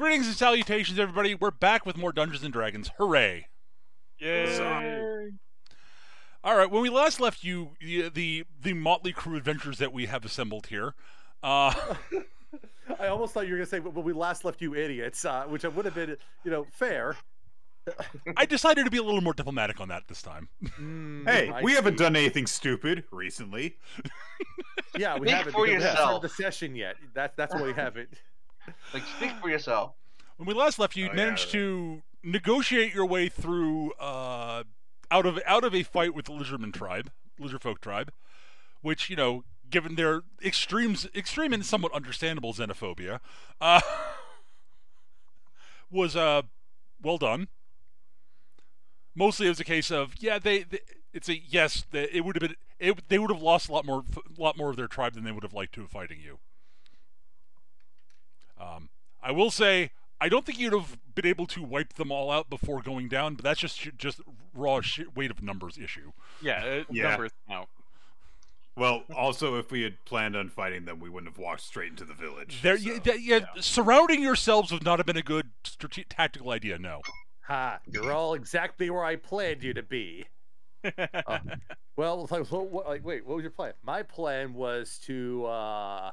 Greetings and salutations, everybody. We're back with more Dungeons and Dragons. Hooray! Yay! All right, when we last left you, the motley crew adventures that we have assembled here. I almost thought you were going to say, when we last left you idiots, which would have been, fair. I decided to be a little more diplomatic on that this time. Hey, we haven't done anything stupid recently. Yeah, we Speak haven't. for We haven't yourself. started the session yet. That's why we haven't. Like, speak for yourself. When we last left you, you managed to negotiate your way through out of a fight with the Lizardfolk tribe, which, given their extreme and somewhat understandable xenophobia, was well done. Mostly it was a case of they would have lost a lot more of their tribe than they would have liked to have fighting you. I will say I don't think you'd have been able to wipe them all out before going down, but that's just raw weight of numbers issue. Yeah. Numbers count. Well, also, if we had planned on fighting them, we wouldn't have walked straight into the village. Surrounding yourselves would not have been a good tactical idea. No. Ha! You're all exactly where I planned you to be. Well, wait, what was your plan? My plan was to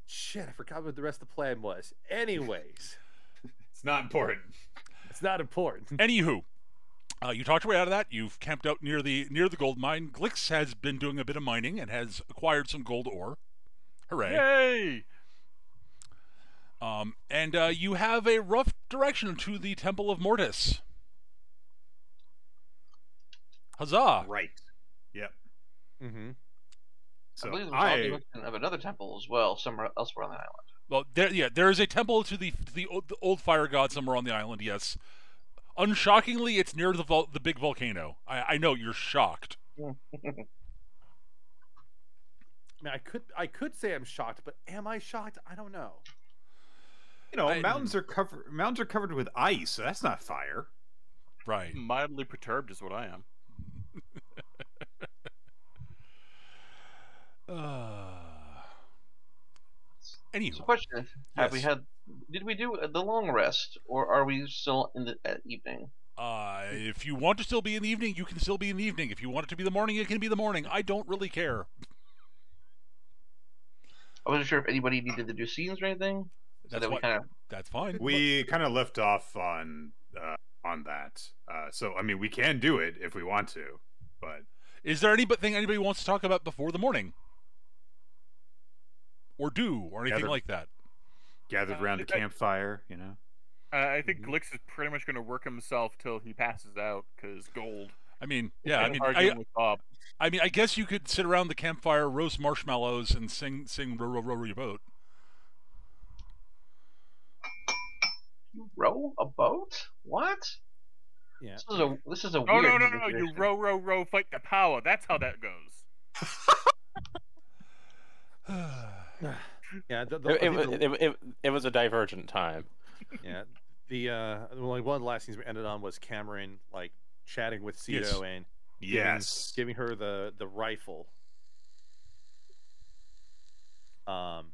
shit, I forgot what the rest of the plan was. Anyways. It's not important. It's not important. Anywho, you talked your way out of that. You've camped out near the gold mine. Glix has been doing a bit of mining and has acquired some gold ore. Hooray! Yay! And you have a rough direction to the Temple of Mortis. Huzzah! Right. Yep. Mm-hmm. So I believe there's also mention of another temple as well, somewhere elsewhere on the island. Well, there is a temple to the old fire god somewhere on the island. Yes, unshockingly, it's near the big volcano. I know you're shocked. I mean, I could say I'm shocked, but am I shocked? I don't know. Mountains are covered with ice, so that's not fire. Right. Mildly perturbed is what I am. Anywho, So question: Did we do the long rest, or are we still in the evening? if you want to still be in the evening, you can still be in the evening. If you want it to be the morning, it can be the morning. I don't really care. I wasn't sure if anybody needed to do scenes or anything. That's fine. We kind of left off on that. So I mean, we can do it if we want to, but is there anything anybody wants to talk about before the morning, or anything like that? Gathered around the campfire, I think Glix is pretty much going to work himself till he passes out, because gold. I mean, Arguing with Bob. I mean, I guess you could sit around the campfire, roast marshmallows, and sing row your boat. You row a boat? What? Yeah. This is a Oh, weird. no! You row, fight the power. That's how that goes. Yeah. It was a divergent time. Yeah. One of the last things we ended on was Cameron chatting with Cito and giving her the rifle. And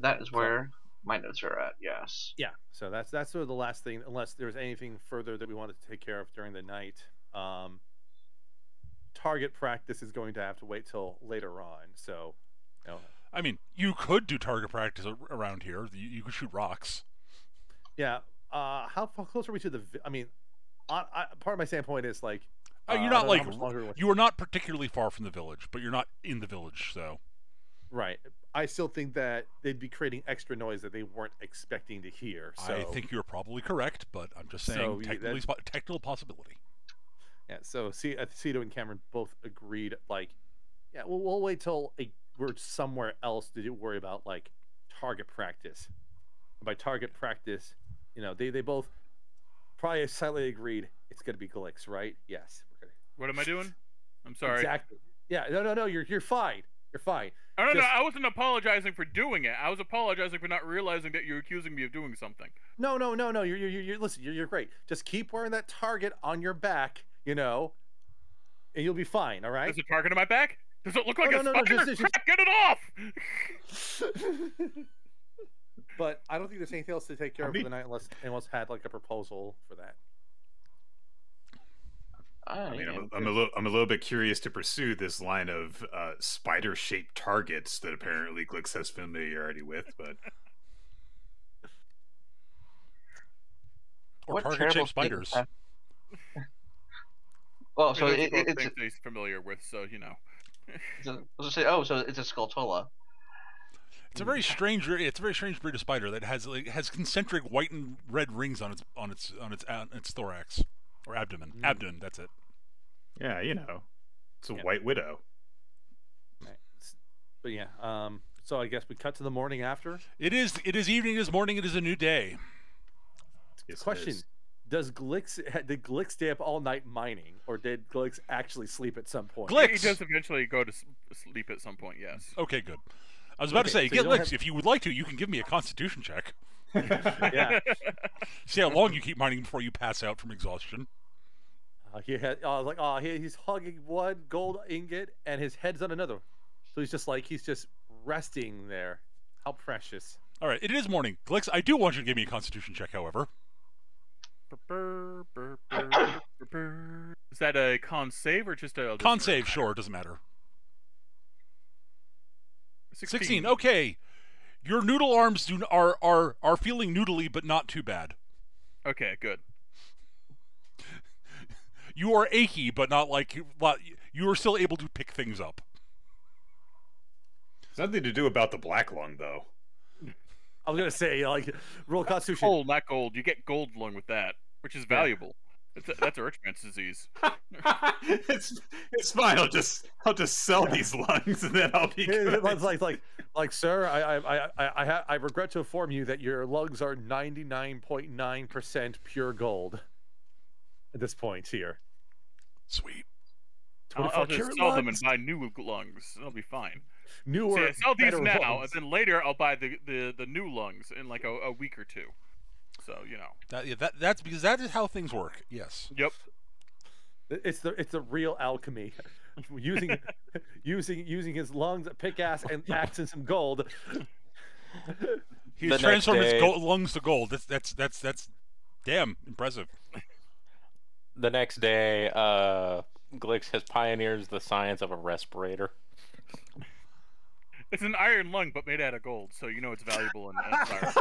that is where my notes are at. Yes. Yeah. So that's sort of the last thing, unless there's anything further that we wanted to take care of during the night. Target practice is going to have to wait till later on. So, I mean, you could do target practice around here. You could shoot rocks. Yeah. How close are we to the? I mean, part of my standpoint is you're not you are not particularly far from the village, but you're not in the village, so. Right. I still think that they'd be creating extra noise that they weren't expecting to hear. So. I think you're probably correct, but I'm just saying technical possibility. Yeah. So Cito and Cameron both agreed. We'll wait till we're somewhere else to worry about target practice. By target practice, they both probably silently agreed it's going to be Glix, right? Yes. What am I doing? I'm sorry. Exactly. Yeah. No. You're fine. You're fine. No. I wasn't apologizing for doing it. I was apologizing for not realizing that you're accusing me of doing something. No. You're listen. You're great. Just keep wearing that target on your back, and you'll be fine. All right. There's a target on my back. Does it look like a spider? Just... Crap, get it off! But I don't think there's anything else to take care I of mean- for the night unless anyone's had like a proposal for that. I mean, I'm a little bit curious to pursue this line of spider-shaped targets that apparently Glix has familiarity with, but Or What target-shaped terrible spiders. thing- Well, so I mean, those are both it's things that he's familiar with, so you know. I was gonna say, oh, so it's a Skulltula. It's a very strange. It's a very strange breed of spider that has concentric white and red rings on its thorax or abdomen. Abdomen. That's it. yeah, you know, it's a Yeah. white widow. Right. But yeah, so I guess we cut to the morning after. It is evening. It is morning. It is a new day. Yes, it Question: is. did Glix stay up all night mining, or did Glix actually sleep at some point? Glix! He does eventually go to sleep at some point. Yes. Okay, good. I was about to say, so you don't Glix, if you would like to, you can give me a Constitution check. Yeah. See how long you keep mining before you pass out from exhaustion. I was like, he's hugging one gold ingot and his head's on another. So he's just resting there. How precious. All right, it is morning. Glix, I do want you to give me a Constitution check, however. Is that a con save or just a Con save, sure, doesn't matter. 16. Okay. Your noodle arms are feeling noodly, but not too bad. Okay, good. You are achy, but not like you are still able to pick things up. There's nothing to do about the black lung, though. I was gonna say, like, roll Constitution. Gold, not gold. You get gold along with that, which is valuable. That's a rich man's disease. it's fine. I'll just sell these lungs and then I'll be good. It's like, sir, I regret to inform you that your lungs are 99.9% pure gold at this point here. Sweet. I'll just 24 sell them and lungs. buy new lungs. It'll be fine. Newer, See, I sell these better now, lungs. and then later I'll buy the new lungs in like a week or two. So you know. That's because that is how things work. Yes. Yep. It's the real alchemy. using his lungs, a pickaxe, and axe and some gold. He's The next transformed his day- lungs to gold. That's damn impressive. The next day, Glix has pioneers the science of a respirator. It's an iron lung, but made out of gold, so you know it's valuable and fire.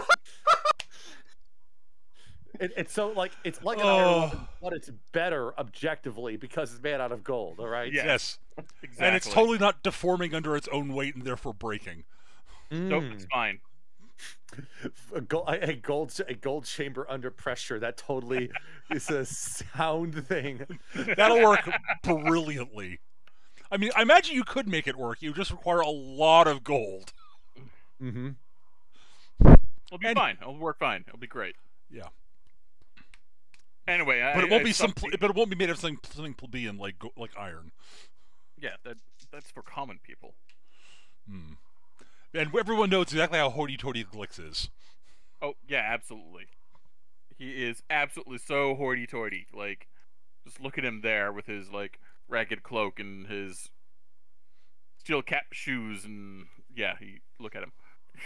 It's so like an iron lung, but it's better objectively because it's made out of gold. All right. Yeah. Yes. Exactly. And it's totally not deforming under its own weight and therefore breaking. Nope, it's fine. A gold chamber under pressure. That totally is a sound thing. That'll work brilliantly. I mean, I imagine you could make it work. You just require a lot of gold. Mm-hmm. It'll be fine. It'll work fine. It'll be great. Yeah. Anyway, But it won't be something. but it won't be made of something plebeian like iron. Yeah, that's for common people. Hmm. And everyone knows exactly how hoity-toity Glix is. Oh yeah, absolutely. He is absolutely so hoity-toity. Like, just look at him there with his like ragged cloak and his steel cap shoes, and yeah, look at him.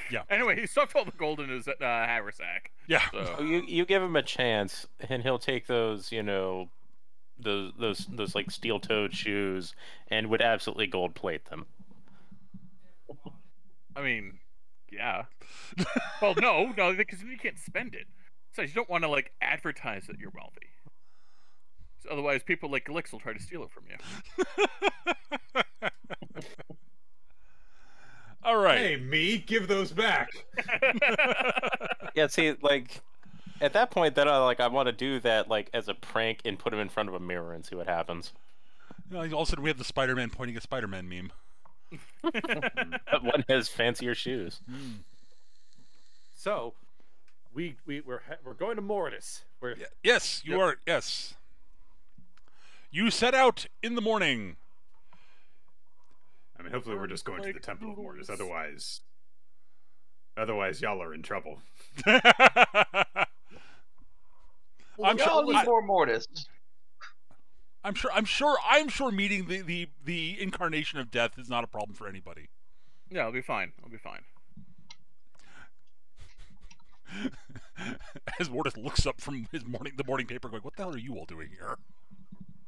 Yeah. Anyway, he stuffed all the gold in his haversack. Yeah. So So you give him a chance, and he'll take those, you know, those like steel-toed shoes, and would absolutely gold plate them. I mean, yeah. Well, no, because you can't spend it. So you don't want to like advertise that you're wealthy. So otherwise, people like Glix will try to steal it from you. All right. Hey, me, give those back. Yeah, see, like at that point, then I want to do that like as a prank and put him in front of a mirror and see what happens. You know, all of a sudden we have the Spider-Man pointing at Spider-Man meme. But one has fancier shoes. So, we're going to Mortis. Yes, you are. Yes. You set out in the morning. I mean, hopefully we're just going to the Temple of Mortis. Otherwise, y'all are in trouble. I'm Y'all sure. need more Mortis. I'm sure meeting the incarnation of death is not a problem for anybody. Yeah, it'll be fine. It'll be fine. as Mortis looks up from the morning paper, going, "What the hell are you all doing here?"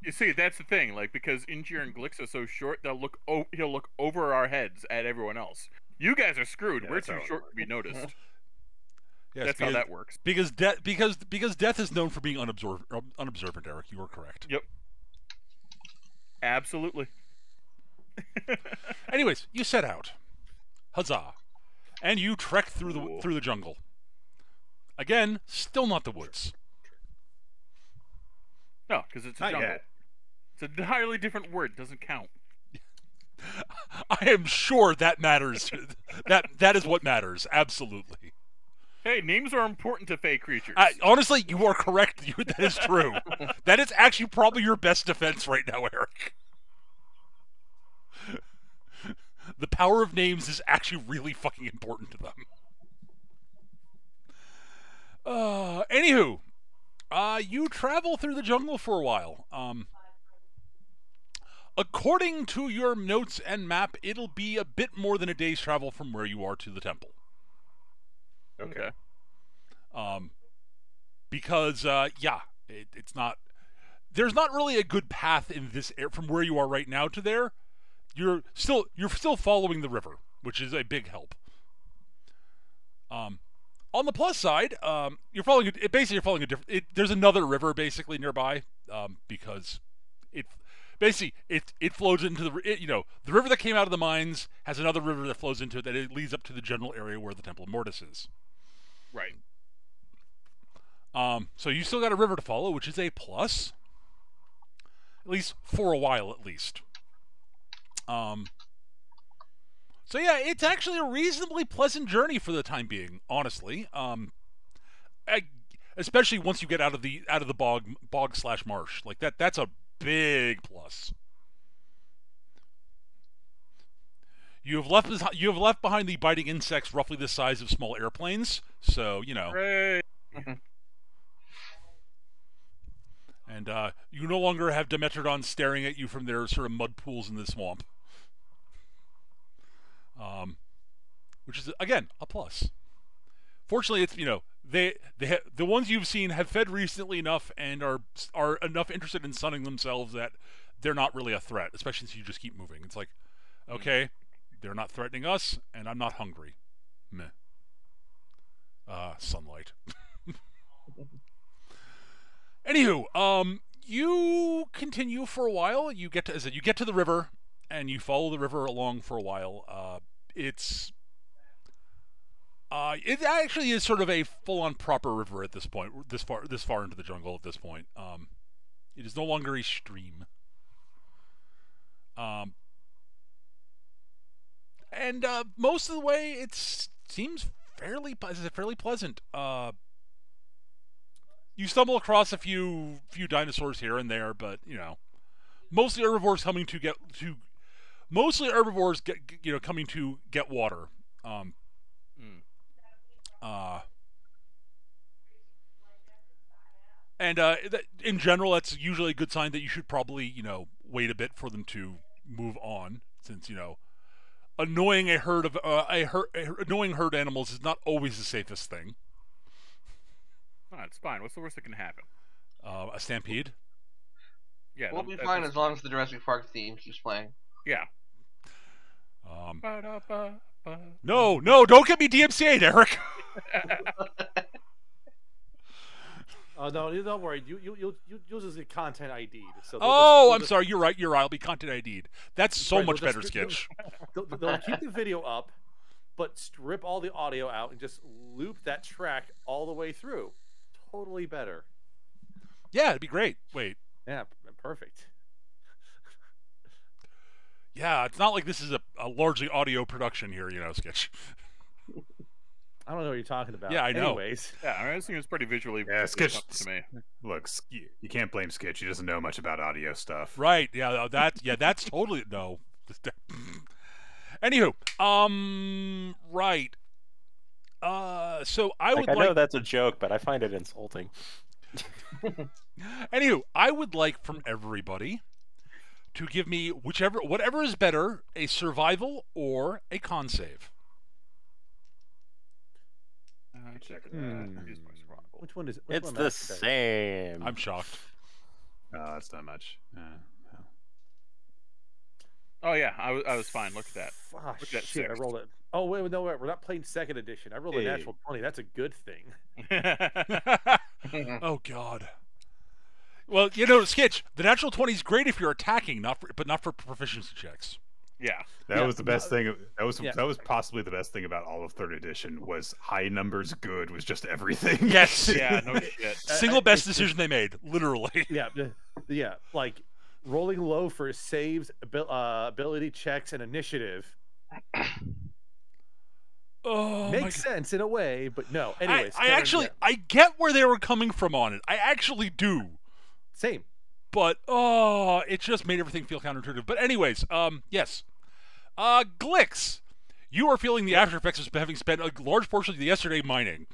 You see, that's the thing. Like, because Injir and Glix are so short, he'll look over our heads at everyone else. You guys are screwed. Yeah, We're that's too how it short to be noticed. Yes, That's how that works. Because death is known for being unobservant. Eric, you are correct. Yep. Absolutely. Anyways, you set out, huzzah, and you trek through Cool. the jungle. Again, still not the woods. No, because it's a Not jungle. yet. It's an entirely different word. Doesn't count. I am sure that matters. that is what matters. Absolutely. Hey, names are important to fey creatures. Honestly, you are correct. That is true. That is actually probably your best defense right now, Eric. The power of names is actually really fucking important to them. Anywho, you travel through the jungle for a while. According to your notes and map, it'll be a bit more than a day's travel from where you are to the temple. Okay. Because it's not. There's not really a good path in this from where you are right now to there. You're still following the river, which is a big help. On the plus side, you're following a different. There's another river basically nearby, because it flows into the river that came out of the mines has another river that flows into it that it leads up to the general area where the Temple of Mortis is. Right. So you still got a river to follow, which is a plus. At least for a while, at least. So yeah, it's actually a reasonably pleasant journey for the time being, honestly. Especially once you get out of the bog/marsh. Like that's a big plus. You have left behind the biting insects roughly the size of small airplanes, so Hooray. And you no longer have Dimetrodons staring at you from their sort of mud pools in the swamp. Which is, again, a plus. Fortunately, it's, the ones you've seen have fed recently enough and are enough interested in sunning themselves that they're not really a threat, especially since you just keep moving. It's like, okay, they're not threatening us, and I'm not hungry. Meh. Sunlight. Anywho, you continue for a while. You get to the river, and you follow the river along for a while. It actually is sort of a full-on proper river at this point. This far into the jungle at this point. It is no longer a stream. And most of the way, it seems fairly pleasant. You stumble across a few dinosaurs here and there, but mostly herbivores coming to get water. And in general, that's usually a good sign that you should probably wait a bit for them to move on, since annoying herd animals is not always the safest thing. Oh, it's fine. What's the worst that can happen? A stampede? Yeah, We'll be fine as long as the Jurassic Park theme keeps playing. Yeah. No, don't get me DMCA'd, Eric. Oh no, don't worry. You'll use the content ID. So I'm sorry. You're right. I'll be content ID'd. That's so right, much better, Sketch. They'll keep the video up, but strip all the audio out and just loop that track all the way through. Totally better. Yeah, it'd be great. Wait. Yeah, perfect. Yeah, it's not like this is a largely audio production here, Sketch. I don't know what you're talking about. Yeah, I know. Anyways. Yeah, I think it's pretty visually. Yeah, Sketch to me. Look, you can't blame Sketch. He doesn't know much about audio stuff. Right. Yeah. That's totally no. Anywho, right. So I would I know that's a joke, but I find it insulting. Anywho, I would like from everybody to give me whatever is better, a survival or a con save. check that. Use my survival. Which one is? It's the same. I'm shocked. Oh, that's not much. Oh yeah, I was fine. Look at that. Oh, Look at that shit! I six. rolled it. Oh wait, no, wait, we're not playing second edition. I rolled a natural 20. That's a good thing. Oh God. Well, you know, Skitch, the natural 20 is great if you're attacking, but not for proficiency checks. Yeah. That was the best thing. That was possibly the best thing about all of third edition was high numbers good was just everything. Yes. Yeah. No shit. Single best decision they made, literally. Yeah, like rolling low for saves, ability checks, and initiative. Oh, makes sense in a way, but no. Anyways, I get where they were coming from on it. I actually do. Same. But it just made everything feel counterintuitive. But anyways, yes. Glix, you are feeling the after effects of having spent a large portion of the yesterday mining.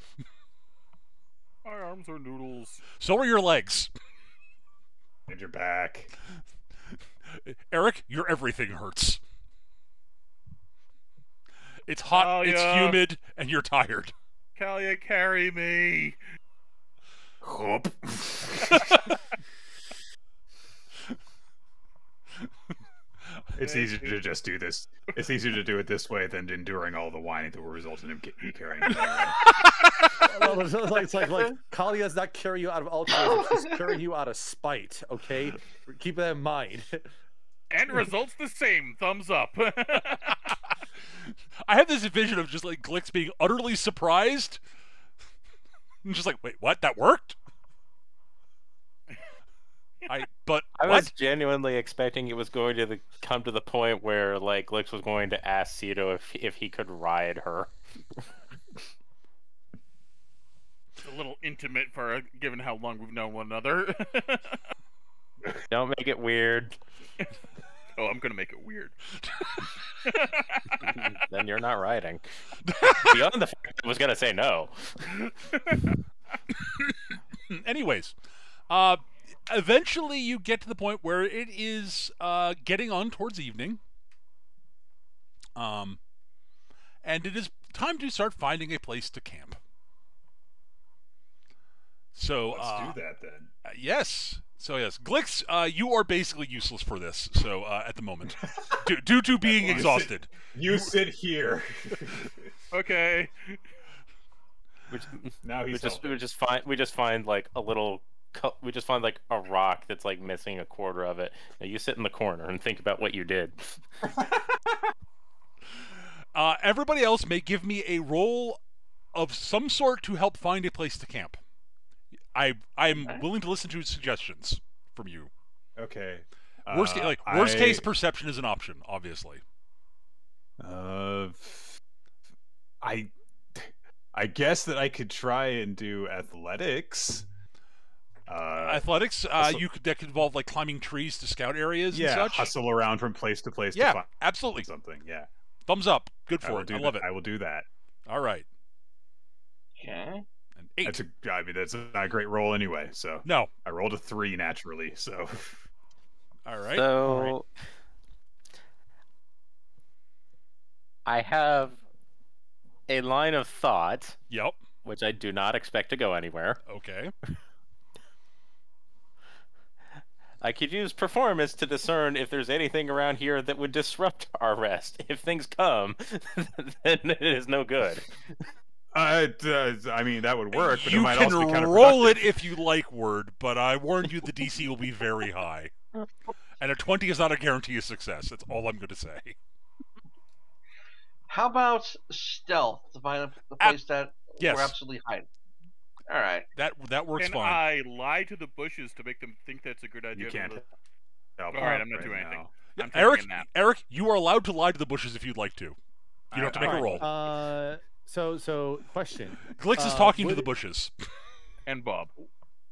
My arms are noodles. So are your legs. And your back. Eric, your everything hurts. It's hot, it's humid, and you're tired. Kalia, carry me. Hop. It's easier to just do this. It's easier to do it this way than enduring all the whining that will result in him me carrying him. It's like Kalia's not carrying you out of altruism; she's carrying you out of spite. Okay, keep that in mind. And results the same. Thumbs up. I have this vision of just like Glix being utterly surprised. I'm just like, wait, what? That worked? I was genuinely expecting it was going to come to the point where like Glix was going to ask Cito if he could ride her. It's a little intimate for given how long we've known one another. Don't make it weird. Oh, I'm gonna make it weird. Then you're not riding. Beyond the fact that I was gonna say no. Anyways, eventually you get to the point where it is getting on towards evening. And it is time to start finding a place to camp. So let's do that then. Yes. So yes, Glix, you are basically useless for this. So at the moment, due to being exhausted, you sit here. Okay. Now he's we just find like a little. We just find like a rock that's like missing a quarter of it. Now you sit in the corner and think about what you did. Everybody else may give me a roll of some sort to help find a place to camp. I'm willing to listen to suggestions from you. Okay. Worst case perception is an option, obviously. I guess that I could try and do athletics. Athletics, that could involve like climbing trees to scout areas and such. Hustle around from place to place. Yeah, to find absolutely. Something. Yeah. Thumbs up. Good for it. I love it. I will do that. All right. Okay. An 8. That's not a great roll anyway. So no, I rolled a 3 naturally. So. All right. So I have a line of thought. Yep. Which I do not expect to go anywhere. Okay. I could use performance to discern if there's anything around here that would disrupt our rest. If things come, then it is no good. I mean, that would work. But you it might can also be roll it if you like, Word, but I warn you the DC will be very high. And a 20 is not a guarantee of success. That's all I'm going to say. How about stealth to find the place that we're absolutely hiding? All right. That works Can fine. I lie to the bushes to make them think that's a good idea? You can't. All right, I'm not doing anything. I'm Eric, you are allowed to lie to the bushes if you'd like to. You don't have to make a roll. So question. Glix is talking to the bushes. And Bob.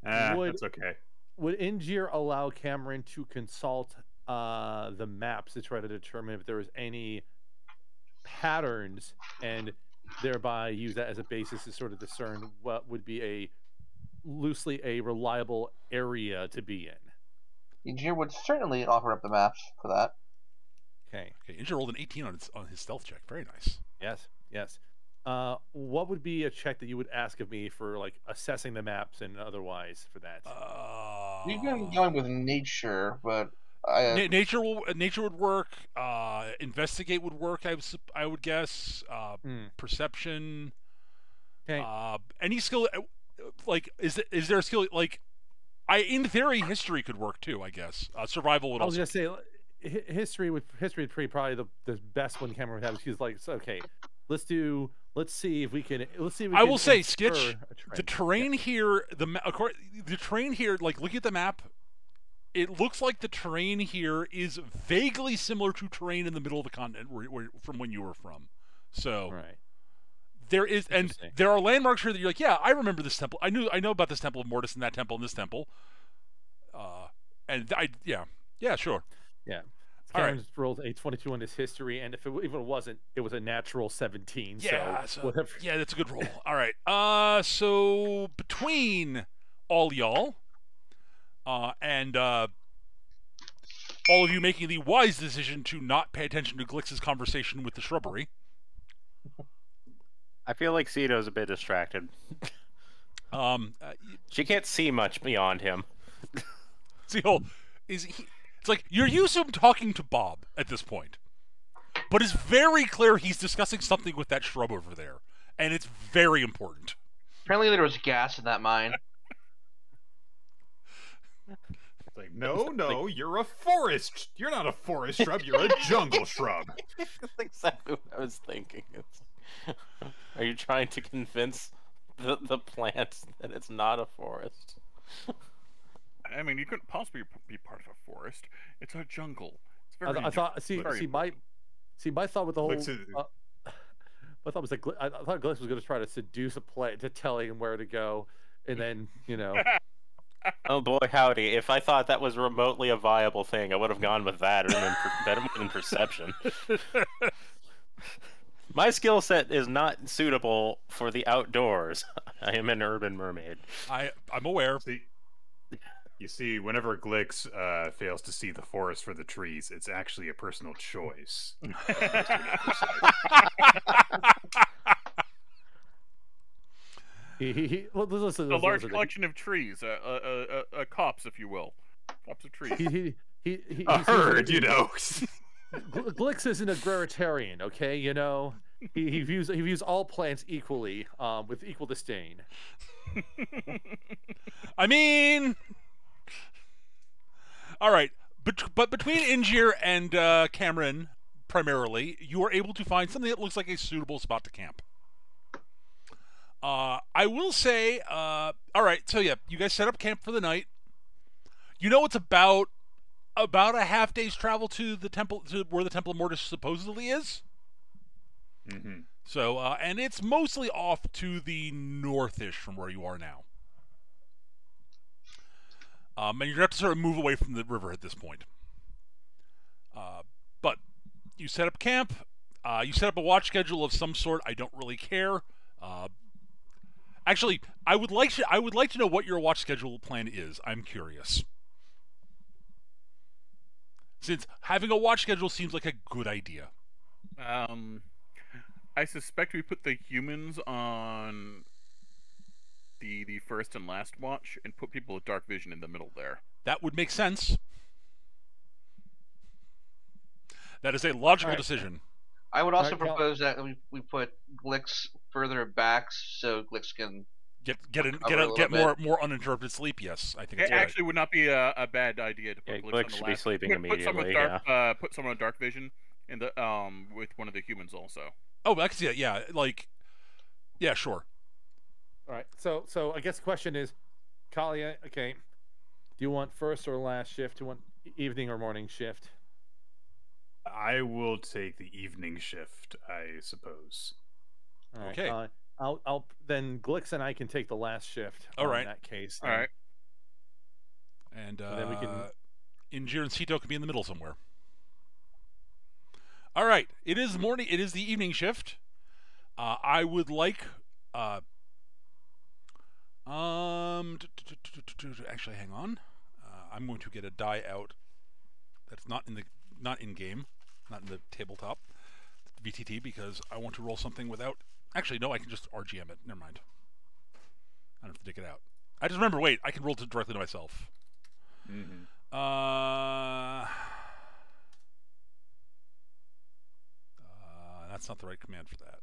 That's okay. Would Ingir allow Cameron to consult the maps to try to determine if there was any patterns and thereby use that as a basis to sort of discern what would be loosely a reliable area to be in? Ingir would certainly offer up the maps for that. Okay. Ingir rolled an 18 on his stealth check. Very nice. Yes. what would be a check that you would ask of me for like assessing the maps and otherwise for that? We've been going with nature, but nature would work. Investigate would work. I would guess. Perception. Okay. Any skill, like is there a skill like? In theory, history could work too. I guess survival would. I was gonna say history would be probably the best one Cameron would have. She's like, so, okay, let's see if we can. I will say, Skitch, the terrain here, the terrain here, like looking at the map, it looks like the terrain here is vaguely similar to terrain in the middle of the continent from when you were from. So right. There is, and there are landmarks here that you're like, yeah, I remember this temple. I know about this temple of Mortis and that temple and this temple. Yeah, sure. Yeah. Cameron rolled a 22 on his history, and if it even wasn't, it was a natural 17. Yeah, so whatever. Yeah, that's a good roll. All right. So between all y'all, and all of you making the wise decision to not pay attention to Glix's conversation with the shrubbery. I feel like Cito's a bit distracted. She can't see much beyond him. Cito, it's like you're used to him talking to Bob at this point, but it's very clear he's discussing something with that shrub over there, and it's very important. Apparently, there was gas in that mine. Like, no, you're a forest. You're not a forest shrub. You're a jungle shrub. That's exactly what I was thinking. Are you trying to convince the plants that it's not a forest? I mean, you couldn't possibly be part of a forest. It's a jungle. It's very. I thought. See, my thought with the whole. My thought was that I thought Glix was going to try to seduce a plant to telling him where to go, and then Oh boy, howdy! If I thought that was remotely a viable thing, I would have gone with that better than perception. My skill set is not suitable for the outdoors. I am an urban mermaid. I'm aware. You see, whenever Glix fails to see the forest for the trees, it's actually a personal choice. Listen, a large collection of trees, a copse, if you will, copse of trees. A herd, Glix isn't a agrarian, okay? He views all plants equally, with equal disdain. I mean, all right, but between Injir and Cameron, primarily, you are able to find something that looks like a suitable spot to camp. I will say, all right, so yeah, you guys set up camp for the night. It's about a half day's travel to the temple, to where the Temple of Mortis supposedly is. Mm-hmm. So, and it's mostly off to the northish from where you are now. And you're gonna have to sort of move away from the river at this point. But you set up camp. You set up a watch schedule of some sort. I don't really care. Actually, I would like to know what your watch schedule plan is. I'm curious. Since having a watch schedule seems like a good idea. I suspect we put the humans on the first and last watch and put people with dark vision in the middle there. That would make sense. That is a logical decision. I would also propose that we put Glix further back so Glix can get more uninterrupted sleep. Yes, I think it actually would not be a bad idea to put Glix should be sleeping immediately. Put someone with dark vision in the with one of the humans also. Oh, I can see that. Yeah, yeah, sure. All right. So I guess the question is, Kalia, okay, do you want first or last shift? Do you want evening or morning shift? I will take the evening shift, I suppose. All right. Okay. I'll then Glix and I can take the last shift. All right. In that case. All right. And then we can. Injir and Cito can be in the middle somewhere. All right. It is morning. It is the evening shift. I would like. Actually, hang on. I'm going to get a die out. That's not in game, not in the tabletop VTT, because I want to roll something without Actually, no, I can just RGM it. Never mind. I don't have to dig it out. I just remember, wait, I can roll it directly to myself. Mm-hmm. That's not the right command for that.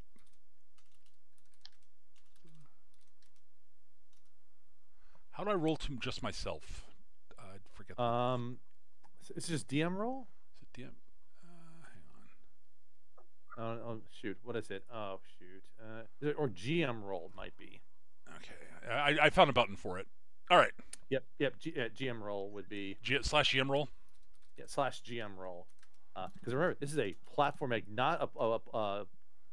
How do I roll to just myself? I forget. It's just DM roll. Is it DM? Hang on. Oh shoot, what is it? Oh shoot, or GM roll might be. Okay, I found a button for it. All right. Yep. GM roll would be slash GM roll. Yeah, slash GM roll. Because remember, this is a platform, not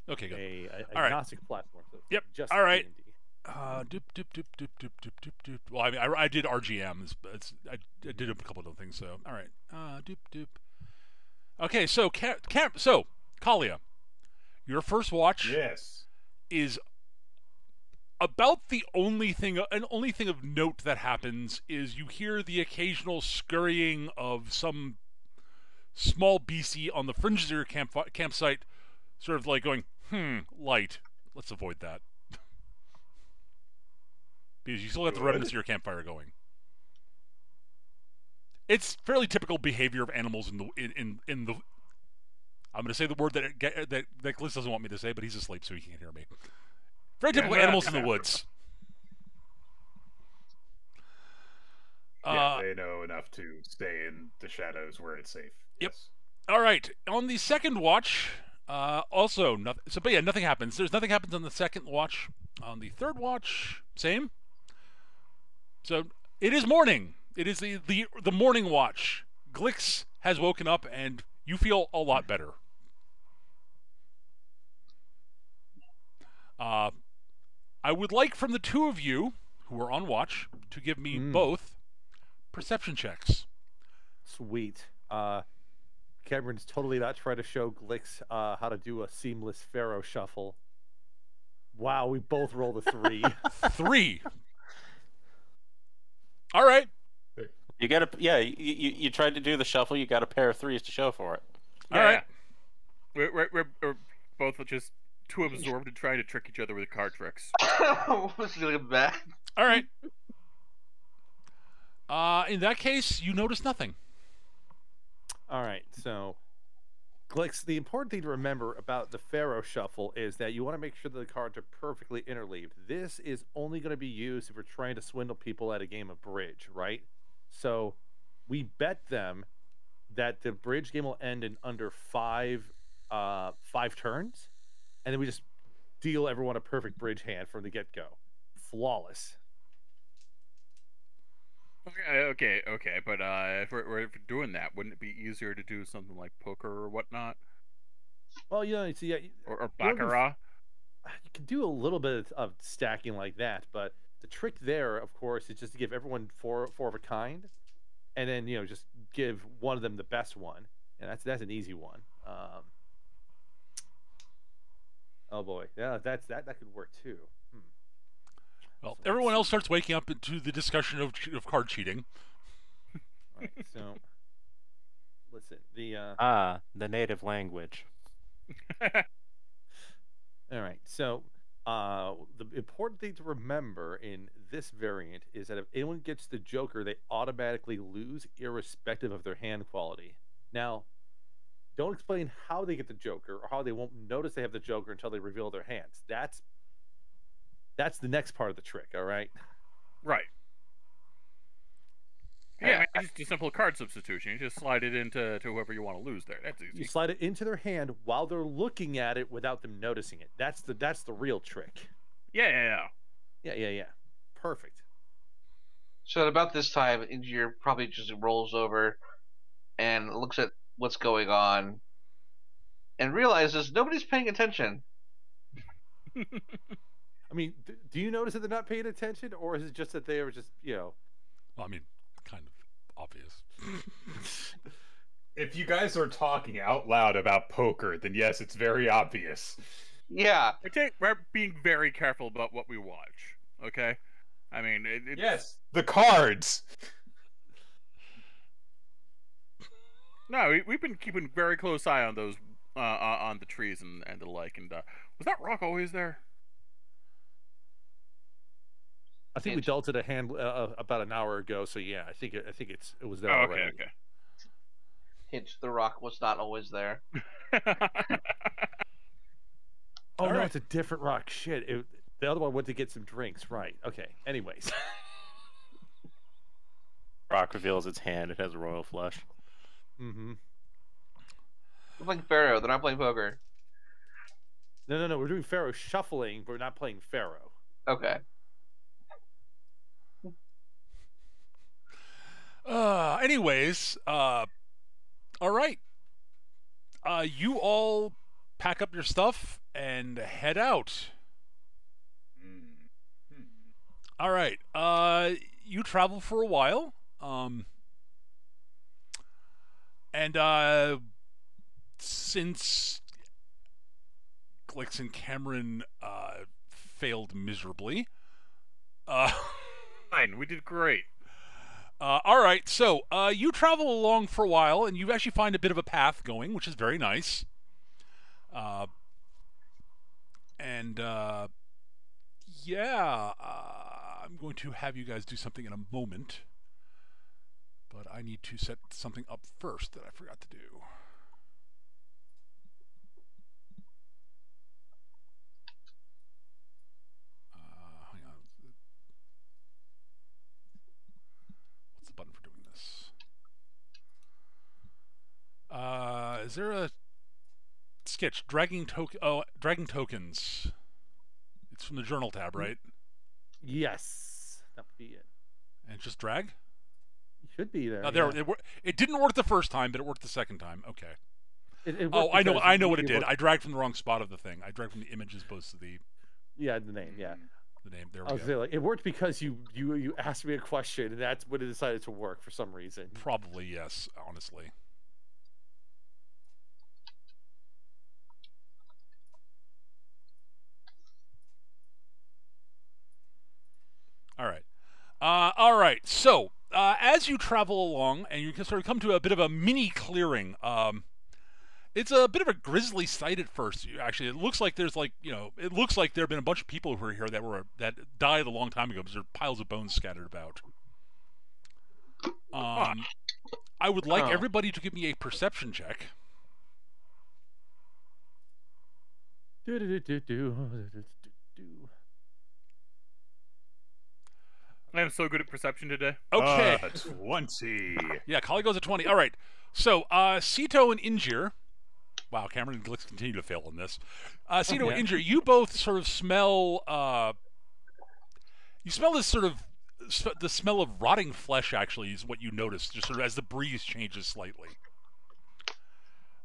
okay, good. a all agnostic platform. So yep. Just all right. D&D. Well, I mean, I did RGMs, but I did a couple of other things. So, all right. Okay, so so Kalia, your first watch is about the only thing of note that happens is you hear the occasional scurrying of some small BC on the fringes of your campsite, sort of like going, light. Let's avoid that. Because you still got the remnants of your campfire going. It's fairly typical behavior of animals in the. I'm going to say the word that Gliss doesn't want me to say, but he's asleep, so he can't hear me. Very typical animals in the woods. They know enough to stay in the shadows where it's safe. Yep. Yes. All right. On the second watch, also nothing. So, but yeah, nothing happens. There's nothing happens on the second watch. On the third watch, same. So it is morning. It is the morning watch. Glix has woken up, and you feel a lot better. I would like from the two of you who are on watch to give me both perception checks. Sweet. Cameron's totally not trying to show Glix how to do a seamless Pharaoh Shuffle. Wow, we both rolled a 3. 3. All right. You got to, you tried to do the shuffle. You got a pair of 3s to show for it. All right. We're both just too absorbed in trying to trick each other with card tricks. What's feeling bad? All right. In that case, you notice nothing. All right, so Glix, the important thing to remember about the Pharaoh Shuffle is that you want to make sure that the cards are perfectly interleaved. This is only going to be used if we're trying to swindle people at a game of bridge, right? So we bet them that the bridge game will end in under 5 turns, and then we just deal everyone a perfect bridge hand from the get-go. Flawless. Okay, but if we're doing that, wouldn't it be easier to do something like poker or whatnot? Well, you see, or baccarat. You can do a little bit of stacking like that, but the trick there, of course, is just to give everyone four of a kind, and then just give one of them the best one, and that's an easy one. Oh boy, yeah, that could work too. Well, everyone else starts waking up into the discussion of card cheating. All right, so listen, the native language. All right, so the important thing to remember in this variant is that if anyone gets the Joker, they automatically lose, irrespective of their hand quality. Now, don't explain how they get the Joker or how they won't notice they have the Joker until they reveal their hands. That's the next part of the trick, all right? Right. Yeah, it's just a simple card substitution. You just slide it into whoever you want to lose there. That's easy. You slide it into their hand while they're looking at it without them noticing it. That's the real trick. Yeah. Perfect. So at about this time, Engineer probably just rolls over and looks at what's going on and realizes nobody's paying attention. I mean, do you notice that they're not paying attention, or is it just that they were just, Well, I mean, kind of obvious. If you guys are talking out loud about poker, then yes, it's very obvious. Yeah. We're being very careful about what we watch, okay? I mean, yes, the cards! No, we've been keeping very close eye on those on the trees and the like. And was that rock always there? I think we dealt it a hand about an hour ago. So yeah, I think it was there Oh, already. okay. Hint: the rock was not always there. Oh no, right. it's a different rock. Shit, the other one went to get some drinks. Right. Okay. Anyways. Rock reveals its hand. It has royal flesh. Mm-hmm. We're playing Pharaoh. They're not playing poker. No. We're doing Pharaoh shuffling, but we're not playing Pharaoh. Okay. Anyways, all right. You all pack up your stuff and head out. All right. You travel for a while. And since Glix and Cameron failed miserably, Fine, we did great. all right, so you travel along for a while, and you actually find a bit of a path going, which is very nice. Yeah, I'm going to have you guys do something in a moment, but I need to set something up first that I forgot to do. Hang on. What's the button for doing this? Is there a sketch? Dragging tokens. It's from the journal tab, right? Yes, that would be it. And just drag? It should be there. It didn't work the first time, but it worked the second time. Okay. It Oh, worked I know because what it you did. looked- I dragged from the wrong spot of the thing. I dragged from the image as opposed to the Yeah, the name. Yeah. name. There I we was go. saying, like, it worked because you asked me a question, and that's when it decided to work for some reason. Probably yes, honestly. All right. So as you travel along, and you can sort of come to a bit of a mini clearing. It's a bit of a grisly sight at first. Actually, it looks like there's it looks like there have been a bunch of people who are here that died a long time ago because there are piles of bones scattered about. I would like everybody to give me a perception check. I am so good at perception today. Okay. 20. Yeah, Kali goes at 20. All right. So, Sito and Injir. Wow, Cameron and Glix continue to fail on this. Sito and Injir, you both sort of smell. You smell this sort of. The smell of rotting flesh, actually, is what you notice, just sort of as the breeze changes slightly.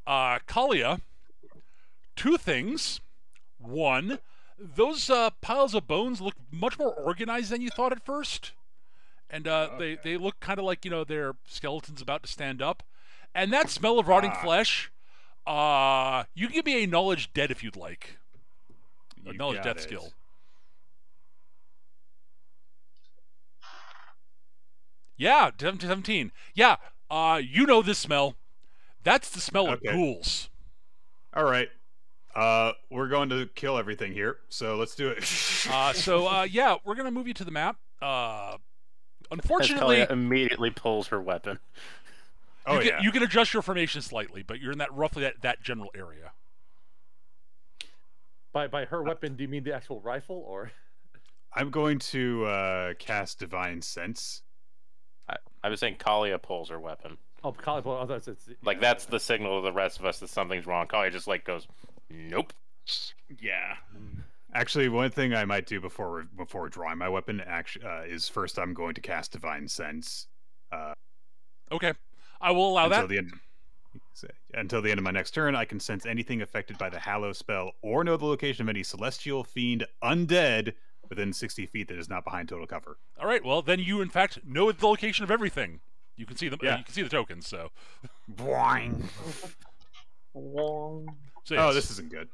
Kalia, two things. One, those piles of bones look much more organized than you thought at first. And they look kind of like, they're skeletons about to stand up. And that smell of rotting flesh, you can give me a knowledge dead if you'd like. A knowledge death skill. Yeah, 17. Yeah, you know this smell. That's the smell of ghouls. All right. We're going to kill everything here, so let's do it. Yeah, we're going to move you to the map. Unfortunately, Talia immediately pulls her weapon. You can adjust your formation slightly, but you're in roughly that general area. By her weapon, do you mean the actual rifle, or? I'm going to cast Divine Sense. I was saying Kalia pulls her weapon. Oh, Kalia pulls. Oh, that's that's the signal to the rest of us that something's wrong. Kalia just goes, nope. Yeah. Actually, one thing I might do before drawing my weapon is first I'm going to cast Divine Sense. Okay, I will allow that. Until the end of my next turn, I can sense anything affected by the Hallow spell or know the location of any celestial, fiend, undead within 60 feet that is not behind total cover. All right, well, then you, in fact, know the location of everything. You can see them. Yeah. You can see the tokens, so... Boing. So, Oh, this isn't good.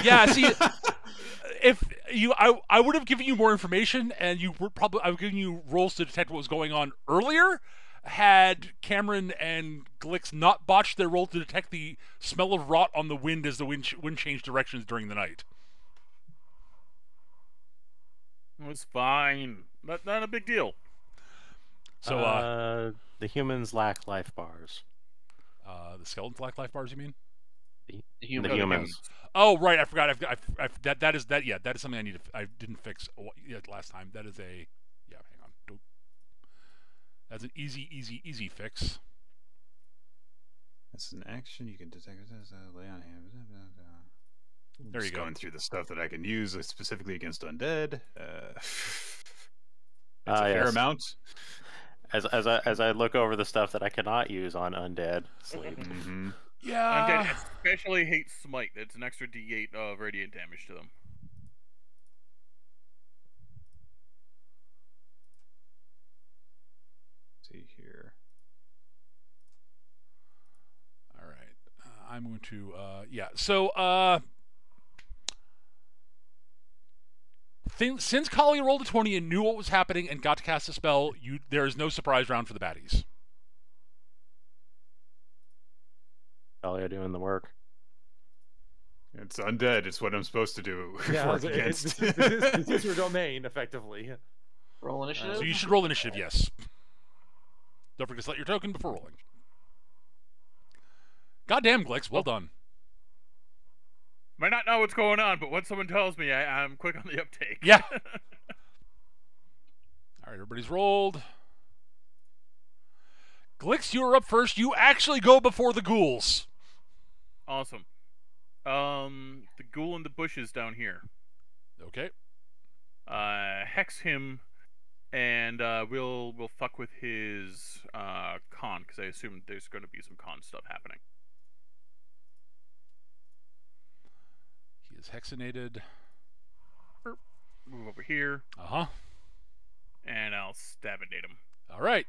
Yeah, see, if you, I would have given you more information, and I would have given you rolls to detect what was going on earlier, had Cameron and Glix not botched their roll to detect the smell of rot on the wind as the wind changed directions during the night. It was fine. Not a big deal. So, the humans lack life bars. the skeletons lack life bars, you mean? The human- humans. Oh, right. I forgot. That is something I need to. I didn't fix last time. That is a. Yeah, hang on. That's an easy fix. That's an action you can detect. Lay on hand. There you Just go. going through the stuff that I can use specifically against undead. It's a fair Yes. amount. As I look over the stuff that I cannot use on undead, sleep. Mm-hmm. Yeah. Undead especially hate smite. It's an extra D8 of radiant damage to them. See here. All right. I'm going to. Yeah. So. Since Kali rolled a 20 and knew what was happening and got to cast a spell, there is no surprise round for the baddies. Talia doing the work. It's undead. It's what I'm supposed to do. Work against. This is your domain, effectively. Roll initiative. So you should roll initiative, yes. Don't forget to select your token before rolling. Goddamn, Glix, well done. Might not know what's going on, but once someone tells me, I'm quick on the uptake. Yeah. All right, everybody's rolled. Glix, you're up first. You actually go before the ghouls. Awesome. The ghoul in the bushes down here. Okay. Hex him, and we'll fuck with his con, because I assume there's going to be some con stuff happening. He is hexinated. Move over here, Uh-huh. and I'll stab-and-date him. All right.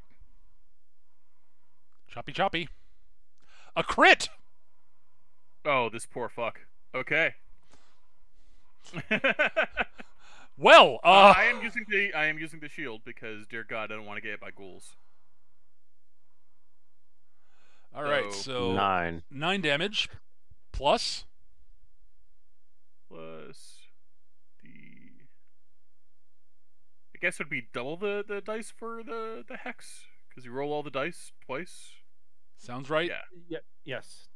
Choppy choppy. A crit! Oh, this poor fuck. Okay. Well, I am using the shield because, dear God, I don't want to get hit by ghouls. all right, so 9. 9 damage plus. Plus the, I guess it would be double the dice for the hex, because you roll all the dice twice. Sounds right. Yeah. Yeah. Yes.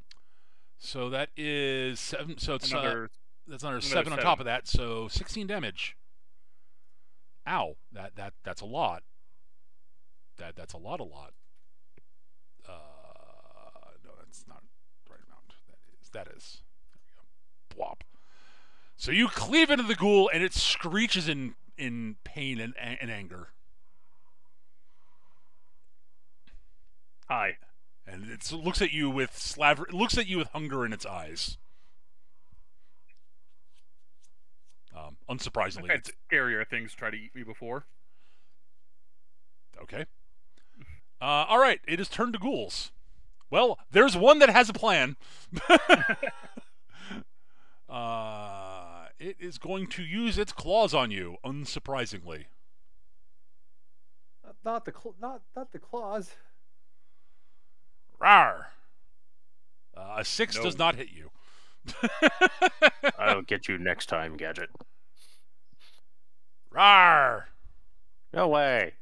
So that is 7. So it's that's another 7 on 7. top of that. So 16 damage. Ow! That's a lot. That's a lot. No, that's not the right amount. That is. There we go. Bwop. So you cleave into the ghoul, and it screeches in pain and anger. Hi. And it looks at you with hunger in its eyes. Unsurprisingly, I've had scarier things try to eat me before. okay. All right, it is turned to ghouls. Well, there's one that has a plan. It is going to use its claws on you, unsurprisingly. Not the claws. Rawr! A 6 No. does not hit you. I'll get you next time, Gadget. Rawr! No way.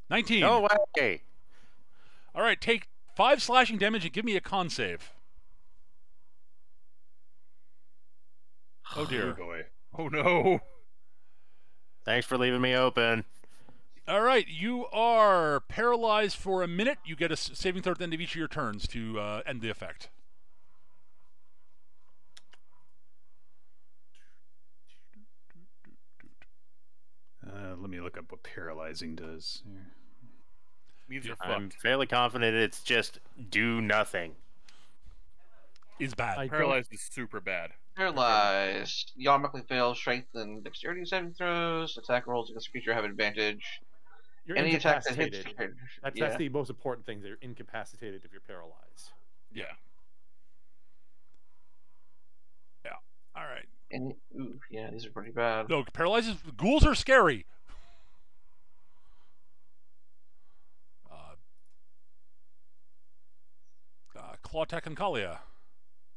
19. No way. All right, take 5 slashing damage and give me a con save. Oh dear. boy. Oh no. Thanks for leaving me open. All right, you are paralyzed for a minute. You get a saving throw at the end of each of your turns to end the effect. Let me look up what paralyzing does. Here. Means you're I'm fucked. fairly confident it's just do nothing. Is bad. I- Paralyzed is super bad. Paralyzed. You automatically fail strength and dexterity saving throws. Attack rolls against a creature have advantage. You're Any attack that hits. incapacitated. That's yeah. the most important thing. They're incapacitated if you're paralyzed. Yeah. Yeah. All right. Ooh, yeah, these are pretty bad. No, paralyzes. Ghouls are scary. claw attack on Kalia.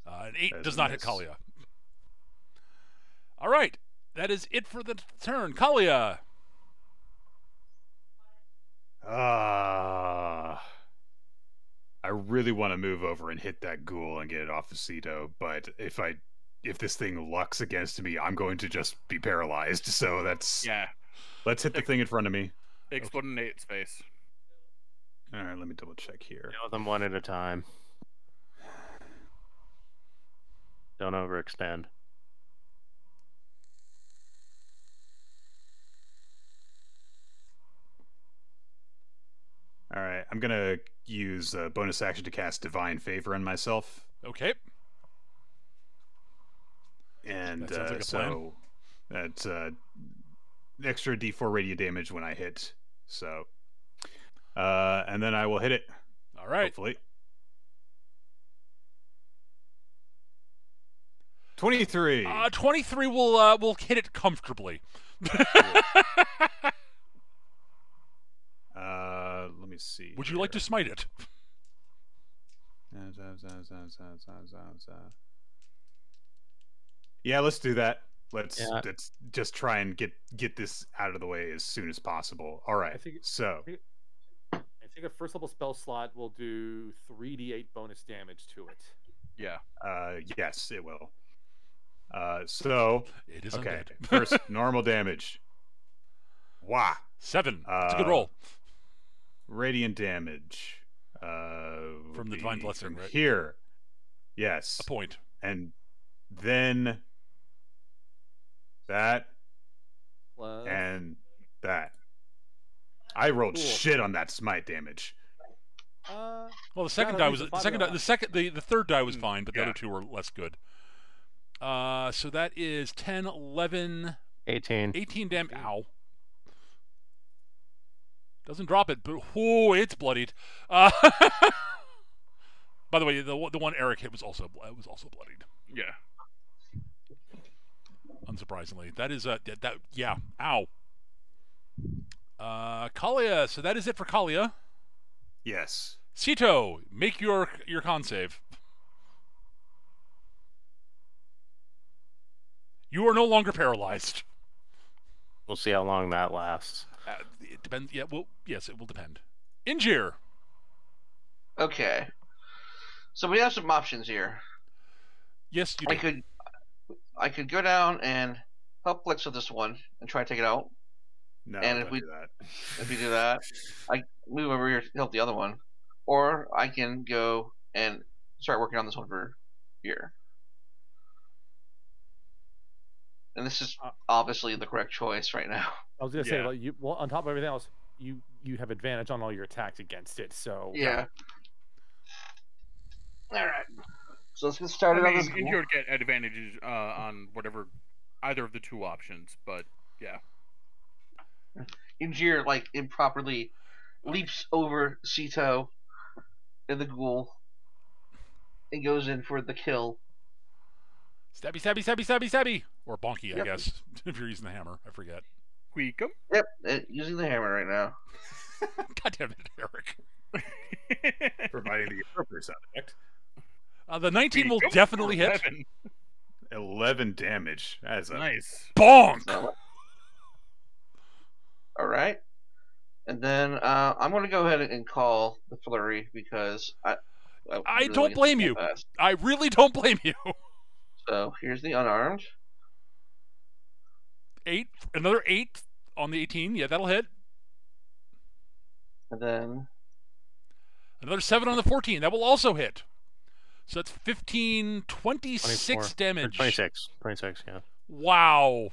An 8 That's does a not hit miss. Kalia. All right, that is it for the turn. Kalia. I really want to move over and hit that ghoul and get it off of Cito, but if this thing lucks against me, I'm going to just be paralyzed. So that's Yeah. Let's hit the thing in front of me. Explode in 8 space. All right, let me double check here. Deal with them one at a time. Don't overextend. All right, I'm gonna use a bonus action to cast Divine Favor on myself, Okay. and That sounds like a so that's extra D4 radiant damage when I hit. So, and then I will hit it. All right. Hopefully. 23. 23 will hit it comfortably. Let me see. Would you like to smite it? Yeah, let's do that. Let's Yeah. just try and get this out of the way as soon as possible. All right. I think- So, I think a first level spell slot will do 3d8 bonus damage to it. Yeah. yes, it will. So It is okay. undead. First, normal damage. Wah. 7. It's a good roll. Radiant damage. From the Divine Blessing, from right? Here. Yes. A point. And then that Plus, and that. I rolled Cool. shit on that smite damage. uh, Well, the second at die least was a the five second on die, that. the third die was fine, but the Yeah. other two were less good. So that is 10, 11, 18. 18 damage. Ow. Doesn't drop it, but it's bloodied. By the way, the one Eric hit was also bloodied. Yeah. Unsurprisingly, that is yeah. Ow. Kalia. So that is it for Kalia. Yes. Cito, make your con save. You are no longer paralyzed. We'll see how long that lasts. It depends. Yeah. Well, yes, it will depend. Injure. Okay. So we have some options here. Yes, you do. I could go down and help Flex with this one and try to take it out. No, And don't if we- do that. If we do that, I move over here to help the other one, or I can go and start working on this one for here. And this is obviously the correct choice right now. I was gonna say, Yeah. like, well, on top of everything else, you have advantage on all your attacks against it. So Yeah. All right. So let's get started on this. you would get advantages on whatever, either of the two options, but yeah. Injir like improperly leaps over Cito and the ghoul and goes in for the kill. Stabby, stabby, stabby, stabby, stabby. Or bonky, I Yep. guess, if you're using the hammer. I forget. Squeak 'em. Yep, using the hammer right now. God damn it, Eric. Providing the appropriate sound effect. The 19 will Squeak 'em. definitely hit. 11. 11 damage. As a Nice. Bonk! So, all right. And then I'm going to go ahead and call the flurry because I really don't wanna get blame this you. done fast. I really don't blame you. So here's the unarmed. 8. Another 8 on the 18. Yeah, that'll hit. And then Another 7 on the 14. That will also hit. So that's 15, 26 24. Or damage. 26. 26, yeah. Wow.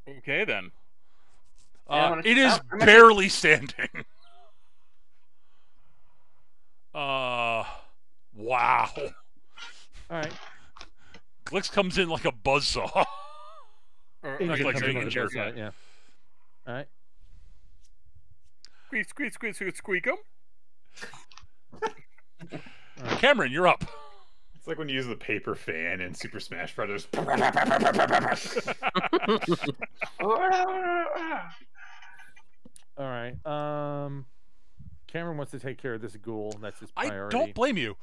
Okay then. It is I'm actually- barely standing. Wow. all right. Glix comes in like a buzzsaw. Or, Injure like comes a in with injure, this, right, yeah. All right. Squeak, squeak, squeak, squeak, squeak 'em. Cameron, you're up. It's like when you use the paper fan in Super Smash Brothers. All right. Cameron wants to take care of this ghoul. That's his I priority. don't blame you.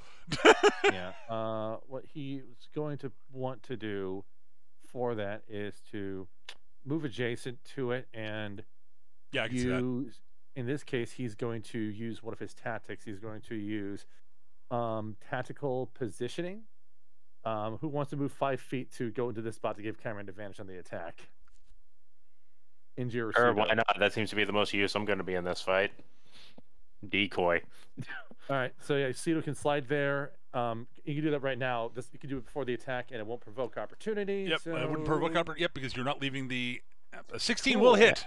Yeah. What he's going to want to do for that is to move adjacent to it and Yeah, I can see that. use. In this case, he's going to use one of his tactics. He's going to use tactical positioning. Who wants to move 5 feet to go into this spot to give Cameron advantage on the attack? Injure or Sure, pseudo. why not? That seems to be the most use I'm going to be in this fight. Decoy. All right, so yeah, Pseudo can slide there. You can do that right now. You can do it before the attack, and it won't provoke opportunity. Yep, so... I wouldn't provoke opportunity. Yep, because you're not leaving the. A 16 Cool. will hit.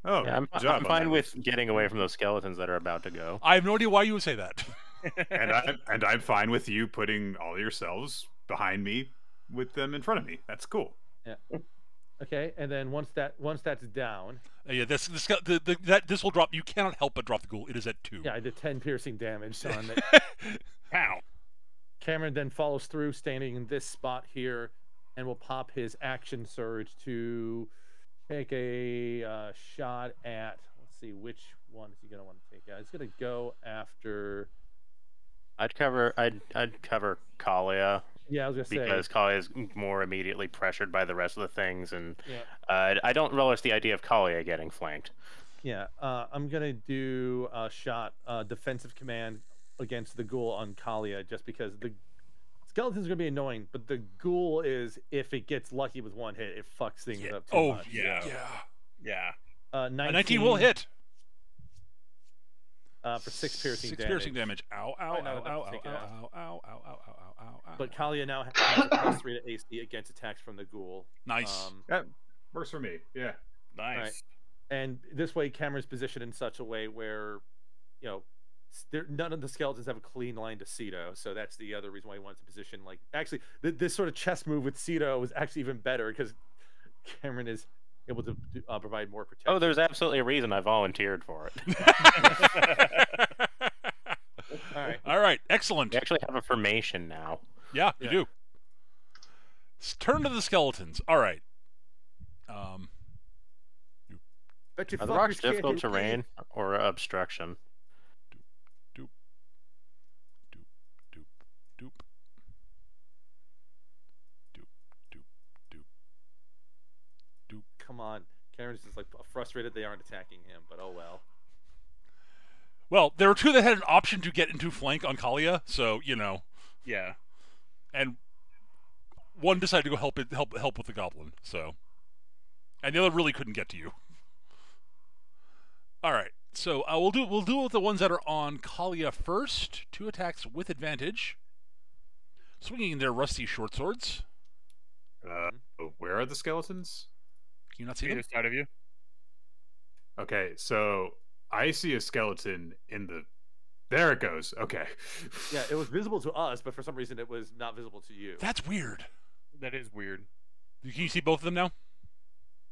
Oh, Yeah, good job I'm on fine that. with getting away from those skeletons that are about to go. I have no idea why you would say that. And I'm fine with you putting all yourselves behind me with them in front of me. That's cool. Yeah. Okay, and then once that's down, Yeah, this will drop. You cannot help but drop the ghoul. It is at 2. yeah, I did 10 piercing damage on it. Pow. Cameron then follows through, standing in this spot here, and will pop his action surge to take a shot at. Let's see, which one is he gonna want to take out? He's gonna go after. I'd cover Kalia Yeah, I was gonna say. because Kalia is more immediately pressured by the rest of the things, and Yeah. I don't relish the idea of Kalia getting flanked. Yeah, I'm gonna do a shot, defensive command against the ghoul on Kalia, just because the skeleton's gonna be annoying, but the ghoul is, if it gets lucky with one hit, it fucks things up too Oh, much. Yeah. yeah. Yeah. 19 will hit. For 6 piercing 6 damage. piercing damage. Ow, ow, Right, no, ow, no, ow, take ow, it out. ow, ow, ow, ow, ow, ow, ow. But Kalia now has a +3 to AC against attacks from the ghoul. Nice. That works for me. Yeah. Nice. Right. And this way, Cameron's positioned in such a way where, none of the skeletons have a clean line to Cedo, so that's the other reason why he wanted to position. Like, actually, this sort of chess move with Cedo was actually even better because Cameron is able to provide more protection. Oh, there's absolutely a reason I volunteered for it. All right. All right, excellent. We actually have a formation now. Yeah, you Yeah. do. Turn to the skeletons. All right. Bet you Are the fuckers rocks can't difficult hit terrain or obstruction? Doop, doop, doop, doop, doop, doop, doop, doop. Come on. Cameron's just like frustrated they aren't attacking him, but oh well. Well, there were 2 that had an option to get into flank on Kalia, so Yeah. and one decided to go help with the goblin. So, and the other really couldn't get to you. All right, so we'll do with the ones that are on Kalia first. 2 attacks with advantage, swinging their rusty short swords. Where are the skeletons? Can you not see Either them? side of you. Okay, so I see a skeleton in the. There it goes. Okay. Yeah, it was visible to us, but for some reason it was not visible to you. That's weird. That is weird. Can you see both of them now?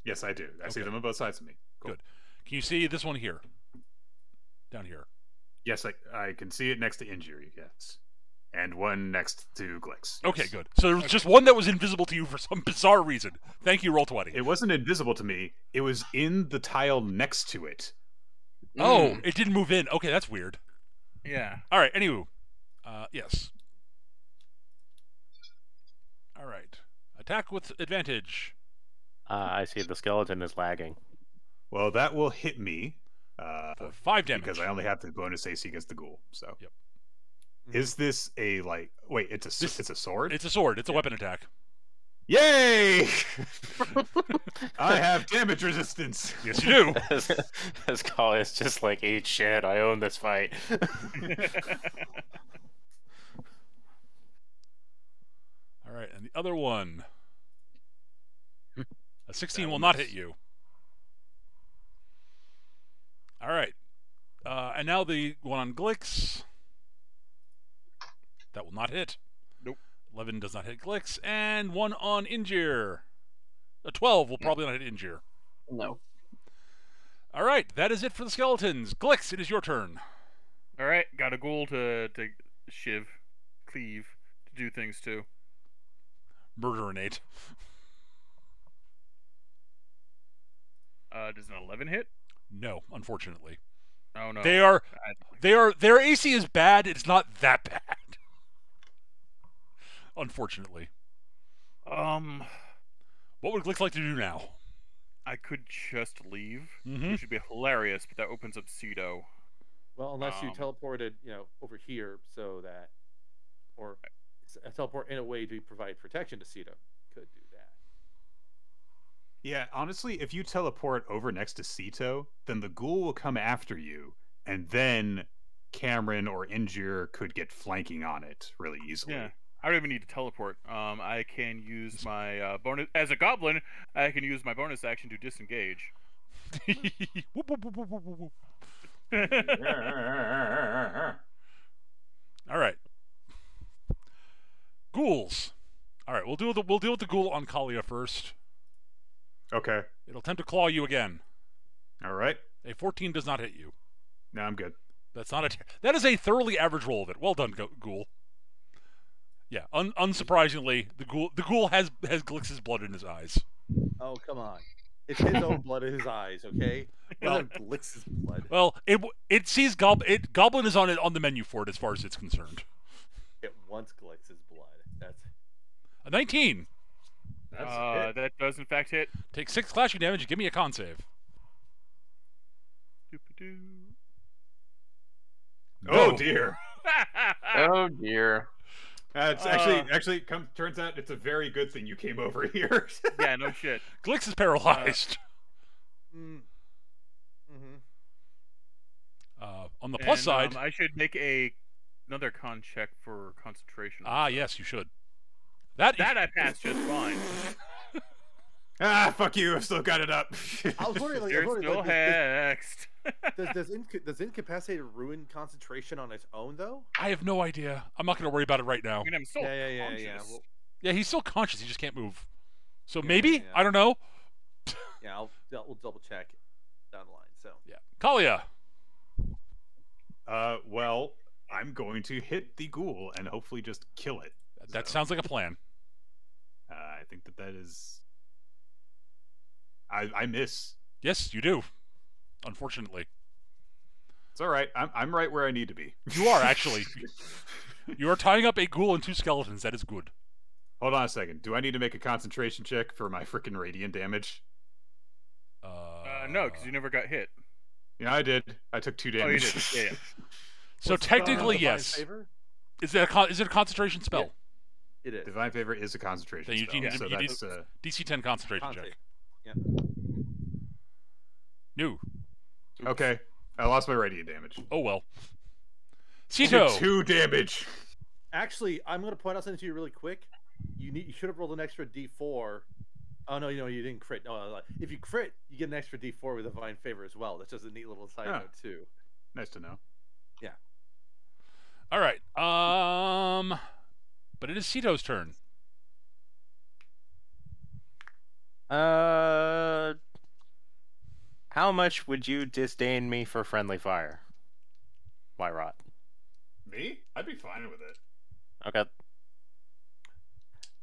Yes, I do. I see Okay. them on both sides of me. Cool. Good. Can you see this one here? Down here. Yes, I can see it next to Injury. Yes, and one next to Glix. Okay, yes. good. So there was just one that was invisible to you for some bizarre reason. Thank you, Roll20. It wasn't invisible to me. It was in the tile next to it. Oh, it didn't move in. Okay, that's weird. Yeah. All right, anywho. Yes. All right. Attack with advantage. I see the skeleton is lagging. Well, that will hit me. For 5 damage. Because I only have the bonus AC against the ghoul. So. Yep. Is this a Wait, it's a sword. It's a sword. It's a weapon attack. Yay! I have damage resistance. Yes, you do. As Kalia's just like, eat shit, I own this fight. All right, and the other one. A 16 will not hit you. All right. And now the one on Glix. That will not hit. Nope. 11 does not hit Glix. And one on Injir. A 12 will probably not hit Injir. No. All right, that is it for the skeletons. Glix, it is your turn. All right. Got a ghoul to cleave, to do things to. Murder innate. Does an 11 hit? No, unfortunately. Oh no. Their AC is bad. It's not that bad. Unfortunately. What would Glix like to do now? I could just leave, Mhm. which would be hilarious, but that opens up Cedo. Well, unless you Um, teleported, over here, so that, or teleport in a way to provide protection to Cedo. Could do that. Yeah, honestly, if you teleport over next to Sito, then the ghoul will come after you, and then Cameron or Injure could get flanking on it really easily. Yeah. I don't even need to teleport. I can use my bonus as a goblin. I can use my bonus action to disengage. Whoop, whoop, whoop, whoop, whoop, whoop. All right. Ghouls. All right, we'll deal with the ghoul on Kalia first. Okay. It'll attempt to claw you again. All right. A 14 does not hit you. No, I'm good. That's not that is a thoroughly average roll of it. Well done, ghoul. Yeah, unsurprisingly, the ghoul has Glix's blood in his eyes. Oh, come on. It's his own blood in his eyes, okay? Well- Glix's blood. Well, it sees Goblin is on the menu for it as far as it's concerned. It wants Glix's blood. That's A 19. That's it. That does in fact hit. Take 6 slashing damage. Give me a con save. Doo-ba-doo. Oh No. dear. Oh dear. It's actually turns out it's a very good thing you came over here. Yeah, no shit. Glix is paralyzed. mm-hmm. On the plus And, side, I should make another con check for concentration. yes, you should. That I passed just fine. Fuck you, I've still got it up. I was wondering, You're still like, hexed. does incapacitated ruin concentration on its own though? I have no idea. I'm not going to worry about it right now. I mean, I'm still Yeah. conscious. Well, Yeah, he's still conscious. He just can't move. So Yeah, maybe yeah. I don't know. yeah, we'll double check down the line. So Yeah, Kalia. Well, I'm going to hit the ghoul and hopefully just kill it. That So, sounds like a plan. I think that is. I miss. Yes, you do. Unfortunately, It's all right. I'm right where I need to be. you are actually. You are tying up a ghoul and 2 skeletons. That is good. Hold on a second. Do I need to make a concentration check for my freaking radiant damage? No, because you never got hit. Yeah, I did. I took 2 Oh, you damage. did. Yeah. So What's technically, Divine yes. Favor? Is it a concentration spell? It is. Divine Favor is a concentration Then you spell, need- so you need- that's DC 10 concentration Con check. save. Yeah. No. okay. I lost my radiant damage. Oh well. Did Cito. 2 damage. Actually, I'm going to point out something to you really quick. You should have rolled an extra D4. Oh no, you didn't crit. No, if you crit, you get an extra D4 with Divine Favor as well. That's just a neat little side Huh. note too. Nice to know. All right. But it is Cito's turn. How much would you disdain me for friendly fire? Why rot? Me? I'd be fine with it. Okay.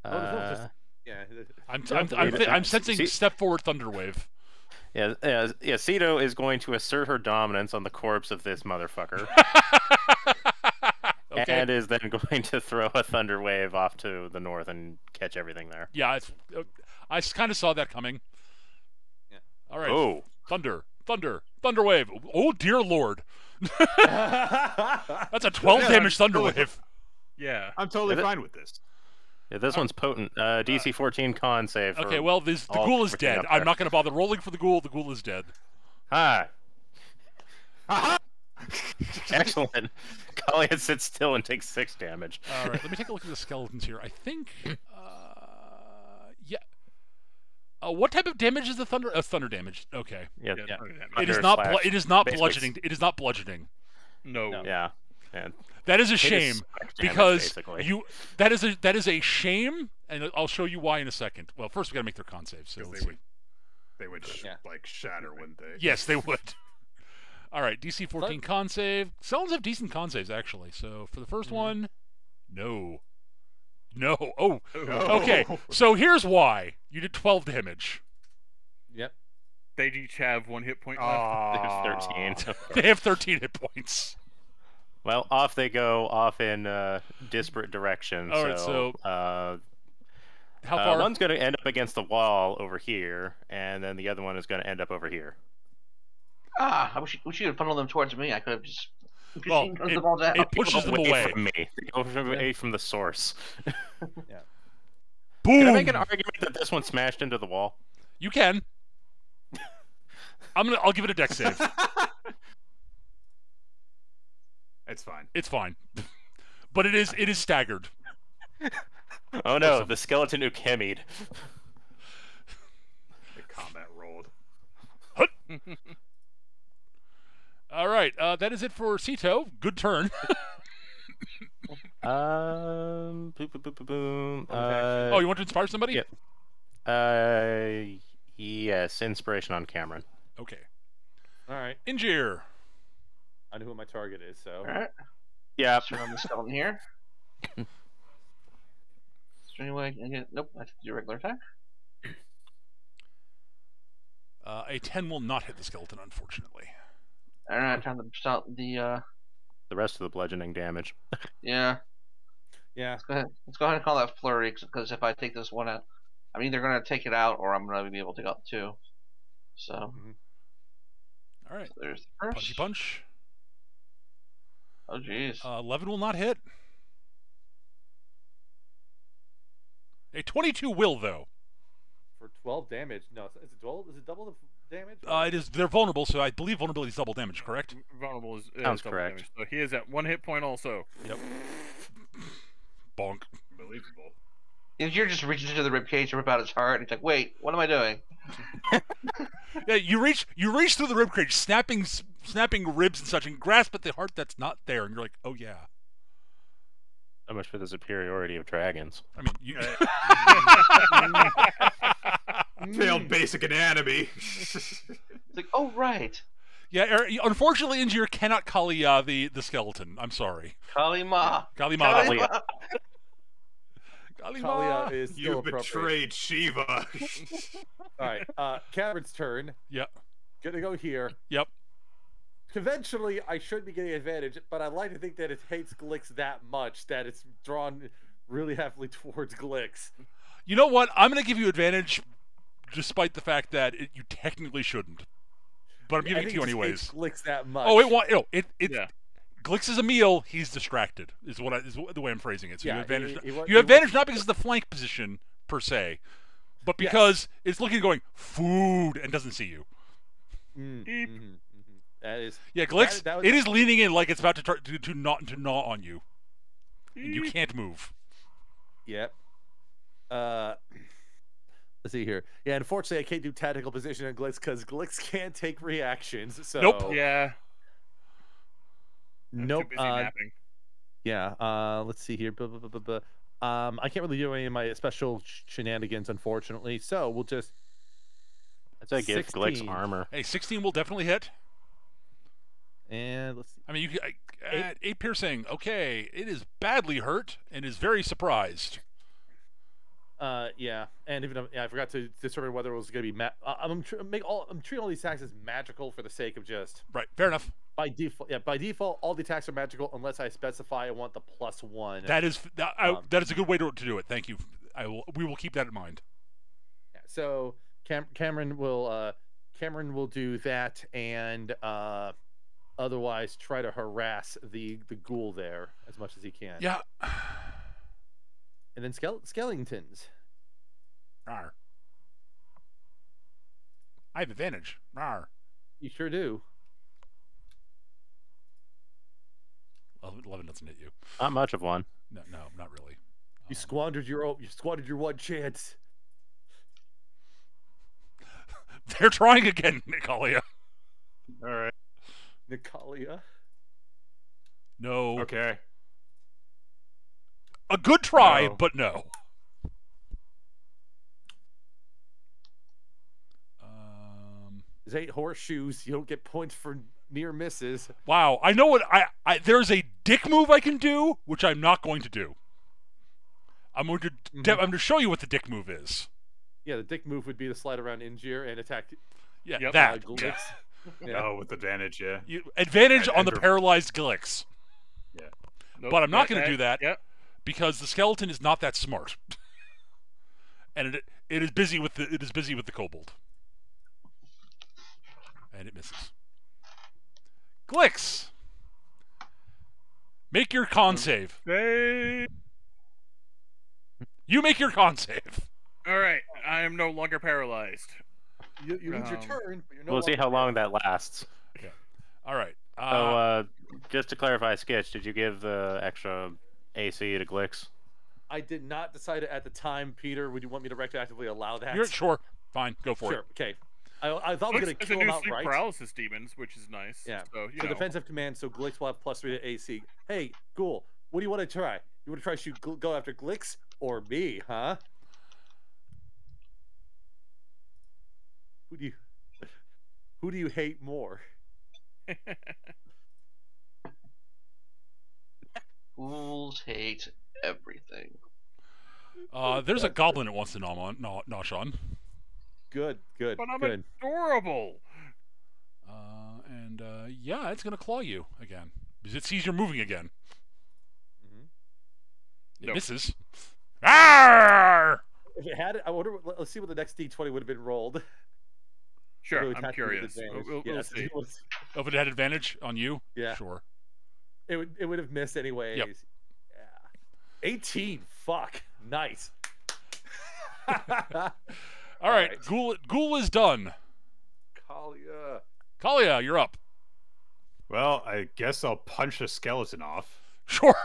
Oh, there's no just- Yeah. I'm sensing See- step forward Thunderwave. Yeah. Cedo is going to assert her dominance on the corpse of this motherfucker, Okay. and is then going to throw a thunder wave off to the north and catch everything there. Yeah, I kind of saw that coming. Yeah. All right. Oh, Thunderwave. Oh dear lord. That's a 12 Yeah, damage I'm totally- Thunderwave. Yeah. I'm totally Is it- fine with this. yeah, this one's potent. DC 14 con save. Okay, for well, the all ghoul is everything dead. up I'm there. not going to bother rolling for the ghoul. The ghoul is dead. Ah, Aha! excellent. Kalia sits still and takes 6 damage. All right, let me take a look at the skeletons here. I think, yeah. What type of damage is the thunder? Thunder damage. Okay. Yeah, Yeah, yeah. thunder damage. It is Thunder not. slash. It is not Basically, bludgeoning. It is not bludgeoning. No. Yeah. And That is a it is shame spec damage, because basically. that is a shame, and I'll show you why in a second. Well, first we got to make their con save. So 'Cause let's see. They would Yeah. like shatter, wouldn't they? Yes, they would. All right, DC 14 con save. Skeletons have decent con saves actually. So for the first one, no. Oh, Oh. okay. So here's why you did 12 damage. Yep. They each have 1 hit point left. There's 13. They have 13 hit points. Well, off they go, off in disparate directions. All right, so how far? one's going to end up against the wall over here, and then the other one is going to end up over here. Ah, I wish you had funneled them towards me. I could have just Well, gunned them all down. it pushes them away. From me. Away from the source. Yeah. Boom! Can I make an argument that this one smashed into the wall? You can. I'll give it a dex save. It's fine. It's fine. But it is staggered. Oh no, the skeleton ukemied. The combat rolled. All right, that is it for Sito. Good turn. Boom, boom, boom, boom, boom. Oh, you want to inspire somebody? Yeah. Yes, inspiration on Cameron. Okay. All right. Injir. I know who my target is, so. All right. Yeah. Turn on the skeleton here. Is there any way I can get? Nope. I have to do a regular attack. A 10 will not hit the skeleton, unfortunately. All right. Time to start the. The rest of the bludgeoning damage. Yeah. Yeah. Let's go ahead and call that flurry, because if I take this one out, I'm either gonna take it out or I'm gonna be able to take out 2. So. All right. So there's the first. Punchy punch. Oh jeez. 11 will not hit. A 22 will, though. For 12 damage. No, is it double? Is it double the damage? It is. They're vulnerable, so I believe vulnerability is double damage. Correct? Vulnerable is Sounds double correct. damage. So he is at 1 hit point also. Yep. Bonk. Believable. You're just reaching into the ribcage to rip out his heart, and he's like, "Wait, what am I doing?" Yeah, you reach through the ribcage, snapping ribs and such, and grasp at the heart that's not there, and you're like, "Oh yeah." So much for the superiority of dragons. I mean, you. Failed basic anatomy. It's like, "Oh right, Yeah, unfortunately, Injir cannot Kali the skeleton. I'm sorry. Kalima." Kalima. Kalia is still You appropriate. betrayed Shiva. All right. Cameron's turn. Yep. Gonna go here. Yep. Conventionally, I should be getting advantage, but I like to think that it hates Glix that much that it's drawn really heavily towards Glix. You know what? I'm going to give you advantage, despite the fact that you technically shouldn't. But I'm giving it to you anyways. Glix that much. Oh, it Yeah. Glix is a meal. He's distracted. Is the way I'm phrasing it. So Yeah, you have advantage. he You have advantage not because of the flank position per se, but because it's looking going food and doesn't see you. That is. Yeah, Glix. That was, it is leaning in like it's about to gnaw on you, and you can't move. Yep. Let's see here. Yeah, unfortunately, I can't do tactical position on Glix because Glix can't take reactions. So Nope. Yeah. Nope. Too busy napping. Yeah. Let's see here. I can't really do any of my special shenanigans, unfortunately. So we'll just. I'd say give Glix 16. armor. Hey, 16 will definitely hit. And let's see. I mean, you at 8 piercing. Okay, it is badly hurt and is very surprised. Yeah, and even I forgot to determine whether it was going to be. I'm treating all these attacks as magical for the sake of just Right. Fair enough. by default. Yeah, by default, all the attacks are magical unless I specify I want the +1. That is that is a good way to do it. Thank you. We will keep that in mind. Yeah, so Cameron will do that and otherwise try to harass the ghoul there as much as he can. Yeah. And then skeletons. Rawr. I have advantage. Rawr. You sure do. 11 doesn't hit you. Not much of one. No, not really. You squandered your one chance. They're trying again, Nicolia. All right. Nicolia. No. Okay. A good try, No. but no. There's 8 horseshoes. You don't get points for near misses. Wow. I know what I there's a dick move I can do, which I'm not going to do. I'm going to I'm going to show you what the dick move is. Yeah, the dick move would be to slide around Injir and attack. Yeah, Yep. that. Glix. Yeah. Oh, with advantage, yeah. Advantage And- on the and- paralyzed Glix. Nope, But I'm not going to do that Yep. because the skeleton is not that smart, and it is busy with the kobold, and it misses. Glix, make your con save. Hey. You make your con save. All right. I am no longer paralyzed. You lose your turn, but you're no We'll see longer how long that lasts. All right. So, just to clarify, Sketch, did you give the extra AC to Glix? I did not decide it at the time, Peter. Would you want me to retroactively allow that? You're sure. Fine, go for Sure. it. Okay. I thought I was going to It's a kill him new sleep outright. paralysis demons, which is nice. Yeah. So, you So know. defensive command, so Glix will have +3 to AC. Hey, Ghoul, what do you want to try? You want to try go after Glix or me, huh? Who do you hate more? Fools hate everything. There's a goblin that wants to nosh on. Good. But I'm Good. adorable. And yeah, it's going to claw you again because it sees you're moving again. It Nope. misses. Arr! If it had it, I wonder. Let's see what the next D20 would have been rolled. Sure, It would I'm have to be with curious. advantage. We'll Yes, see. Oh, if it had advantage on you? Yeah. Sure. It would have missed anyways. Yep. Yeah. 18. Fuck. Nice. All right. right. Ghoul is done. Kalia. Kalia, you're up. Well, I guess I'll punch a skeleton off. Sure.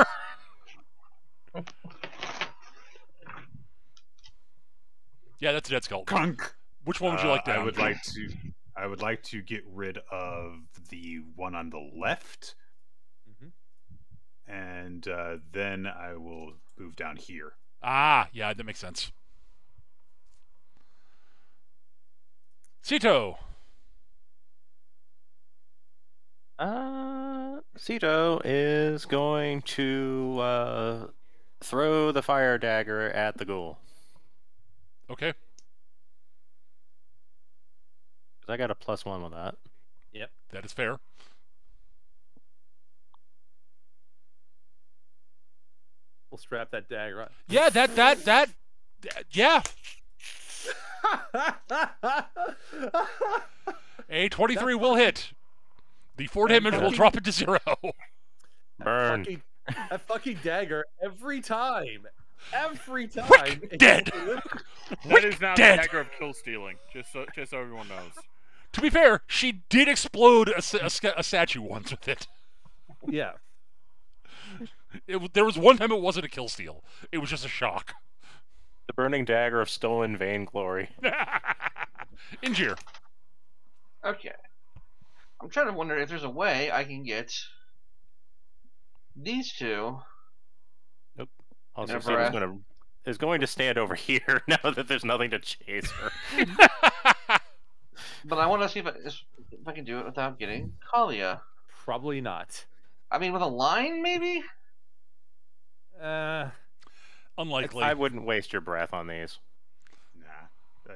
Yeah, that's a dead skeleton. Conk. Which one would you like down? I would like to get rid of the one on the left, and then I will move down here. Ah, yeah, that makes sense. Sito. Sito is going to throw the fire dagger at the ghoul. Okay. 'Cause I got a +1 with that. That is fair. We'll strap that dagger on. Yeah, yeah. A 23 will hit. The 4 damage will drop it to 0. Burn. That fucking dagger every time. Every time. Quick, dead. That is now dead. the dagger of kill stealing. Just so everyone knows. To be fair, she did explode a statue once with it. Yeah. There was one time it wasn't a kill steal. It was just a shock. The burning dagger of stolen vainglory. Injure. Okay. I'm trying to wonder if there's a way I can get these two. Also, Never Sito's is going to stand over here now that there's nothing to chase her. But I want to see if I can do it without getting Kalia. Probably not. I mean, with a line, maybe? Unlikely. I wouldn't waste your breath on these. Nah.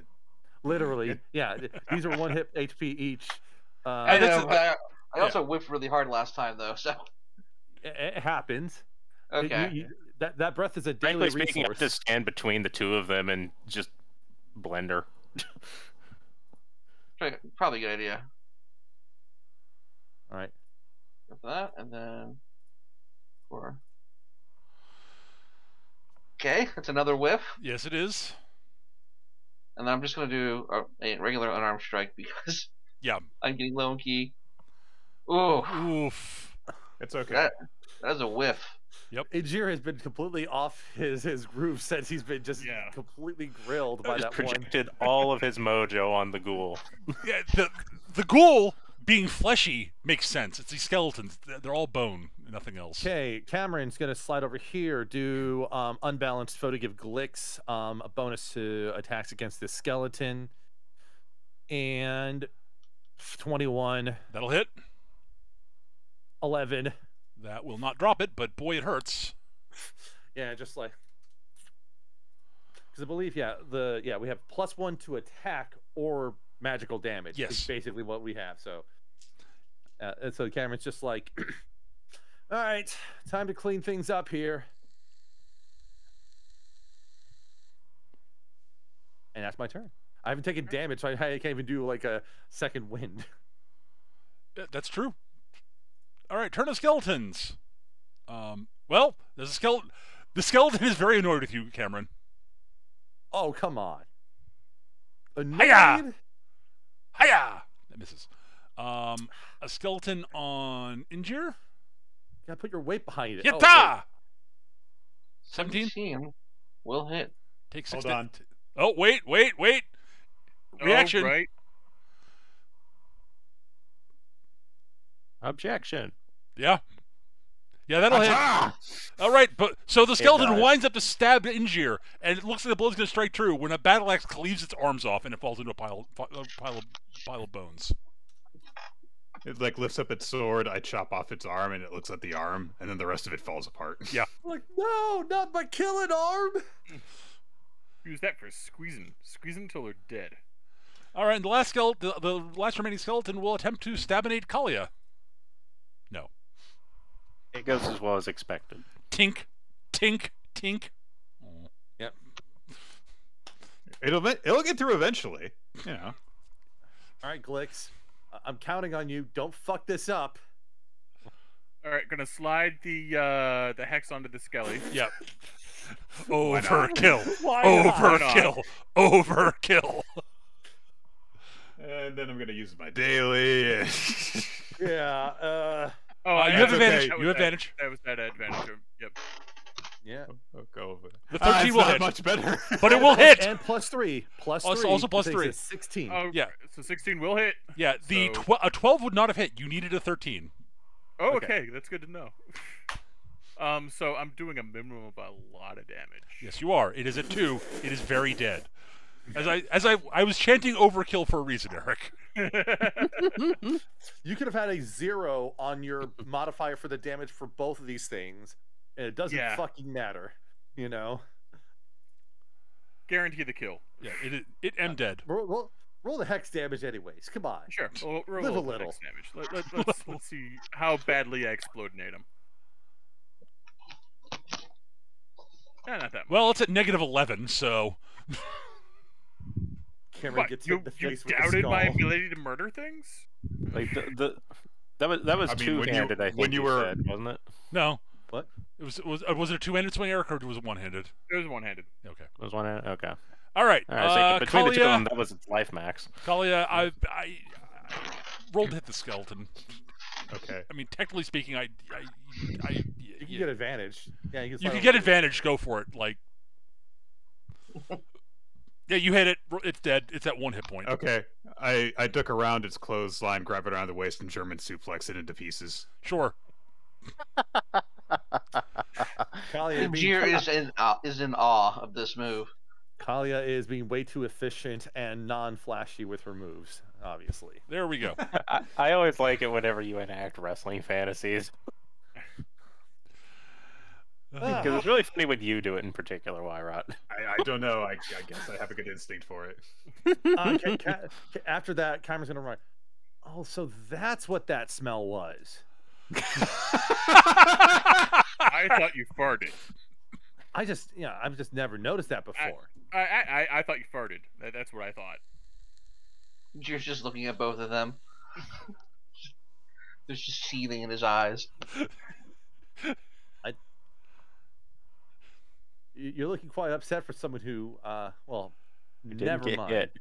Literally. Yeah. These are 1 hit HP each. I that's know. a- I also whiffed really hard last time, though, so. It happens. Okay. That breath is a daily Frankly speaking, I resource. just stand between the two of them and just blend her. Probably a good idea. All right. Go for that, and then 4. Okay, that's another whiff. Yes, it is. And then I'm just going to do a regular unarmed strike because Yeah. I'm getting low and key. Ooh, Oof. It's okay. that is a whiff. Ajir has been completely off his groove since he's been just Yeah. completely grilled by Just that one. projected all of his mojo on the ghoul. Yeah, the ghoul being fleshy makes sense. It's these skeletons. They're all bone, nothing else. Okay, Cameron's gonna slide over here, do unbalanced foe to give Glix a bonus to attacks against this skeleton, and 21, That'll hit. 11. That will not drop it, but boy, it hurts. Yeah, just like because I believe we have +1 to attack or magical damage. Yes. Is basically what we have. So, and so Cameron's just like, all right, time to clean things up here. And that's my turn. I haven't taken damage, so I can't even do like a second wind. Yeah, that's true. All right, turn of skeletons. Well, there's a skeleton. The skeleton is very annoyed with you, Cameron. Oh, come on. Hiya! Annoyed? Hiya! That misses. A skeleton on Injure. You gotta put your weight behind it. Yatta! 17? 17 will hit. Take Hold 6 on. Oh, wait. Reaction. Oh, right. Objection. Yeah, that'll hit. All right, but so the skeleton does. winds up to stab Injir, and it looks like the blow's going to strike true when a battle axe cleaves its arms off, and it falls into a pile of bones. It like lifts up its sword. I chop off its arm, and it looks at the arm, and then the rest of it falls apart. Yeah. Like, no, not my killing arm. Use that for squeezing until they're dead. All right, and the last remaining skeleton will attempt to stabinate Kalia. No. It goes as well as expected. Tink, tink, tink. Oh. Yep. It'll get through eventually. You know. All right, Glix. I'm counting on you. Don't fuck this up. All right, gonna slide the hex onto the skelly. Yep. Overkill. Why not? Overkill. Overkill. And then I'm gonna use my daily. Yeah. Oh, You have advantage. That You have advantage. That was that advantage. Yep. Yeah. Go over. The 13 will not hit. much better. But it will hit. And +3. Also plus 3. 16. Oh, Yeah. So 16 will hit. Yeah, a 12 would not have hit. You needed a 13. Oh, Okay. okay. That's good to know. So I'm doing a minimum of a lot of damage. Yes, you are. It is at 2. It is very dead. As I was chanting overkill for a reason, Eric. You could have had a 0 on your modifier for the damage for both of these things, and it doesn't Yeah. fucking matter. You know? Guarantee the kill. Yeah, it am dead. Roll the hex damage anyways. Come on. Sure. We'll Live a the little. hex damage. Let's see how badly I explodinate him. Not that much. Well, it's at -11, so Cameron What, gets you, hit in the you face with the doubted my skull. ability to murder things? Like that was I mean, two-handed. I think when you were- said, wasn't it? no. What? Was it a two-handed swing, Eric, or was it one-handed? It was one-handed. Okay. It was one. Okay. All right. All right. So between the two of Kalia, them, that was its life max. Kalia, I rolled to hit the skeleton. Okay. I mean, technically speaking, You can get advantage. Yeah, you you can get advantage. Go for it. Like, yeah, you hit it. It's dead. It's at 1 hit point. Okay. I duck around its clothesline, grab it around the waist, and German suplex it into pieces. Sure. Kalia Is in awe of this move. Kalia is being way too efficient and non-flashy with her moves, obviously. There we go. I always like it whenever you enact wrestling fantasies because it's really funny when you do it in particular, Wyrot. I don't know. I guess I have a good instinct for it. After that, Cameron's gonna run. Oh, so that's what that smell was. I thought you farted. I've just never noticed that before. I thought you farted. That's what I thought. You're just looking at both of them. There's just seething in his eyes. You're looking quite upset for someone who, well, Didn't never get mind. hit.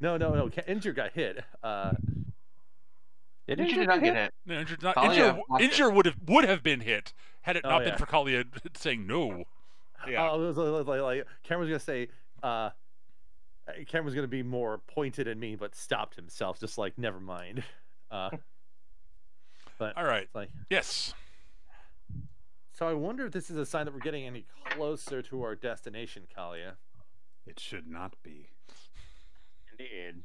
No. Injure got hit. Did You did not get hit. No, Kalia blocked it. Injure would have been hit had it Oh, not yeah. been for Kalia saying no. Yeah. It was like Cameron's gonna say, Cameron's gonna be more pointed and mean, but stopped himself, just like never mind. But All right. it's like, Yes. so I wonder if this is a sign that we're getting any closer to our destination, Kalia. It should not be. Indeed.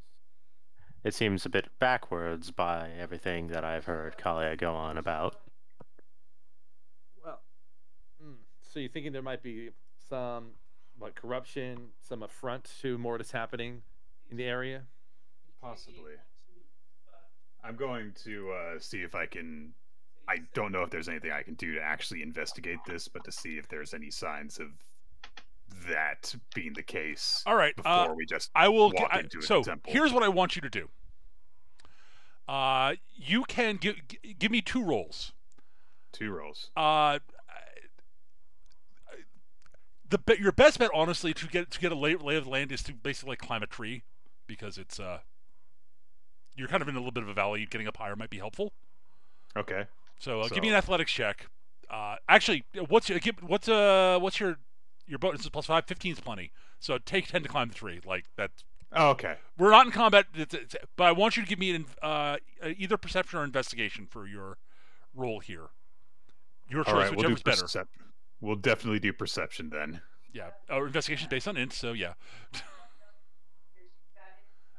It seems a bit backwards by everything that I've heard Kalia go on about. Well, so you're thinking there might be some corruption, some affront to Mortis happening in the area? Possibly. I'm going to see if I can. I don't know if there's anything I can do to actually investigate this, but to see if there's any signs of that being the case. All right. Before we just I will. walk into the So temple. here's what I want you to do. You can give me 2 rolls. 2 rolls. Your best bet, honestly, to get a lay of the land is to basically climb a tree, because it's you're kind of in a little bit of a valley. Getting up higher might be helpful. Okay. So give me an athletics check. Actually, what's your bonus? Is +5. 15 is plenty. So take 10 to climb the tree. Like that's. Oh, okay. We're not in combat, but I want you to give me either perception or investigation for your roll here. Your choice, right, whichever's better. We'll definitely do perception then. Yeah, our investigation is based on int, so yeah.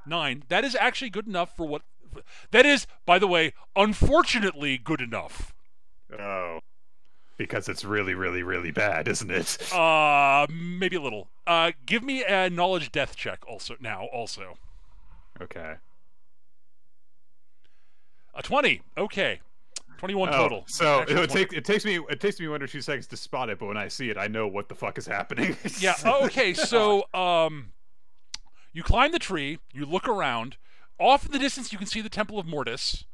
9. That is actually good enough for what. That is, by the way, unfortunately good enough. Oh. Because it's really, really, really bad, isn't it? Maybe a little. Give me a knowledge death check also. Okay. A 20. Okay. 21 total. So Actually, it takes me 1 or 2 seconds to spot it, but when I see it, I know what the fuck is happening. Yeah. Okay. So you climb the tree. You look around. Off in the distance, you can see the Temple of Mortis,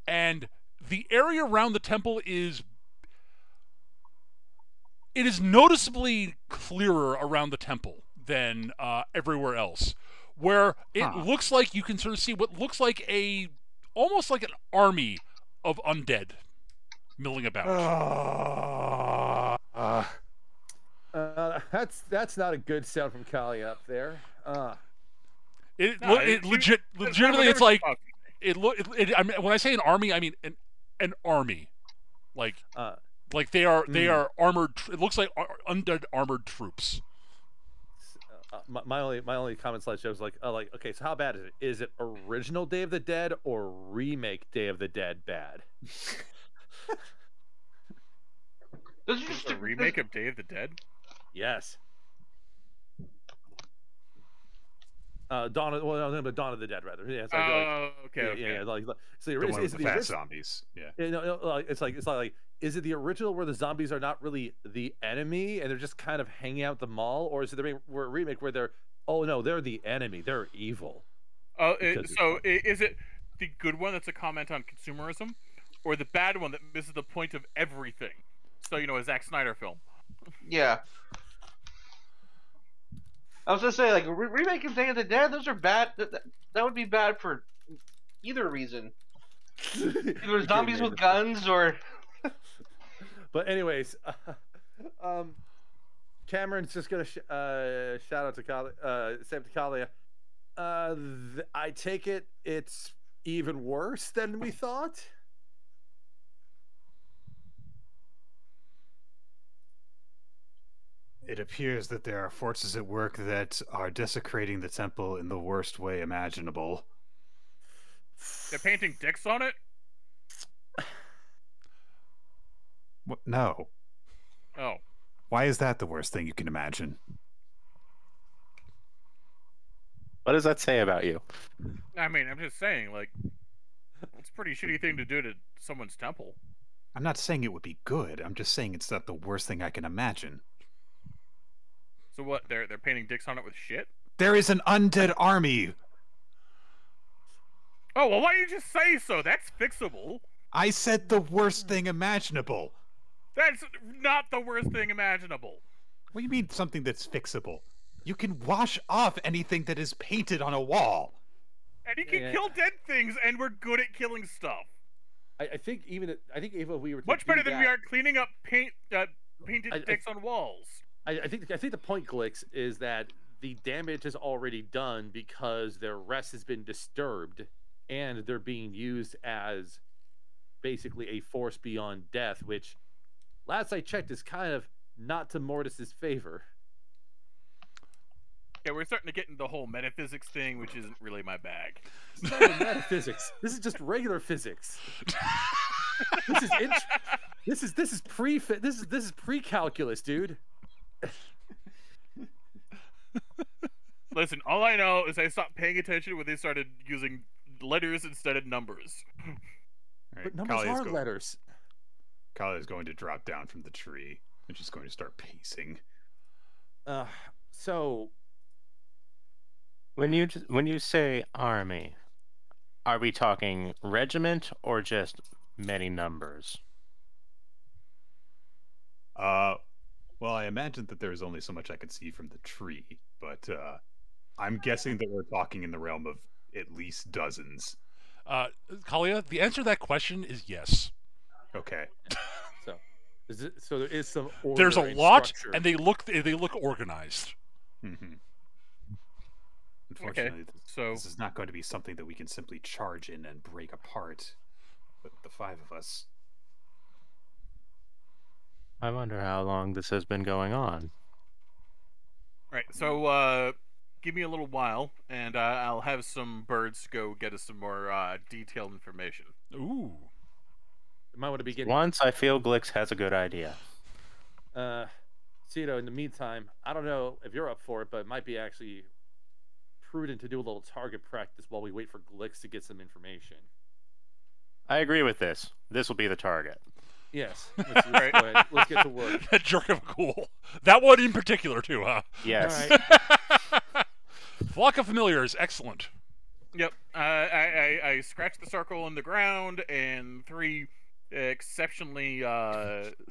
and the area around the temple is noticeably clearer around the temple than everywhere else, where it looks like you can sort of see what looks like almost like an army of undead milling about. That's not a good sound from Kali up there. Legitimately, it's like I mean, when I say an army, I mean an army, like they are armored. It looks like undead armored troops. My only comment slideshow is like okay, so how bad is it? Is it original Day of the Dead or remake Day of the Dead bad? Is a remake of Day of the Dead? Yes. Dawn of the Dead, rather. Yeah, it's okay. Yeah, like so the one with the fast zombies. Yeah. It's like is it the original where the zombies are not really the enemy and they're just kind of hanging out at the mall, or is it the remake where they're the enemy, they're evil? Is it the good one that's a comment on consumerism, or the bad one that misses the point of everything? So a Zack Snyder film. Yeah. I was gonna say, like, remake of Day of the Dead, those are bad. That would be bad for either reason. Either zombies with guns or. But anyways, Cameron's just gonna shout out to Kalia. I take it it's even worse than we thought. It appears that there are forces at work that are desecrating the temple in the worst way imaginable. They're painting dicks on it? What? No. Oh. Why is that the worst thing you can imagine? What does that say about you? I mean, I'm just saying, like, it's a pretty shitty thing to do to someone's temple. I'm not saying it would be good. I'm just saying it's not the worst thing I can imagine. So what? They're painting dicks on it with shit? There is an undead army. Oh, well, why don't you just say so? That's fixable. I said the worst thing imaginable. That's not the worst thing imaginable. What do you mean something that's fixable? You can wash off anything that is painted on a wall. And you can kill dead things, and we're good at killing stuff. I think even if we were to much better than we that, are cleaning up painted dicks on walls. I think the point, Glix, is that the damage is already done because their rest has been disturbed, and they're being used as basically a force beyond death, which, last I checked, is kind of not to Mortis's favor. Yeah, we're starting to get into the whole metaphysics thing, which isn't really my bag. It's not even metaphysics. This is just regular physics. This is pre-calculus, dude. Listen, all I know is I stopped paying attention when they started using letters instead of numbers. All right, But numbers are letters. Kali is going to drop down from the tree and she's going to start pacing. So When you say army, are we talking regiment or just many numbers? Well, I imagine that there's only so much I could see from the tree, but I'm guessing that we're talking in the realm of at least dozens. Kalia, the answer to that question is yes. Okay. so there is some order. There's a and lot, structure. and they look organized. Mm-hmm. Unfortunately, so this is not going to be something that we can simply charge in and break apart with the 5 of us. I wonder how long this has been going on. right, so give me a little while, and I'll have some birds go get us some more detailed information. Ooh. You might want to be getting. Once I feel Glix has a good idea. Cito, in the meantime, I don't know if you're up for it, but it might be actually prudent to do a little target practice while we wait for Glix to get some information. I agree with this. This will be the target. Yes. Let's go ahead. Let's get to work. That jerk of a ghoul. That one in particular, too, huh? Yes. All right. Flock of familiars. Excellent. Yep. I scratched the circle in the ground, and 3 exceptionally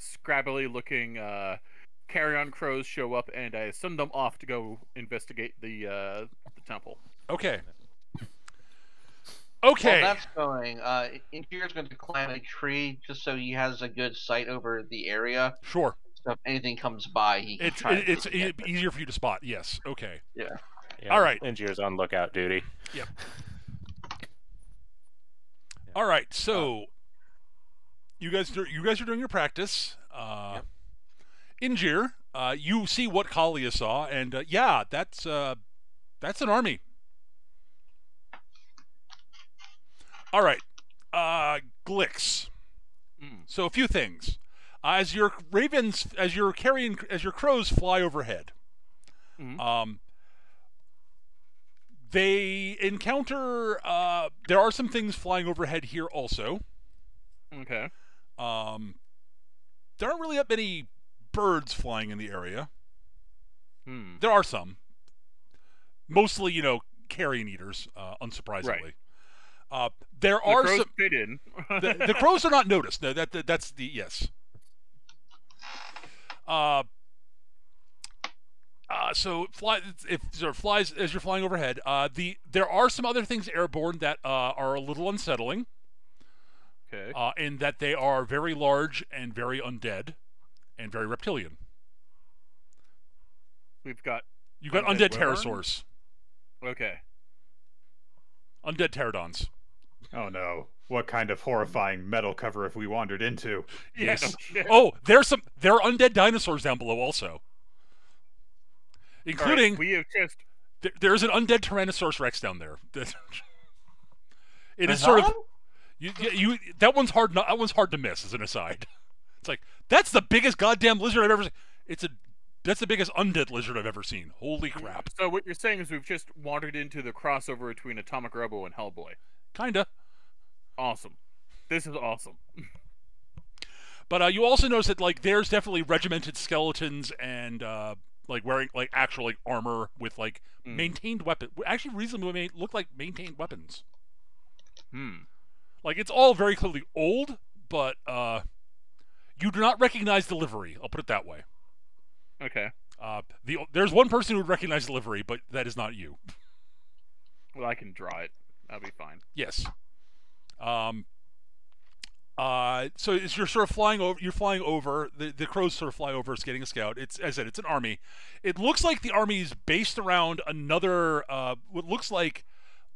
scrabbly-looking carrion crows show up, and I send them off to go investigate the temple. Okay. Okay. While that's going, Interior's going to climb a tree just so he has a good sight over the area. Sure. So if anything comes by, he can try to It's get there. easier for you to spot. Yes. Okay. Yeah. Yeah, All right. Ingier's on lookout duty. Yep. All right. So you guys are doing your practice. Ingier, you see what Kalia saw, and yeah, that's an army. All right, Glix. So a few things. As your crows fly overhead, they encounter. There are some things flying overhead here also. Okay. There aren't really that many birds flying in the area. There are some. Mostly, carrion eaters, unsurprisingly. Right. There The are crows some. fit in. The crows are not noticed. No, that's the yes. So flies as you're flying overhead. There are some other things airborne that are a little unsettling. Okay. In that they are very large and very undead, and very reptilian. You've got undead wyvern? pterosaurs, Okay. undead pterodons. Oh no. What kind of horrifying metal cover have we wandered into? Yeah, Yes. no shit. Oh, there are undead dinosaurs down below also, including All right, we have just there's an undead Tyrannosaurus Rex down there. It is sort of that one's hard. That one's hard to miss. As an aside, it's like that's the biggest goddamn lizard I've ever seen. That's the biggest undead lizard I've ever seen. Holy crap! So what you're saying is we've just wandered into the crossover between Atomic Robo and Hellboy. Kinda. Awesome. This is awesome. But you also notice that there's definitely regimented skeletons and wearing actual armor with maintained weapon. Actually, reasonably look like maintained weapons. It's all very clearly old, but you do not recognize the livery. I'll put it that way. Okay. There's one person who would recognize the livery, but that is not you. Well, I can draw it. That'll be fine. Yes. So as you're sort of flying over, the crows sort of fly over, it's getting a scout. As I said, it's an army. It looks like the army is based around another, what looks like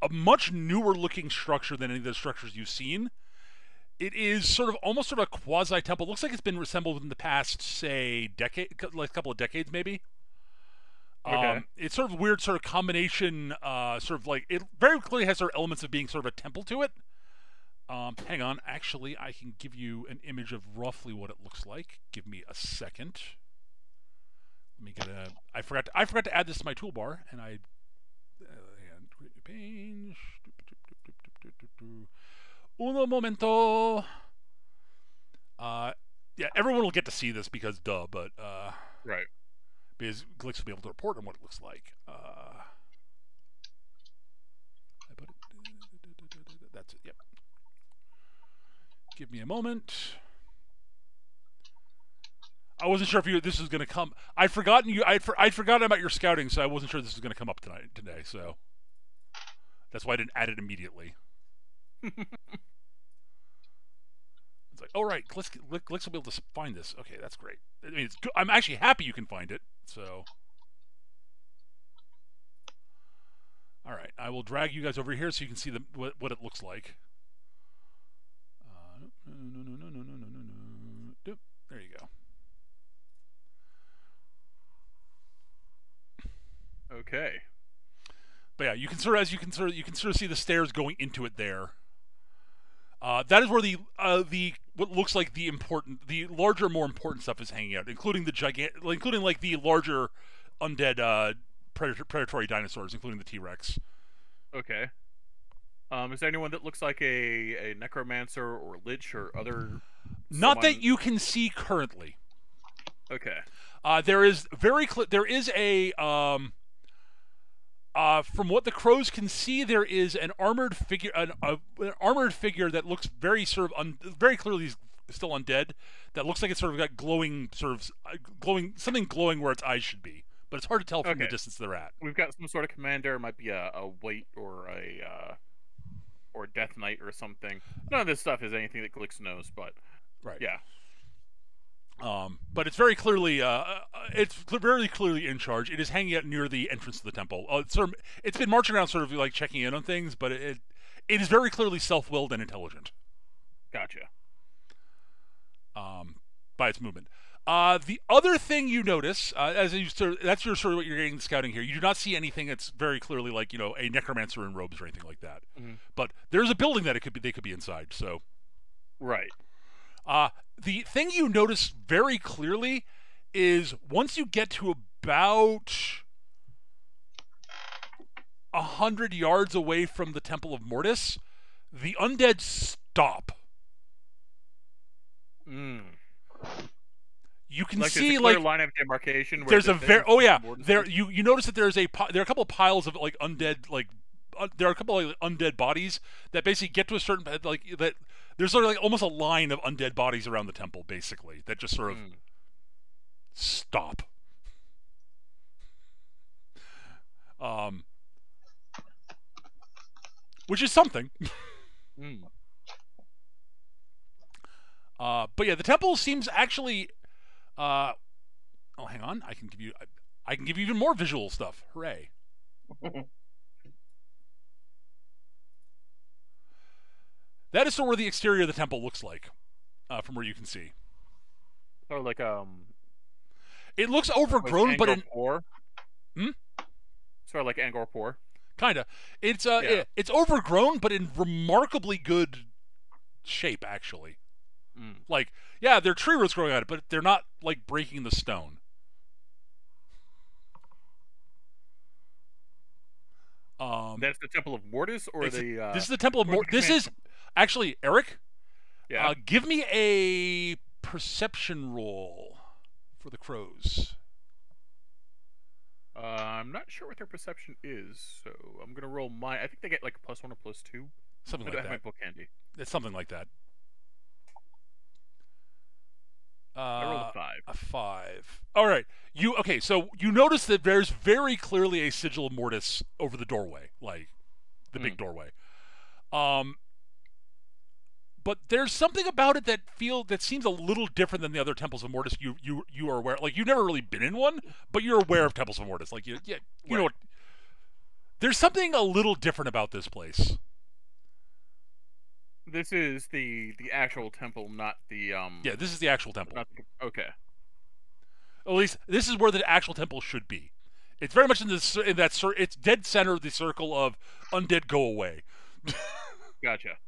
a much newer looking structure than any of the structures you've seen. It is almost a quasi temple. It looks like it's been assembled in the past, say, a couple of decades maybe. Okay. It's sort of weird combination, it very clearly has elements of being sort of a temple to it. Hang on, actually, I can give you an image of roughly what it looks like. Give me a second. Let me get I forgot to add this to my toolbar, and I page. Uno momento. Yeah, everyone will get to see this because duh, but Right. because Glix will be able to report on what it looks like. That's it. Yep. Give me a moment. I wasn't sure if this was going to come. I'd forgotten I'd forgotten about your scouting, so I wasn't sure this was going to come up today. So that's why I didn't add it immediately. It's like, oh right, Glix will be able to find this. Okay, that's great. I mean, it's good. I'm actually happy you can find it. So, all right, I will drag you guys over here so you can see what it looks like. No. There you go. Okay. But yeah, you can sort of see the stairs going into it there. That is where the what looks like the larger, more important stuff is hanging out, including like the larger undead predatory dinosaurs, including the T-Rex. Okay. Is there anyone that looks like a necromancer or lich or other? Not that you can see currently. Okay. There is a from what the crows can see, there is an armored figure, an armored figure that looks very sort of very clearly still undead. That looks like it's sort of got glowing something glowing where its eyes should be, but it's hard to tell from the distance they're at. We've got some sort of commander. It might be a wight or a or death knight or something. None of this stuff is anything that Glix knows, but right, yeah. But it's very clearly in charge. It is hanging out near the entrance to the temple. It's been marching around, sort of like checking in on things, but it is very clearly self-willed and intelligent. Gotcha. By its movement. The other thing you notice, that's sort of what you're getting scouting here. You do not see anything that's very clearly like a necromancer in robes or anything like that. Mm-hmm. But there's a building that they could be inside. So, right. The thing you notice very clearly is once you get to about 100 yards away from the Temple of Mortis, the undead stop. Mm. You can like see there's a clear line of demarcation. Where there's you notice that there are a couple of piles of like undead there are a couple of undead bodies that basically get to a certain that. There's sort of like almost a line of undead bodies around the temple, basically, that just sort of stop. Which is something. But yeah, the temple seems actually. Oh, hang on. I can give you even more visual stuff. Hooray! That is sort of where the exterior of the temple looks like, from where you can see. Or like it looks overgrown, but Sort of like Angkor Por. Kinda. It's it's overgrown, but in remarkably good shape, actually. Like, yeah, there are tree roots growing out of it, but they're not like breaking the stone. That's the Temple of Mortis, or this is the Temple of Mortis. This is actually Eric. Yeah. Give me a perception roll for the crows. I'm not sure what their perception is, so I'm gonna roll my. I think they get like +1 or +2. Something like that. I don't have my book handy. It's something like that. I rolled a 5. A 5. All right. So you notice that there's very clearly a sigil of Mortis over the doorway, like the big doorway. But there's something about it that seems a little different than the other temples of Mortis you are aware. Like, you've never really been in one, but you're aware of temples of Mortis. Like, you know what? There's something a little different about this place. This is the actual temple, not the Yeah, this is the actual temple. Okay. At least this is where the actual temple should be. It's very much it's dead center of the circle of undead go away. Gotcha.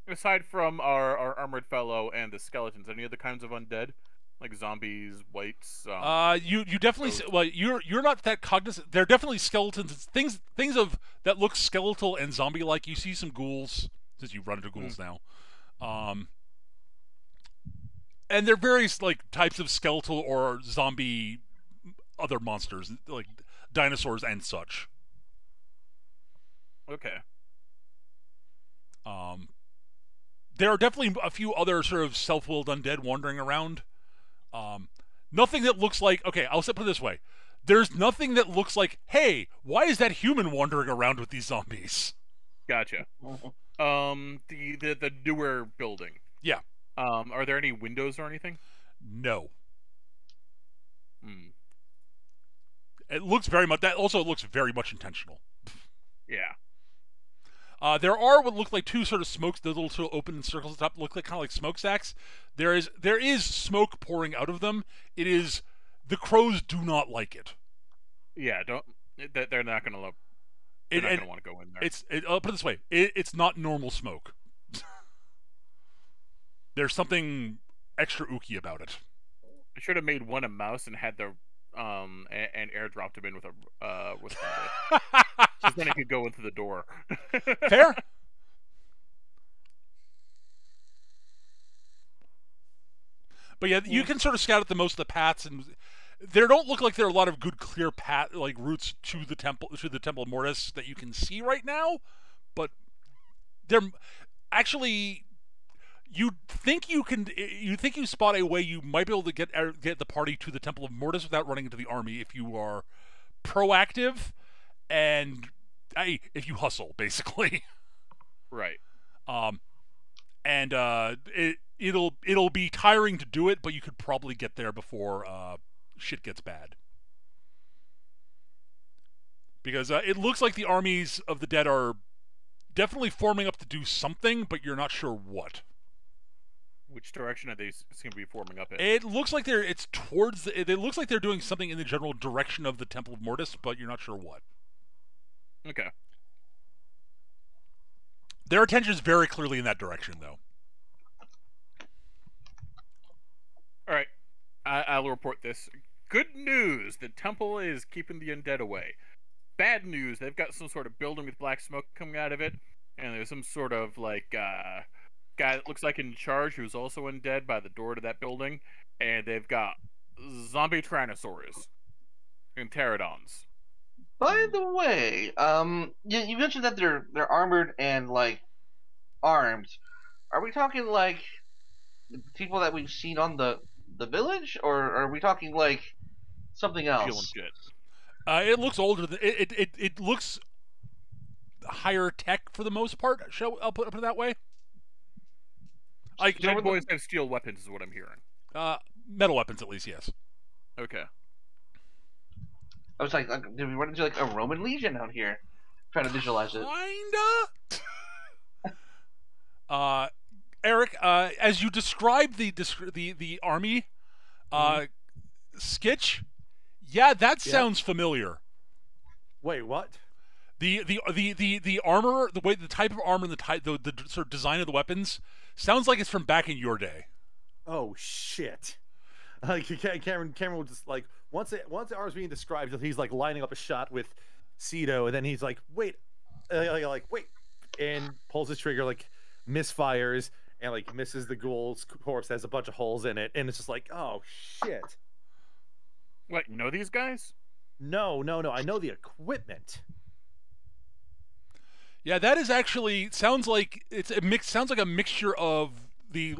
Aside from our armored fellow and the skeletons, any other kinds of undead? Like zombies, whites. You definitely well you're not that cognizant. They're definitely skeletons. Things of that look skeletal and zombie like. You see some ghouls since you run into ghouls now. And they're various like types of skeletal or zombie other monsters like dinosaurs and such. Okay. There are definitely a few other sort of self-willed undead wandering around. Nothing that looks like... Okay, I'll put it this way. There's nothing that looks like, hey, why is that human wandering around with these zombies? Gotcha. The newer building. Yeah. Are there any windows or anything? No. It looks very much... That also looks very much intentional. Yeah. There are what look like two sort of smokes, those little sort of open circles at the top, look like kind of like smokestacks. There is smoke pouring out of them. It is the crows do not like it. Yeah, they're not gonna love. They're not gonna want to go in there. I'll put it this way: it's not normal smoke. There's something extra ooky about it. I should have made one a mouse and had the and airdropped him in with so then it could go into the door. Fair. But yeah, you can sort of scout out the most of the paths, and there don't look like there are a lot of good clear path like routes to the temple of Mortis that you can see right now. But they're actually, you think you spot a way you might be able to get the party to the Temple of Mortis without running into the army if you are proactive and if you hustle, basically. Right. And it'll be tiring to do it, but you could probably get there before shit gets bad. Because it looks like the armies of the dead are definitely forming up to do something, but you're not sure what. Which direction are they seem to be forming up in? It looks like it looks like they're doing something in the general direction of the Temple of Mortis, but you're not sure what. Okay. Their attention is very clearly in that direction, though. All right. I'll report this. Good news. The temple is keeping the undead away. Bad news. They've got some sort of building with black smoke coming out of it, and there's some sort of like guy that looks like in charge who's also undead by the door to that building, and they've got zombie tyrannosaurs and pterodons. By the way, you mentioned that they're armored and like armed. Are we talking like the people that we've seen on the village, or are we talking like something else? It looks older. It looks higher tech for the most part. I'll put it that way. Like dead boys have steel weapons, is what I'm hearing. Metal weapons, at least, yes. Okay. I was like, did we run into like a Roman legion out here? Trying to visualize it. Kinda. Eric, as you describe the army, Skitch, yeah, that sounds familiar. Wait, what? The armor, the type of armor, and the sort of design of the weapons sounds like it's from back in your day. Oh shit! Like Cameron will just like once the armor's being described, he's like lining up a shot with Cito, and then he's like, wait, wait, and pulls his trigger, like misfires, and like misses the ghoul's corpse. Has a bunch of holes in it, and it's just like, oh shit. What, you know these guys? No. I know the equipment. Yeah, that is actually sounds like it's a mix. Sounds like a mixture of the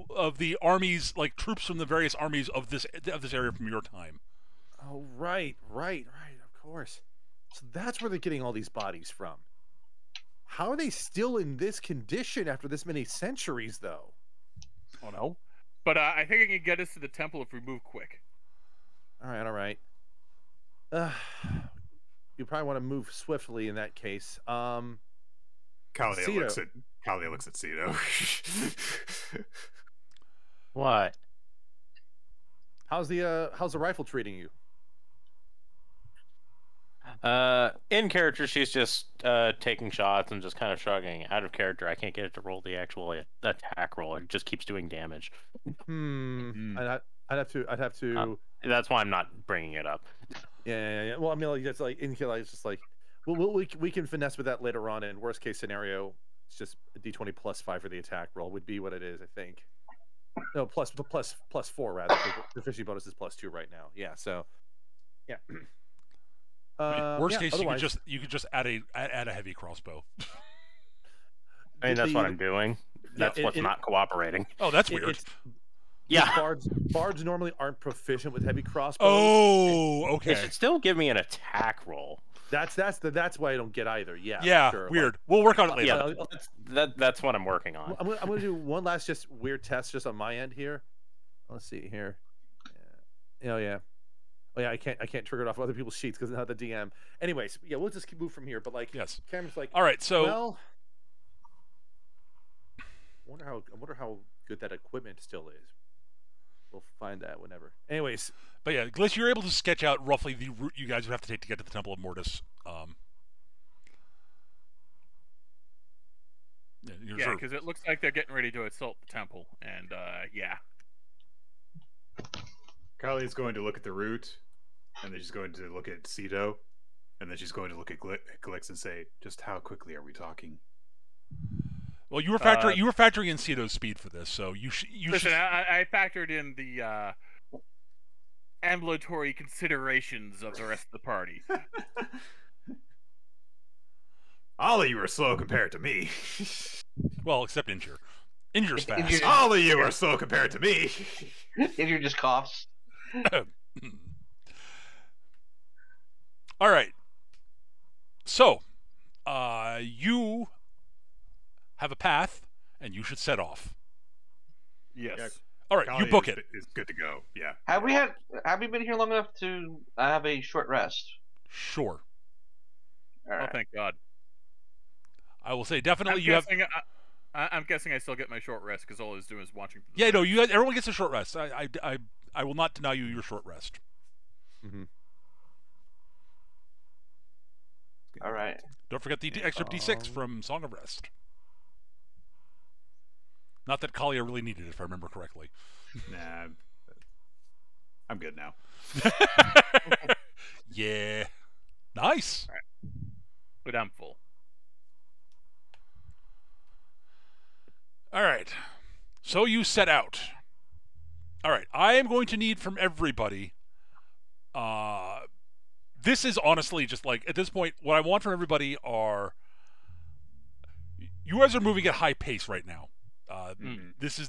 armies, like troops from the various armies of this area from your time. Oh right, of course. So that's where they're getting all these bodies from. How are they still in this condition after this many centuries, though? Oh no. But I think I can get us to the temple if we move quick. All right. You probably want to move swiftly in that case. Kalia looks at Cito. What? How's the rifle treating you? In character, she's just taking shots and just kind of shrugging. Out of character, I can't get it to roll the actual attack roll. It just keeps doing damage. I I'd have to. That's why I'm not bringing it up. Yeah. Well, I mean, like, it's like in here, like, it's just like, we can finesse with that later on. And worst case scenario, it's just a d20 plus 5 for the attack roll would be what it is, I think. No, plus 4 rather. The efficiency bonus is plus 2 right now. Yeah. So, yeah. Worst case, otherwise, you could just add a heavy crossbow. I mean, that's what I'm doing. That's what's not cooperating. Oh, that's weird. Yeah. Bards normally aren't proficient with heavy crossbows. Oh, okay. It should still give me an attack roll. That's why I don't get either. Yeah. Yeah, sure. weird. We'll work on it later. Yeah, that's what I'm working on. I'm gonna do one last just weird test just on my end here. Let's see here. Yeah. Oh yeah, I can't trigger it off other people's sheets because it's not the DM. Anyways, yeah, we'll just move from here. But like, yes, Cameron's like, all right. So, well, I wonder how good that equipment still is. We'll find that whenever. Anyways, but yeah, Gliss, you're able to sketch out roughly the route you guys would have to take to get to the Temple of Mortis. Yeah, because it looks like they're getting ready to assault the temple, and yeah. Kalia's going to look at the route, and then she's going to look at Cedo, and then she's going to look at Glix and say, "Just how quickly are we talking?" Well, you were factoring in Cedo's speed for this, so Listen, I factored in the ambulatory considerations of the rest of the party. All of you are slow compared to me. Well, except Injure. Injure's fast. All of you are slow compared to me. Injure just coughs. All right. So, you have a path, and you should set off. Yes. Yeah. All right, you book it. It's good to go. Yeah. Have we been here long enough to have a short rest? Sure. All right. Oh, thank God. I will say definitely I'm guessing I still get my short rest because all I was doing is watching. Yeah, no, everyone gets a short rest. I will not deny you your short rest. mm-hmm. All right. Don't forget the extra D6 from Song of Rest. Not that Kalia really needed it, if I remember correctly. Nah, I'm good now. Yeah. Nice. All right. But I'm full. All right. So you set out. All right. I am going to need from everybody. This is honestly just like, at this point, what I want from everybody are, you guys are moving at high pace right now. This is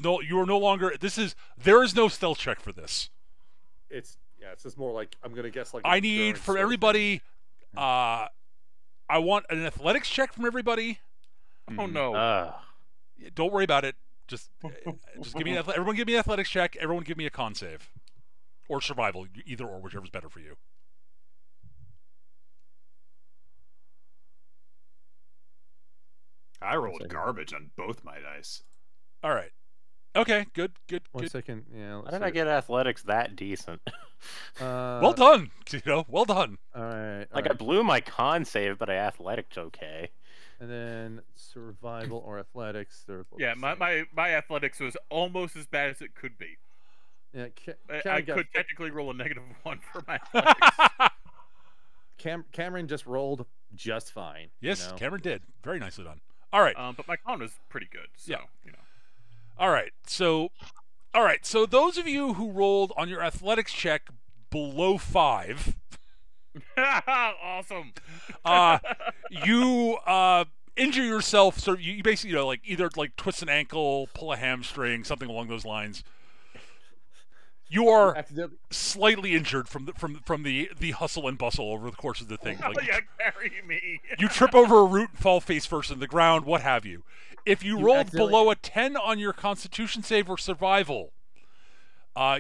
there is no stealth check for this. It's just more like, I'm gonna guess like. I need from everybody. I want an athletics check from everybody. Oh no! Don't worry about it. Just give me everyone give me an athletics check. Everyone give me a con save, or survival, either or, whichever's better for you. I rolled garbage on both my dice. All right. Okay. Good. 1 second. Yeah. How did I get athletics that decent? Well done. Well done. All right. I blew my con save, but I athletics okay. And then survival or athletics. Yeah, my athletics was almost as bad as it could be. Yeah, I could technically roll a -1 for my athletics. Cameron just rolled just fine. Yes, Cameron did. Very nicely done. All right. But my con was pretty good. So, yeah. All right. So those of you who rolled on your athletics check below 5. Awesome. You injure yourself. So you basically, either twist an ankle, pull a hamstring, something along those lines. You are slightly injured from the hustle and bustle over the course of the thing. Carry me. You trip over a root and fall face first in the ground, what have you. If you rolled below a 10 on your Constitution save or survival,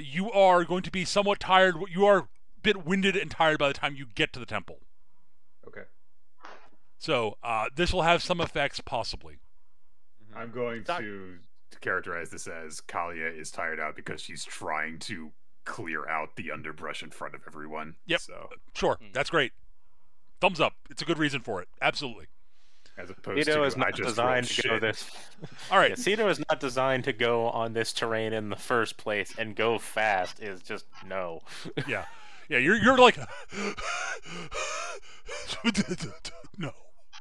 you are going to be somewhat tired. You are a bit winded and tired by the time you get to the temple. Okay. So this will have some effects, possibly. I'm going to characterize this as Kalia is tired out because she's trying to clear out the underbrush in front of everyone. Yep. So sure, that's great. Thumbs up. It's a good reason for it. Absolutely. As opposed Cedo to is I not just designed rolled to go shit. this. All right. Yeah, Cedo is not designed to go on this terrain in the first place, and go fast is just no. Yeah. Yeah, you're like no.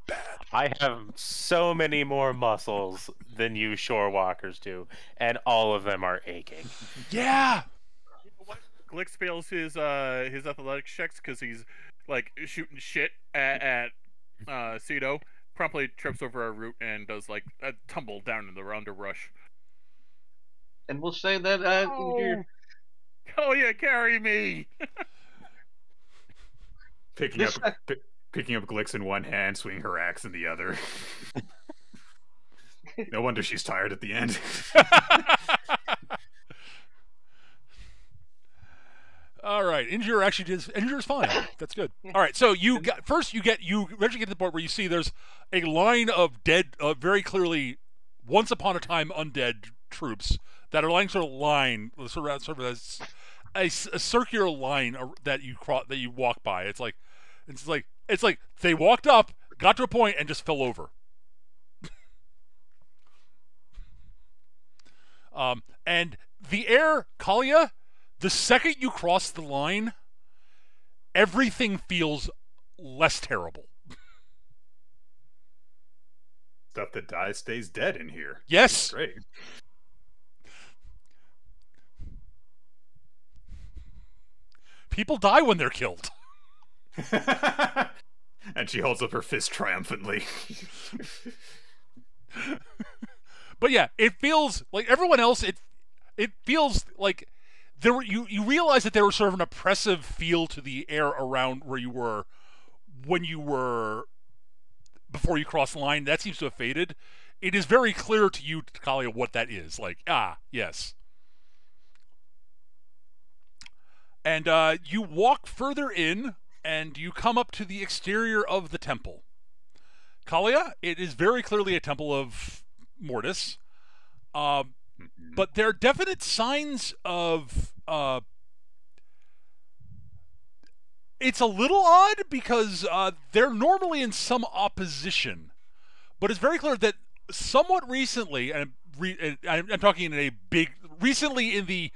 Bad. I have so many more muscles than you shore walkers do, and all of them are aching. Yeah. You know what? Glix fails his athletics checks because he's like shooting shit at Cedo. Promptly trips over a root and does like a tumble down in the underbrush. And we'll say that you're Oh yeah, carry me! Picking This- up picking up Glix in one hand, swinging her axe in the other. No wonder she's tired at the end. All right, Injure is fine. That's good. All right, so you eventually get to the point where you see there's a line of dead, very clearly, once upon a time undead troops that are lying sort of as a circular line that you walk by. It's like they walked up, got to a point, and just fell over. And the air, Kalia, the second you cross the line, everything feels less terrible. Stuff that dies stays dead in here. Yes. Great. People die when they're killed. And she holds up her fist triumphantly. But yeah, it feels like everyone else. It feels like you realize that there was sort of an oppressive feel to the air around where you were when you were before you crossed the line. That seems to have faded. It is very clear to you, Talia, what that is. Like, yes. And you walk further in, and you come up to the exterior of the temple. Kalia, it is very clearly a temple of Mortis. But there are definite signs of... it's a little odd because they're normally in some opposition. But it's very clear that somewhat recently, and I'm talking in a big... Recently in the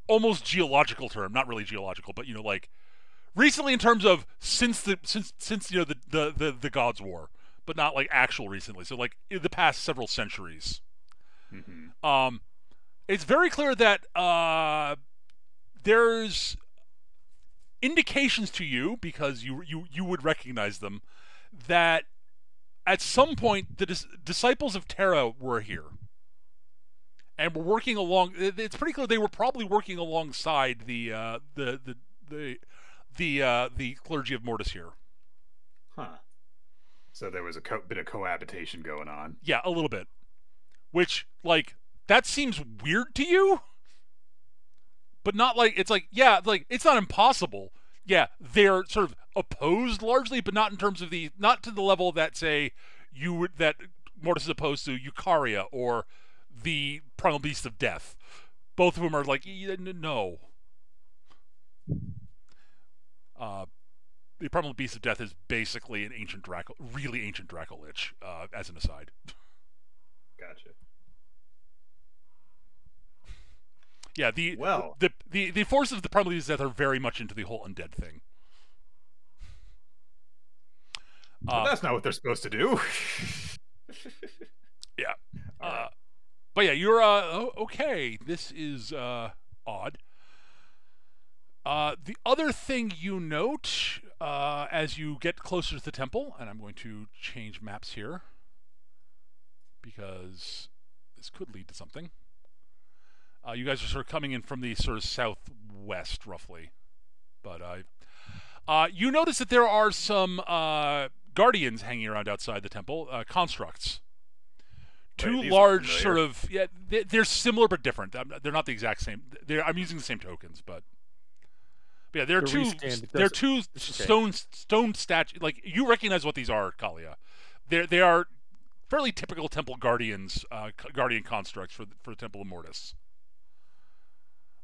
almost geological term, not really geological, but like recently in terms of since the Gods' War, but not like actual recently. So like in the past several centuries. Mm-hmm. It's very clear that there's indications to you, because you would recognize them, that at some point the disciples of Terra were here. And were working along. It's pretty clear they were probably working alongside the clergy of Mortis here. Huh. So there was a bit of cohabitation going on. Yeah, a little bit. Which, like, that seems weird to you, but not like it's like it's not impossible. Yeah, they're sort of opposed largely, but not in terms of not to the level that that Mortis is opposed to Eucharia or the Primal Beast of Death. Both of them are like, no. The Primal Beast of Death is basically an really ancient Dracolich, as an aside. Gotcha. Yeah, the forces of the Primal Beast of Death are very much into the whole undead thing. But that's not what they're supposed to do. Yeah. Right. But yeah, you're okay. This is odd. The other thing you note as you get closer to the temple, and I'm going to change maps here because this could lead to something. You guys are sort of coming in from the sort of southwest, roughly. But you notice that there are some guardians hanging around outside the temple, constructs. Two large sort of they're similar but different. They're not the exact same. I'm using the same tokens, but yeah, they're two stone statues. Like, you recognize what these are, Kalia. They are fairly typical temple guardians, guardian constructs for the Temple of Mortis.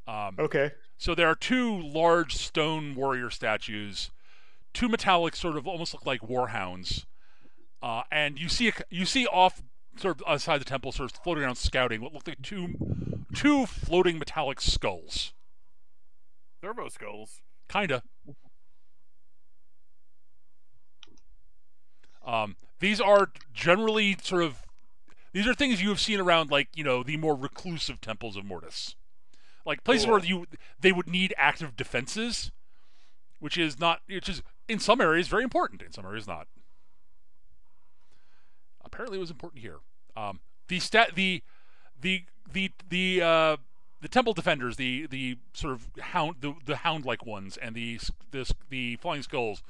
Okay. So there are two large stone warrior statues, two metallic sort of almost look like warhounds, and you see off sort of outside the temple, sort of floating around, scouting what look like two floating metallic skulls. Servo skulls. Kinda. These are generally these are things you have seen around, like, the more reclusive temples of Mortis, like places where they would need active defenses, which is in some areas very important, in some areas not. Apparently, it was important here. The temple defenders, the sort of the hound-like ones, and the flying skulls,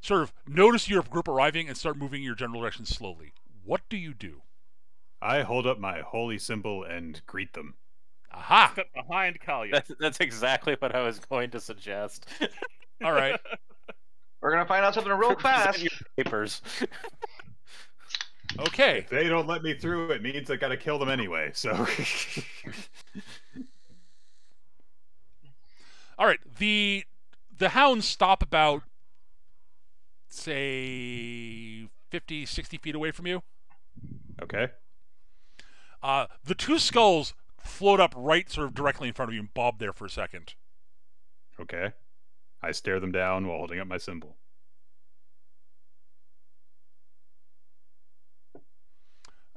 sort of notice your group arriving and start moving in your general direction slowly. What do you do? I hold up my holy symbol and greet them. Aha! Step behind Kalia. That's exactly what I was going to suggest. All right. We're gonna find out something real fast. Your papers. Okay. If they don't let me through, it means I gotta kill them anyway, so... All right. The hounds stop about, say, 50, 60 feet away from you. Okay. The two skulls float up right sort of directly in front of you and bob there for a second. Okay. I stare them down while holding up my symbol.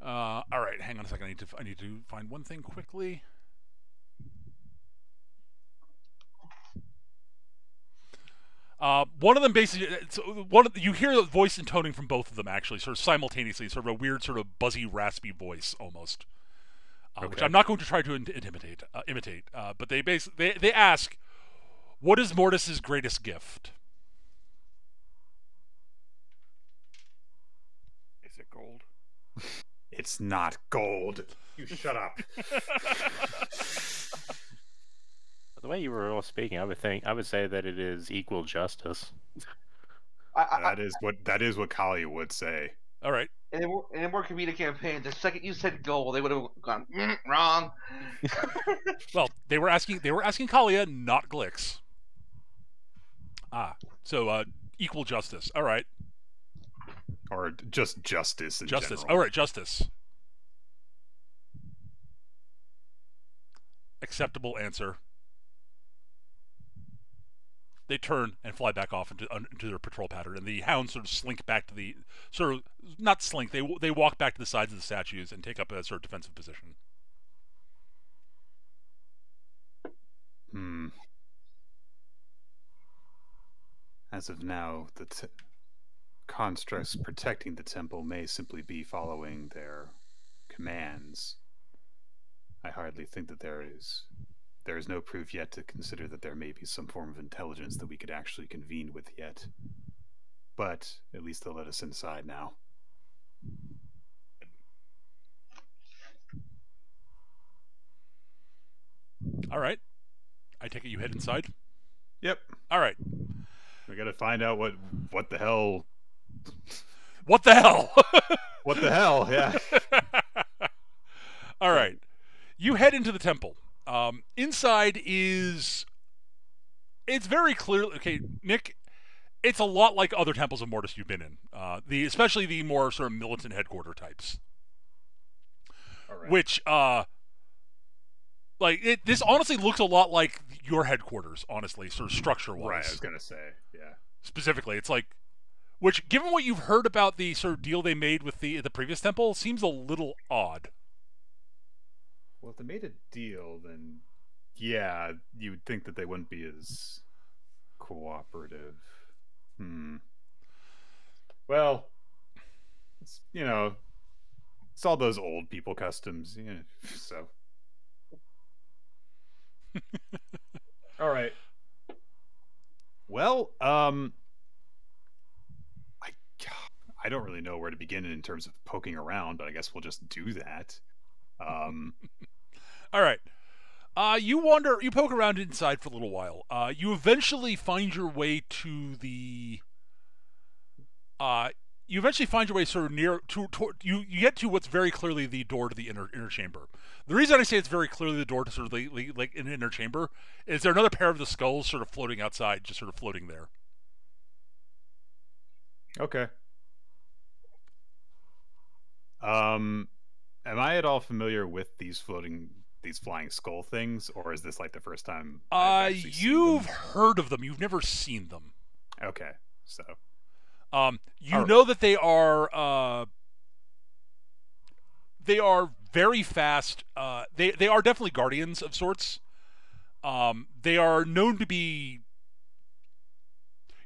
All right, hang on a second. I need to find one thing quickly. One of them basically, you hear the voice intoning from both of them actually, sort of simultaneously, sort of a weird, sort of buzzy, raspy voice almost, which I'm not going to try to imitate. But they ask, "What is Mortis's greatest gift?" Is it gold? It's not gold. You shut up. The way you were all speaking, I would say that it is equal justice. That is what Kali would say. All right. In a more comedic campaign, the second you said gold, they would have gone wrong. Well, they were asking Kalia, not Glix. So equal justice. All right. Or just justice in Justice. general. All right, justice. Acceptable answer. They turn and fly back off into their patrol pattern, and the hounds sort of slink back to the not slink. They walk back to the sides of the statues and take up a sort of defensive position. As of now, the constructs protecting the temple may simply be following their commands. I hardly think that there is no proof yet to consider that there may be some form of intelligence that we could actually convene with yet. But at least they'll let us inside now. All right. I take it you head inside? Yep. All right. We gotta find out what the hell... What the hell? What the hell, yeah. All right. You head into the temple. Inside it's very clear. Okay, Nick, it's a lot like other temples of Mortis you've been in. Especially the more sort of militant headquarter types. All right. Which, this honestly looks a lot like your headquarters, honestly, sort of structure-wise. Right, I was gonna say, yeah. Specifically, it's like, which, given what you've heard about the sort of deal they made with the previous temple, seems a little odd. Well, if they made a deal, then yeah, you would think that they wouldn't be as cooperative. Well, it's, it's all those old people customs, so. All right. Well, I don't really know where to begin in terms of poking around, but I guess we'll just do that. All right. You poke around inside for a little while. You eventually find your way to the. You eventually find your way sort of near to you get to what's very clearly the door to the inner chamber. The reason I say it's very clearly the door to sort of like an inner chamber is there another pair of the skulls sort of floating outside, just sort of floating there. Okay. Am I at all familiar with these flying skull things, or is this like the first time I've actually seen You've them? heard of them. You've never seen them. Okay, so You know that they are very fast. They are definitely guardians of sorts. They are known to be.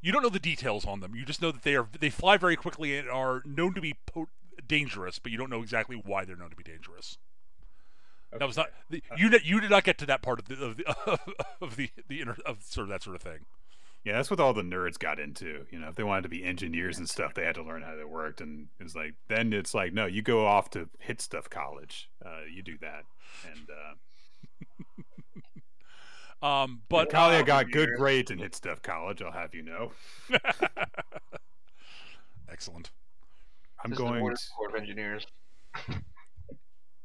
You don't know the details on them. You just know that they fly very quickly and are known to be dangerous, but you don't know exactly why they're known to be dangerous. That was not you did not get to that part of sort of that sort of thing. yeah, that's what all the nerds got into. You know, if they wanted to be engineers and stuff, they had to learn how they worked. And it's like, no, you go off to hit stuff college. You do that. And But Kalia got good grades in hit stuff college. I'll have you know. Excellent. I'm This is the going. Mortis Corps of Engineers.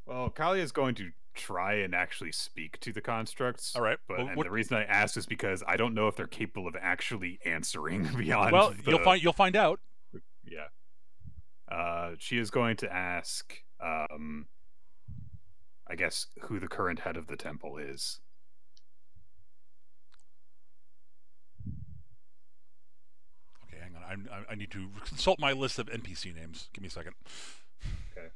Well, Kalia is going to try and actually speak to the constructs. All right. But Well, and the reason I asked is because I don't know if they're capable of actually answering beyond. Well, the... you'll find out. Yeah. She is going to ask, I guess, who the current head of the temple is. Okay, hang on. I need to consult my list of NPC names. Give me a second. Okay.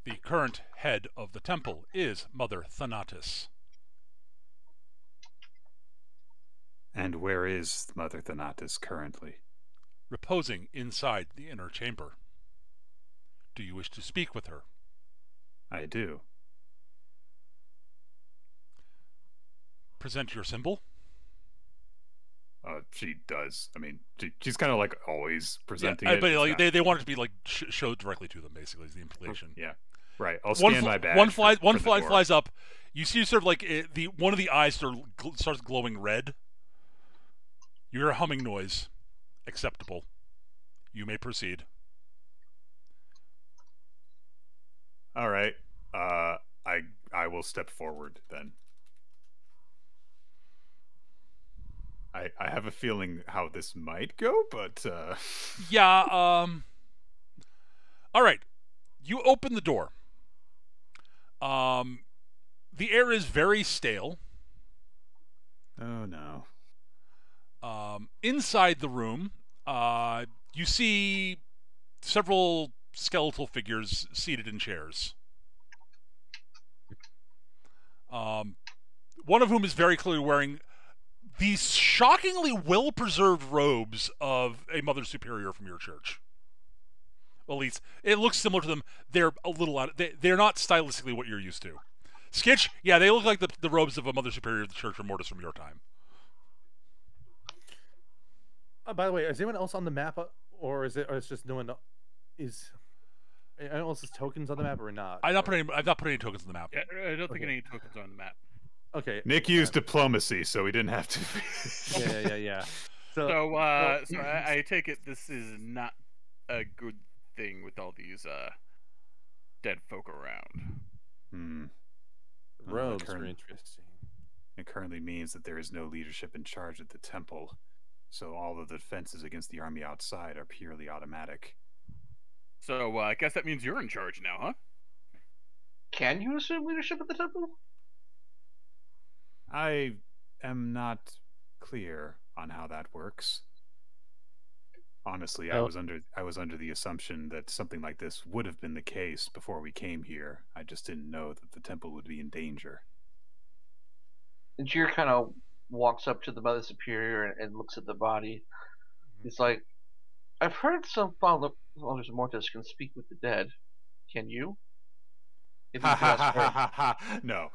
The current head of the temple is Mother Thanatis. And where is Mother Thanatis currently? Reposing inside the inner chamber. Do you wish to speak with her? I do. Present your symbol. She does. I mean, she's kind of like always presenting Yeah, it. but It's like, not- they want it to be like showed directly to them. Basically, is the implication. Yeah. Right. I'll scan my badge. One for the fly door. flies up. You see, sort of like one of the eyes starts glowing red. You hear a humming noise. Acceptable. You may proceed. All right. I will step forward then. I have a feeling how this might go, but Yeah. All right. You open the door. The air is very stale. oh no. Inside the room, you see several skeletal figures seated in chairs. One of whom is very clearly wearing these shockingly well-preserved robes of a Mother Superior from your church. Well, at least it looks similar to them. They're a little out. They're not stylistically what you're used to. Skitch, yeah, they look like the robes of a Mother Superior of the Church of Mortis from your time. By the way, is anyone else on the map, or it's just no one? Is anyone else's tokens on the map or not? I've not put any tokens on the map. Yeah, I don't think Okay. any tokens are on the map. Okay. Nick used diplomacy, so he didn't have to. Yeah. So, well, so I take it this is not a good thing with all these dead folk around. Hmm. robes current- are interesting. It currently means that there is no leadership in charge at the temple, so all of the defenses against the army outside are purely automatic. So I guess that means you're in charge now, huh? Can you assume leadership at the temple? I am not clear on how that works. Honestly, I Oh. was under the assumption that something like this would have been the case before we came here. I just didn't know that the temple would be in danger. And Jir kind of walks up to the Mother Superior and looks at the body. He's like, I've heard some fathers of Mortis can speak with the dead. Can you? If Ha you ha ask ha her. ha ha! No.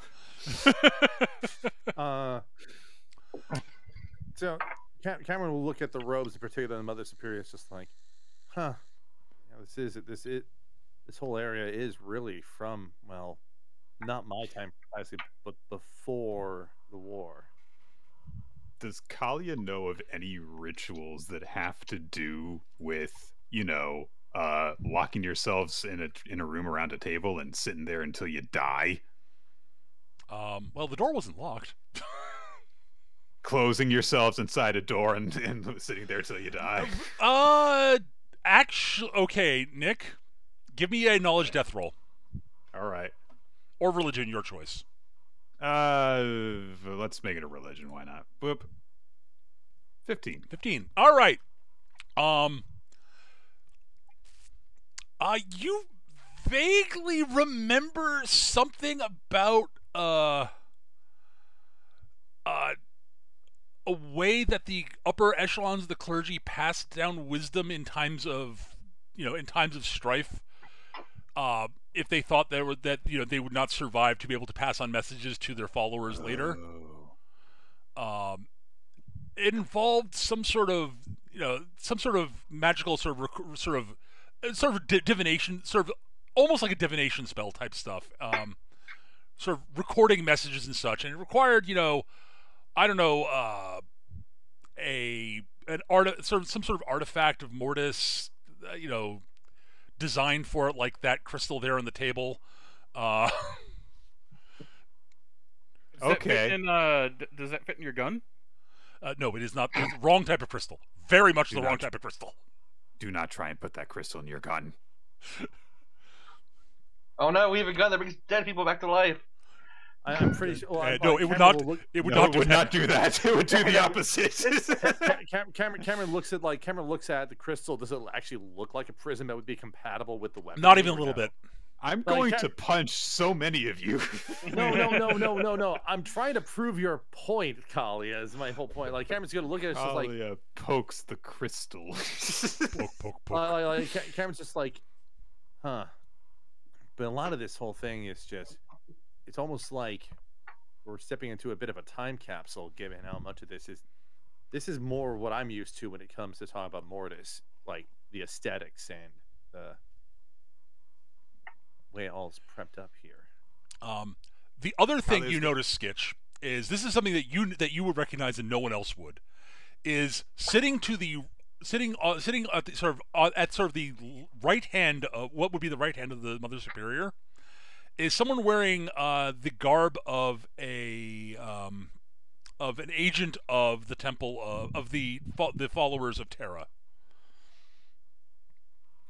So Cameron will look at the robes, in particular the Mother Superior. It's just like, huh? Yeah, this whole area is really from not my time precisely, but before the war. Does Kalia know of any rituals that have to do with, locking yourselves in a room around a table and sitting there until you die? Well, the door wasn't locked. Closing yourselves inside a door and sitting there till you die. Actually, okay, Nick, give me a knowledge death roll. All right. Or religion, your choice. Let's make it a religion. Why not? Boop. 15. 15. All right. You vaguely remember something about a way that the upper echelons of the clergy passed down wisdom in times of strife. If they thought they would not survive to be able to pass on messages to their followers later. It involved some sort of magical sort of divination, sort of almost like a divination spell type stuff. Sort of recording messages and such, and it required some sort of artifact of Mortis, designed for it, like that crystal there on the table. Okay. Does that fit in your gun? No, it is not. It's the wrong type of crystal. Very much the wrong type of crystal. Do not try and put that crystal in your gun. Oh no, we have a gun that brings dead people back to life. I'm pretty sure. Well, no, it would not. It would not do that. It would do the opposite. Cameron looks at the crystal. Does it actually look like a prism that would be compatible with the weapon? Not even a little bit. I'm going to punch so many of you. No. I'm trying to prove your point, Kalia, is my whole point. Like, Cameron's going to look at it, just like... Kalia pokes the crystal. Poke. Cameron's just like, huh. But a lot of this whole thing is just... It's almost like we're stepping into a bit of a time capsule, given how much of this is... This is more what I'm used to when it comes to talking about Mortis. Like, the aesthetics and the way it all is prepped up here. The other thing you notice, Skitch, is this is something that you would recognize and no one else would, is sitting at the sort of the right hand of what would be the right hand of the Mother Superior, is someone wearing the garb of an agent of the temple of the followers of Terra.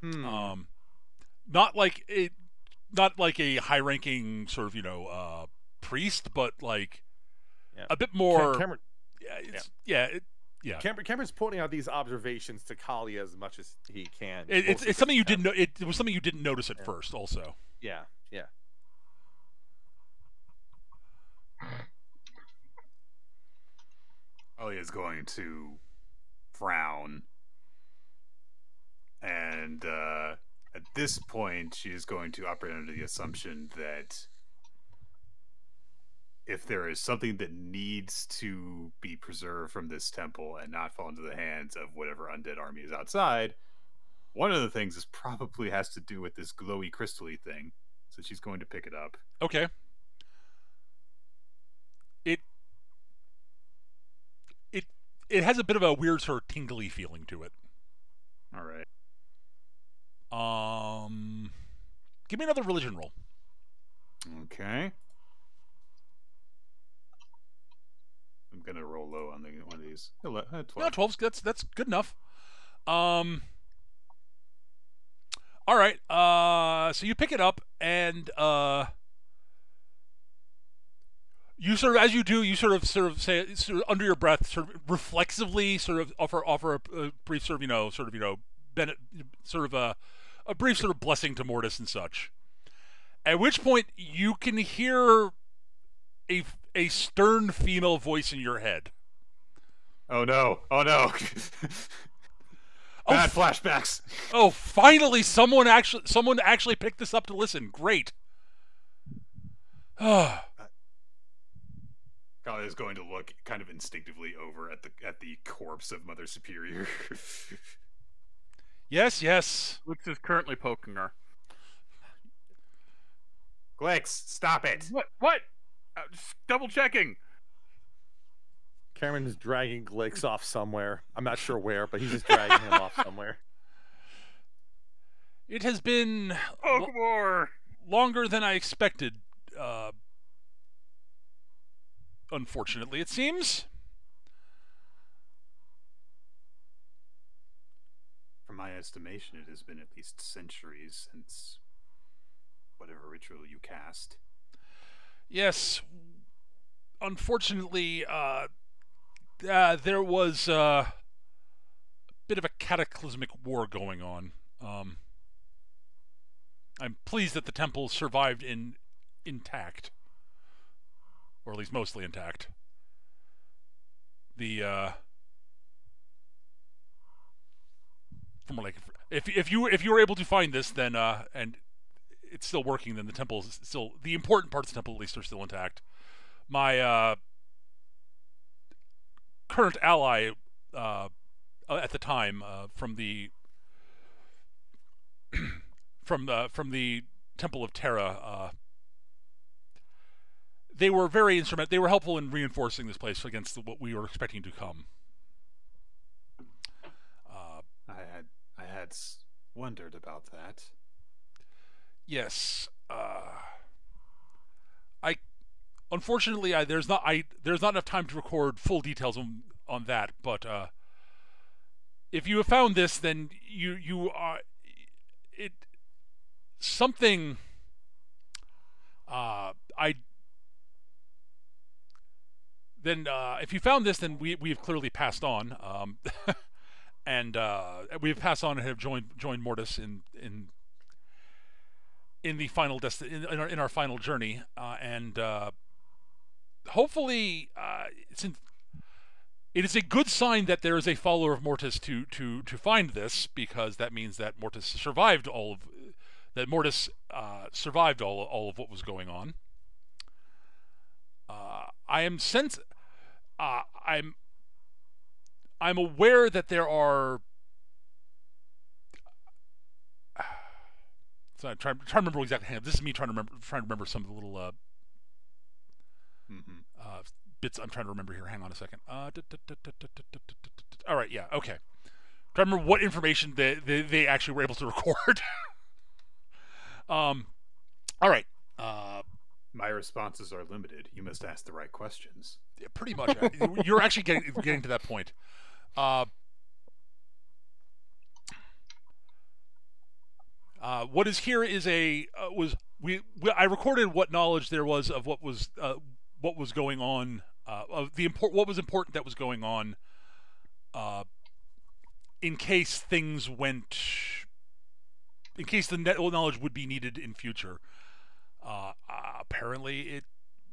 Not like a high-ranking sort of priest, but like a bit more. Cameron's pointing out these observations to Kalia as much as he can. It's something you didn't know. It was something you didn't notice at first, also. Yeah. Kalia is going to frown, and at this point, she is going to operate under the assumption that if there is something that needs to be preserved from this temple and not fall into the hands of whatever undead army is outside, one of the things is probably has to do with this glowy crystal-y thing. So she's going to pick it up. Okay. It has a bit of a weird sort of tingly feeling to it. All right. Give me another religion roll. Okay. I'm gonna roll low on one of these. 12. No, 12's that's good enough. All right. So you pick it up, and you sort of, as you do, you sort of say, sort of under your breath, sort of reflexively, sort of offer a brief sort of a brief sort of blessing to Mortis and such. At which point you can hear a stern female voice in your head. Oh no! Bad flashbacks. Oh, finally, someone actually picked this up to listen. Great. Kalia is going to look kind of instinctively over at the corpse of Mother Superior. Yes. Lux is currently poking her. Glix, stop it! What? Just double checking. Cameron is dragging Glix off somewhere. I'm not sure where, but he's just dragging him off somewhere. It has been Pokemore. longer than I expected. Unfortunately, it seems. From my estimation, it has been at least centuries since whatever ritual you cast. Yes. Unfortunately, there was a bit of a cataclysmic war going on. I'm pleased that the temple survived intact, or at least mostly intact. From like, if you were able to find this, then and it's still working, then the temple is still, the important parts of the temple at least are still intact. My current ally at the time from the from the Temple of Terra, they were very instrumental. They were helpful in reinforcing this place against what we were expecting to come. I had wondered about that. Yes. Unfortunately, there's not enough time to record full details on that. But if you have found this, then you are it something. If you found this, then we have clearly passed on. And we have passed on and have joined Mortis in the final in our final journey, and hopefully, since it is a good sign that there is a follower of Mortis to find this, because that means that Mortis survived all of what was going on. I'm aware that there are. So I'm trying to remember exactly. This is me trying to remember some of the little bits I'm trying to remember here. Hang on a second. All right, yeah, okay. Trying to remember what information they actually were able to record. All right. My responses are limited. You must ask the right questions. Yeah, pretty much. You're actually getting to that point. What is here is I recorded what knowledge there was of what was going on, what was important that was going on, in case things went, in case the knowledge would be needed in future. Apparently, it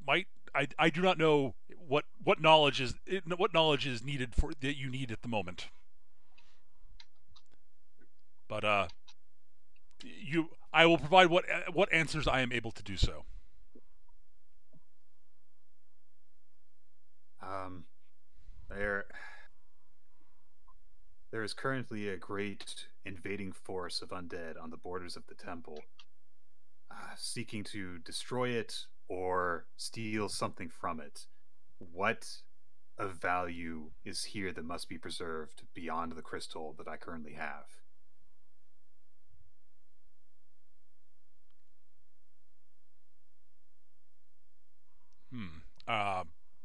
might. I do not know what knowledge is needed that you need at the moment. But I will provide what answers I am able to do so. There is currently a great invading force of undead on the borders of the temple, seeking to destroy it or steal something from it. What of value is here that must be preserved beyond the crystal that I currently have?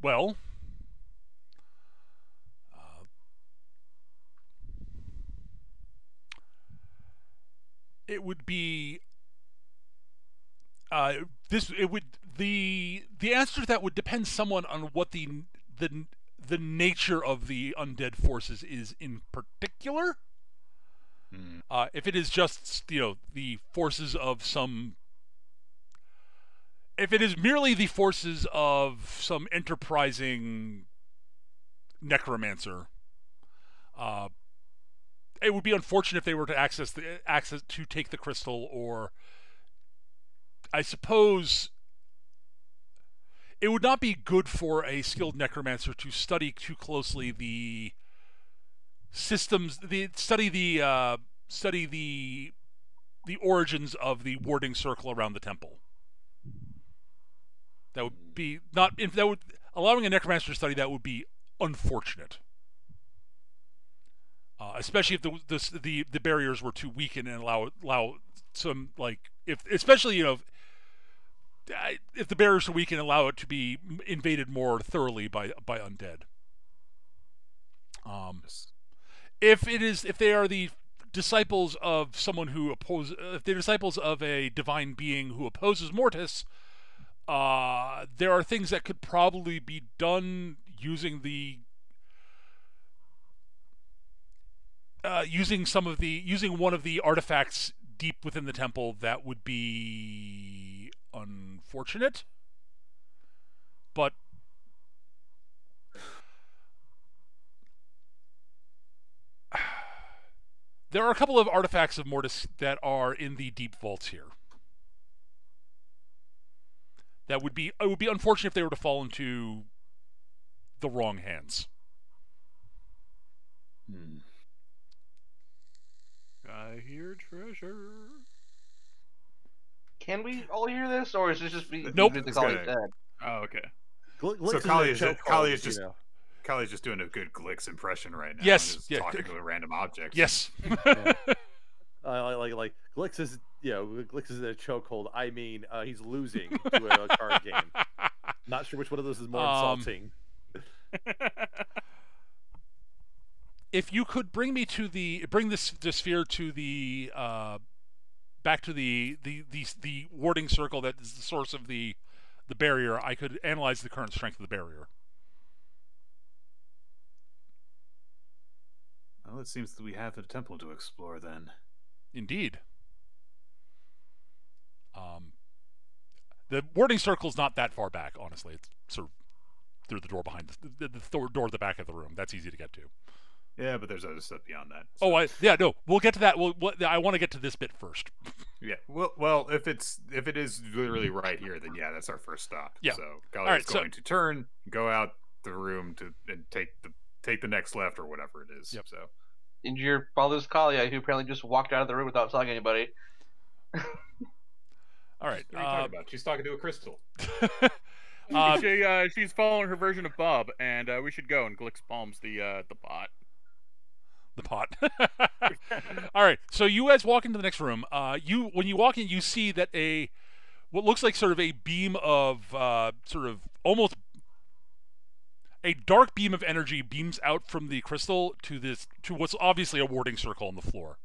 Well, it would be the answer to that would depend somewhat on what the nature of the undead forces is in particular. If it is just the forces of some, if it is merely the forces of some enterprising necromancer, it would be unfortunate if they were to access to take the crystal, or I suppose it would not be good for a skilled necromancer to study too closely the systems, study the origins of the warding circle around the temple. That would be not if that would allowing a necromancer to study that would be unfortunate. Especially if the barriers were too weakened and allow some if especially if the barriers are weak and allow it to be invaded more thoroughly by undead. If they are the disciples of someone who if they're disciples of a divine being who opposes Mortis, there are things that could probably be done using one of the artifacts deep within the temple that would be unfortunate, but there are a couple of artifacts of Mortis that are in the deep vaults here. It would be unfortunate if they were to fall into the wrong hands. I hear treasure. Can we all hear this, or is this just me? Nope. The Kali said? Oh, okay. So Kali is just Kali's just doing a good Glix impression right now. Yes, just yeah. talking to a random object. Yes. Like Glix is Glix is in a chokehold. I mean, he's losing to a card game. Not sure which one of those is more insulting. If you could bring this sphere to the back to the warding circle that is the source of the barrier, I could analyze the current strength of the barrier. Well, it seems that we have a temple to explore then. Indeed. The warding circle is not that far back, honestly. It's sort of through the door behind the door at the back of the room. That's easy to get to. Yeah, but there's other stuff beyond that. So. No, we'll get to that. I want to get to this bit first. Yeah, well, if it is literally right here, then yeah, that's our first stop. Yeah. So Kali is going to turn, go out the room and take the next left or whatever it is. Yep. So. And your father's Kalia, who apparently just walked out of the room without telling anybody. All right. What are you talking about? She's talking to a crystal. She's following her version of Bob, and we should go. And Glix palms the pot. The pot. All right. So you guys walk into the next room. When you walk in, you see that what looks like sort of a beam of sort of almost a dark beam of energy beams out from the crystal to what's obviously a warding circle on the floor.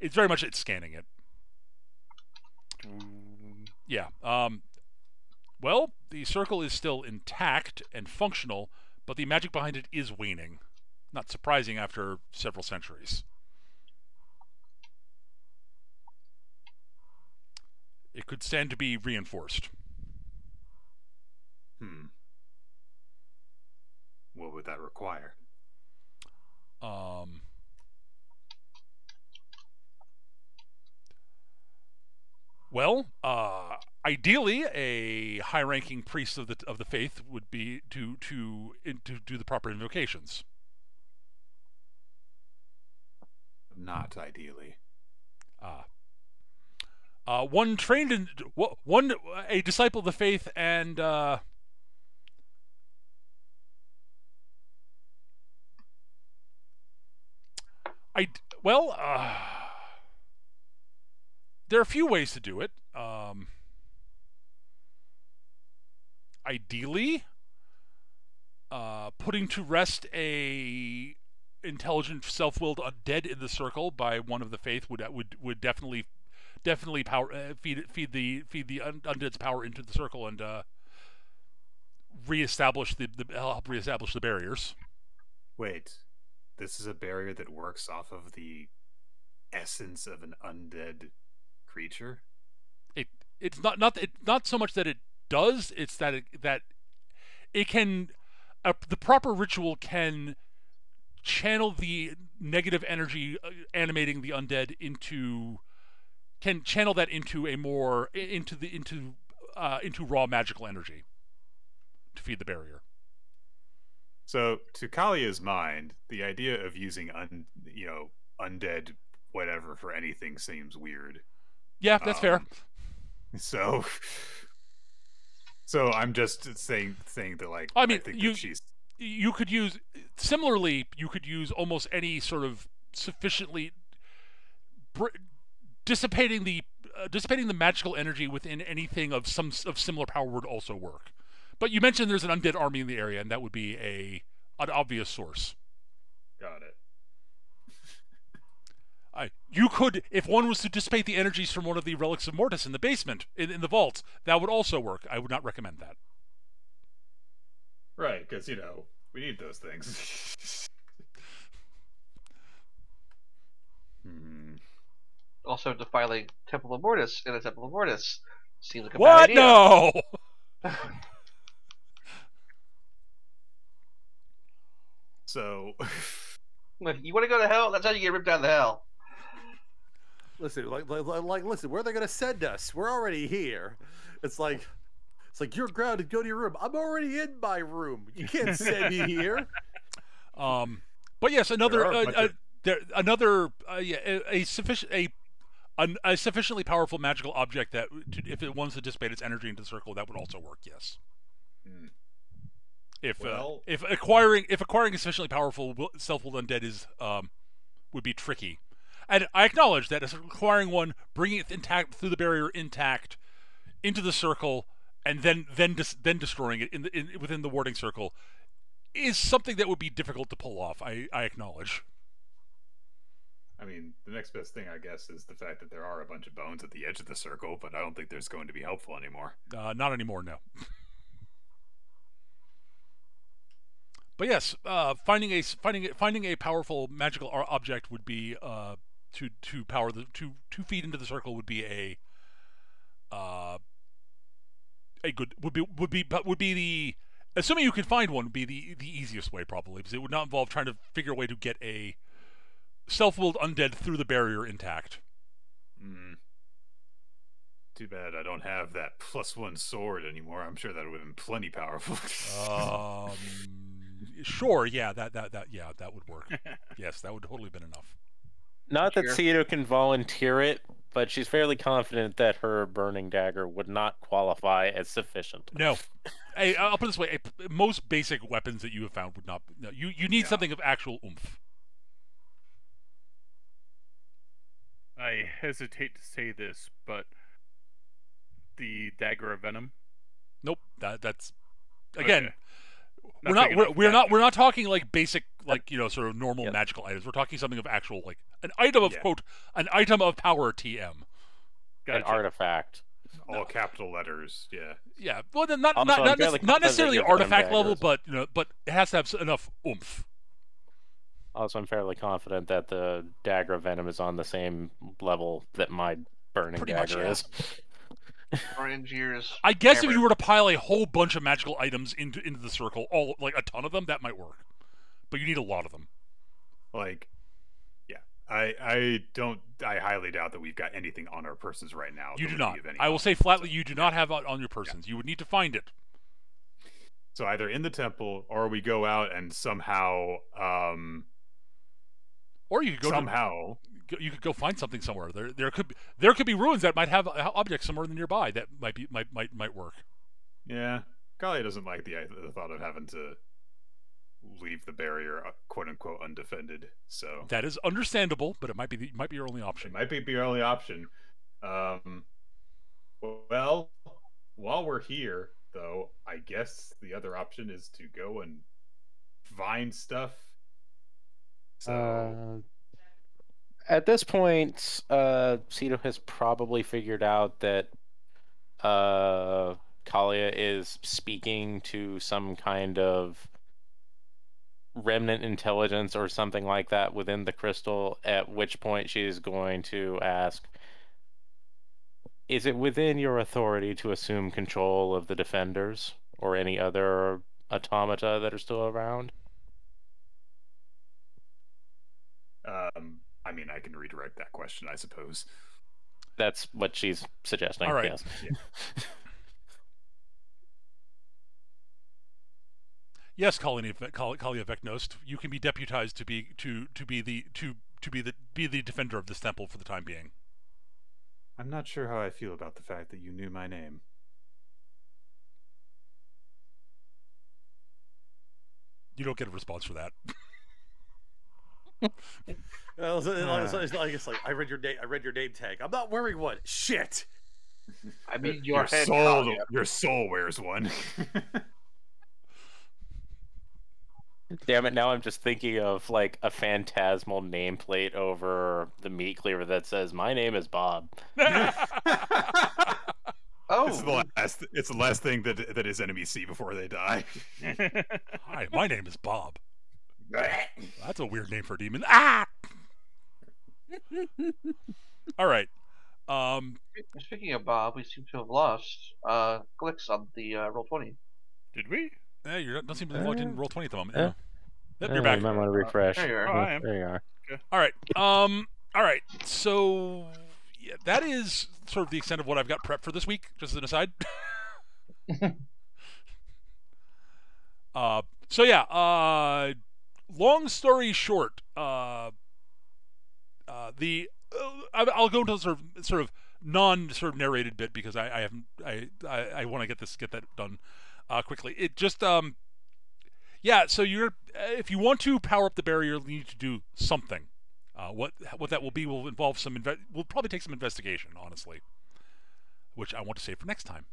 It's very much scanning it. Yeah. Well, the circle is still intact and functional, but the magic behind it is waning. Not surprising after several centuries. It could stand to be reinforced. What would that require? Well, ideally, a high-ranking priest of the faith would be to do the proper invocations. Not ideally. One trained in a disciple of the faith and there are a few ways to do it. Ideally, putting to rest a intelligent, self-willed undead in the circle by one of the faith would definitely feed the undead's power into the circle and help reestablish the barriers. Wait, this is a barrier that works off of the essence of an undead creature? It's not so much that it does, it's that it can the proper ritual can channel the negative energy animating the undead into a more into raw magical energy to feed the barrier. So, to Kalia's mind, the idea of using undead whatever for anything seems weird. Yeah, that's fair. So, So I'm just saying that, like, I mean, think you that she's you could use similarly. You could use almost any sort of sufficiently dissipating the magical energy within anything of similar power would also work. But you mentioned there's an undead army in the area, and that would be an obvious source. got it. You could, if one was to dissipate the energies from one of the relics of Mortis in the basement, in the vaults, that would also work. I would not recommend that. Right, because we need those things. Also, defiling Temple of Mortis in a Temple of Mortis seems like a What? bad idea. No! So, You want to go to hell? That's how you get ripped out of the hell. Listen, listen. Where are they going to send us? We're already here. It's like you're grounded. Go to your room. I'm already in my room. You can't send me here. But yes, a sufficiently powerful magical object that, if it wants to dissipate its energy into the circle, that would also work. Yes. If acquiring a sufficiently powerful self-willed undead is would be tricky, and I acknowledge that acquiring one, bringing it intact through the barrier intact into the circle, and then destroying it within the warding circle is something that would be difficult to pull off. I acknowledge. I mean, the next best thing, I guess, is the fact that there are a bunch of bones at the edge of the circle, but I don't think there's going to be helpful anymore. Not anymore, no. But yes, finding a powerful magical object would be to power the 2 feet into the circle would be a good would be the, assuming you can find one, would be the easiest way probably, because it would not involve trying to figure a way to get a self-willed undead through the barrier intact. Too bad I don't have that +1 sword anymore. I'm sure that would have been plenty powerful. Sure, yeah, that would work. Yes, that would totally have been enough. Not that Cito can volunteer it, but she's fairly confident that her burning dagger would not qualify as sufficient. No. I'll put it this way, most basic weapons that you have found would not. No, you need something of actual oomph. I hesitate to say this, but the dagger of venom. Nope, that's again. Okay. We're not talking like basic, like, sort of normal magical items. We're talking something of actual, like an item of quote, an item of power TM. Gotcha. An artifact. All capital letters, yeah. Yeah, well, then not fairly necessarily confident artifact that level, daggers- but it has to have enough oomph. Also, I'm fairly confident that the dagger of venom is on the same level that my burning Pretty much, dagger yeah. is. Orange years. I guess if you were to pile a whole bunch of magical items into the circle, all like a ton of them, that might work. But you need a lot of them. Like, yeah, I highly doubt that we've got anything on our persons right now. You that do would not. be of any I will help. say flatly, you do not have it on your persons. You would need to find it. So either in the temple, or we go out and somehow, or you could go you could go find something somewhere. There could be ruins that might have objects somewhere nearby that might work. Yeah, Kalia doesn't like the thought of having to leave the barrier quote unquote undefended. So That is understandable, but it might be your only option. it might be your only option. Well, while we're here, though, I guess the other option is to go and find stuff. So At this point, Cito has probably figured out that Kalia is speaking to some kind of remnant intelligence or something like that within the crystal, at which point she is going to ask, is it within your authority to assume control of the defenders or any other automata that are still around? I mean, I can redirect that question, I suppose. That's what she's suggesting. All right. Yes. Yes, Kalia Vecnost, you can be deputized to be the defender of this temple for the time being. I'm not sure how I feel about the fact that you knew my name. You don't get a response for that. It's like I read your name. I read your name tag. I'm not wearing one. Shit. I mean, Your head soul, caught. your soul wears one. Damn it! Now I'm just thinking of like a phantasmal nameplate over the meat cleaver that says, "My name is Bob." Oh, It's the last thing that his enemies see before they die. Hi, my name is Bob. That's a weird name for a demon. Ah! All right. speaking of Bob, we seem to have lost clicks on the Roll20. Did we? Yeah, you don't seem to be logged in Roll20 at the moment. Yeah. Yep, you're back. You might want to refresh. There you are. Oh, I am. There you are. All right. All right. So yeah, that is sort of the extent of what I've got prepped for this week. Just as an aside. So yeah. Long story short. I'll go into the sort of narrated bit because I haven't I want to get that done quickly. It just yeah. So if you want to power up the barrier, you need to do something. What that will be will involve will probably take some investigation, honestly, which I want to save for next time.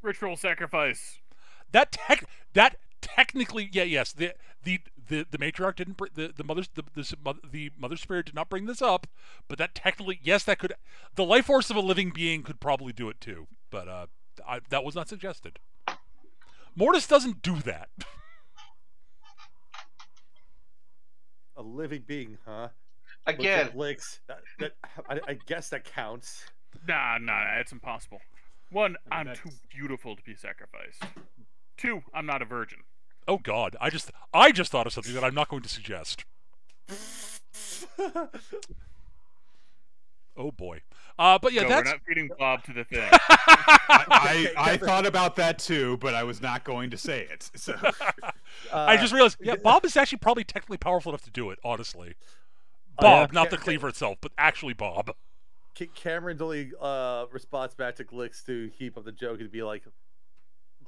Ritual sacrifice. That technically, yes. The matriarch didn't the mother spirit did not bring this up, but that technically, yes, that could, the life force of a living being could probably do it too, but that was not suggested. Mortis doesn't do that. A living being, huh? Again, Licks. I guess that counts. Nah, it's impossible. One, I'm that's- too beautiful to be sacrificed. Two, I'm not a virgin. Oh God, I just thought of something that I'm not going to suggest. Oh boy. But yeah, No, that's we're not feeding Bob to the thing. I thought about that too, but I was not going to say it. So I just realized, yeah, Bob is actually probably technically powerful enough to do it, honestly. Oh, Bob, yeah? not the cleaver itself, but actually Bob. Cameron's only response back to Glix to heap up the joke and be like,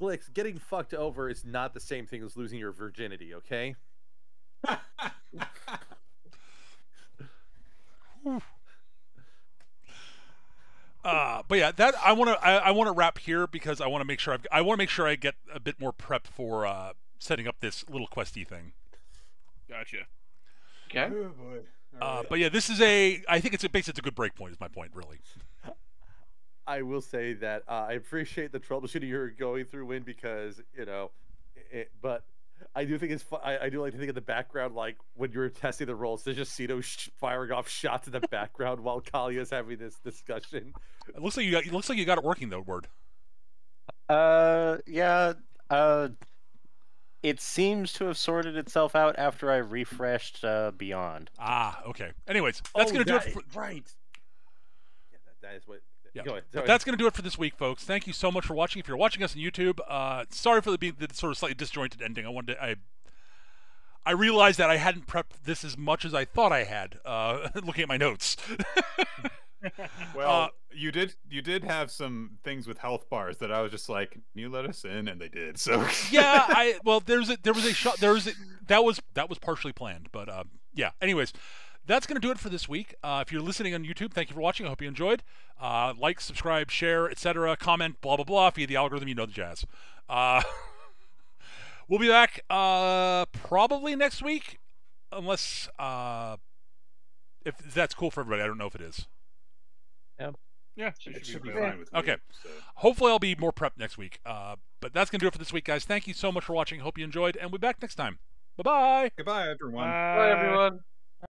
Glix, getting fucked over is not the same thing as losing your virginity, okay? But yeah, that I want to wrap here because I want to make sure I get a bit more prep for setting up this little questy thing. Gotcha. okay. oh boy. But yeah, this is I think it's a good break point. Is my point really? I will say that I appreciate the troubleshooting you're going through, Win, because but I do think it's fun. I do like to think in the background, like when you're testing the rolls, there's just Cito firing off shots in the background while Kalia's having this discussion. It looks like you got it working though, Word. Yeah. It seems to have sorted itself out after I refreshed Beyond. Okay. Anyways, that's gonna do it. Right. Yeah, that is what. Yeah. Go ahead. But that's going to do it for this week, folks. Thank you so much for watching. If you're watching us on YouTube, sorry for the sort of slightly disjointed ending. I realized that I hadn't prepped this as much as I thought I had, looking at my notes. Well, you did have some things with health bars that I was just like, can you let us in? And they did. So Yeah, that was partially planned, but yeah. Anyways, that's going to do it for this week. If you're listening on YouTube, thank you for watching. I hope you enjoyed. Like, subscribe, share, etc. Comment, blah, blah, blah. Feed the algorithm, you know the jazz. We'll be back probably next week, unless if that's cool for everybody. I don't know if it is. Yeah, it should be fine. fine with me. Okay. So. Hopefully I'll be more prepped next week. But that's going to do it for this week, guys. Thank you so much for watching. Hope you enjoyed, and we'll be back next time. Bye-bye. Goodbye, everyone. Bye, everyone.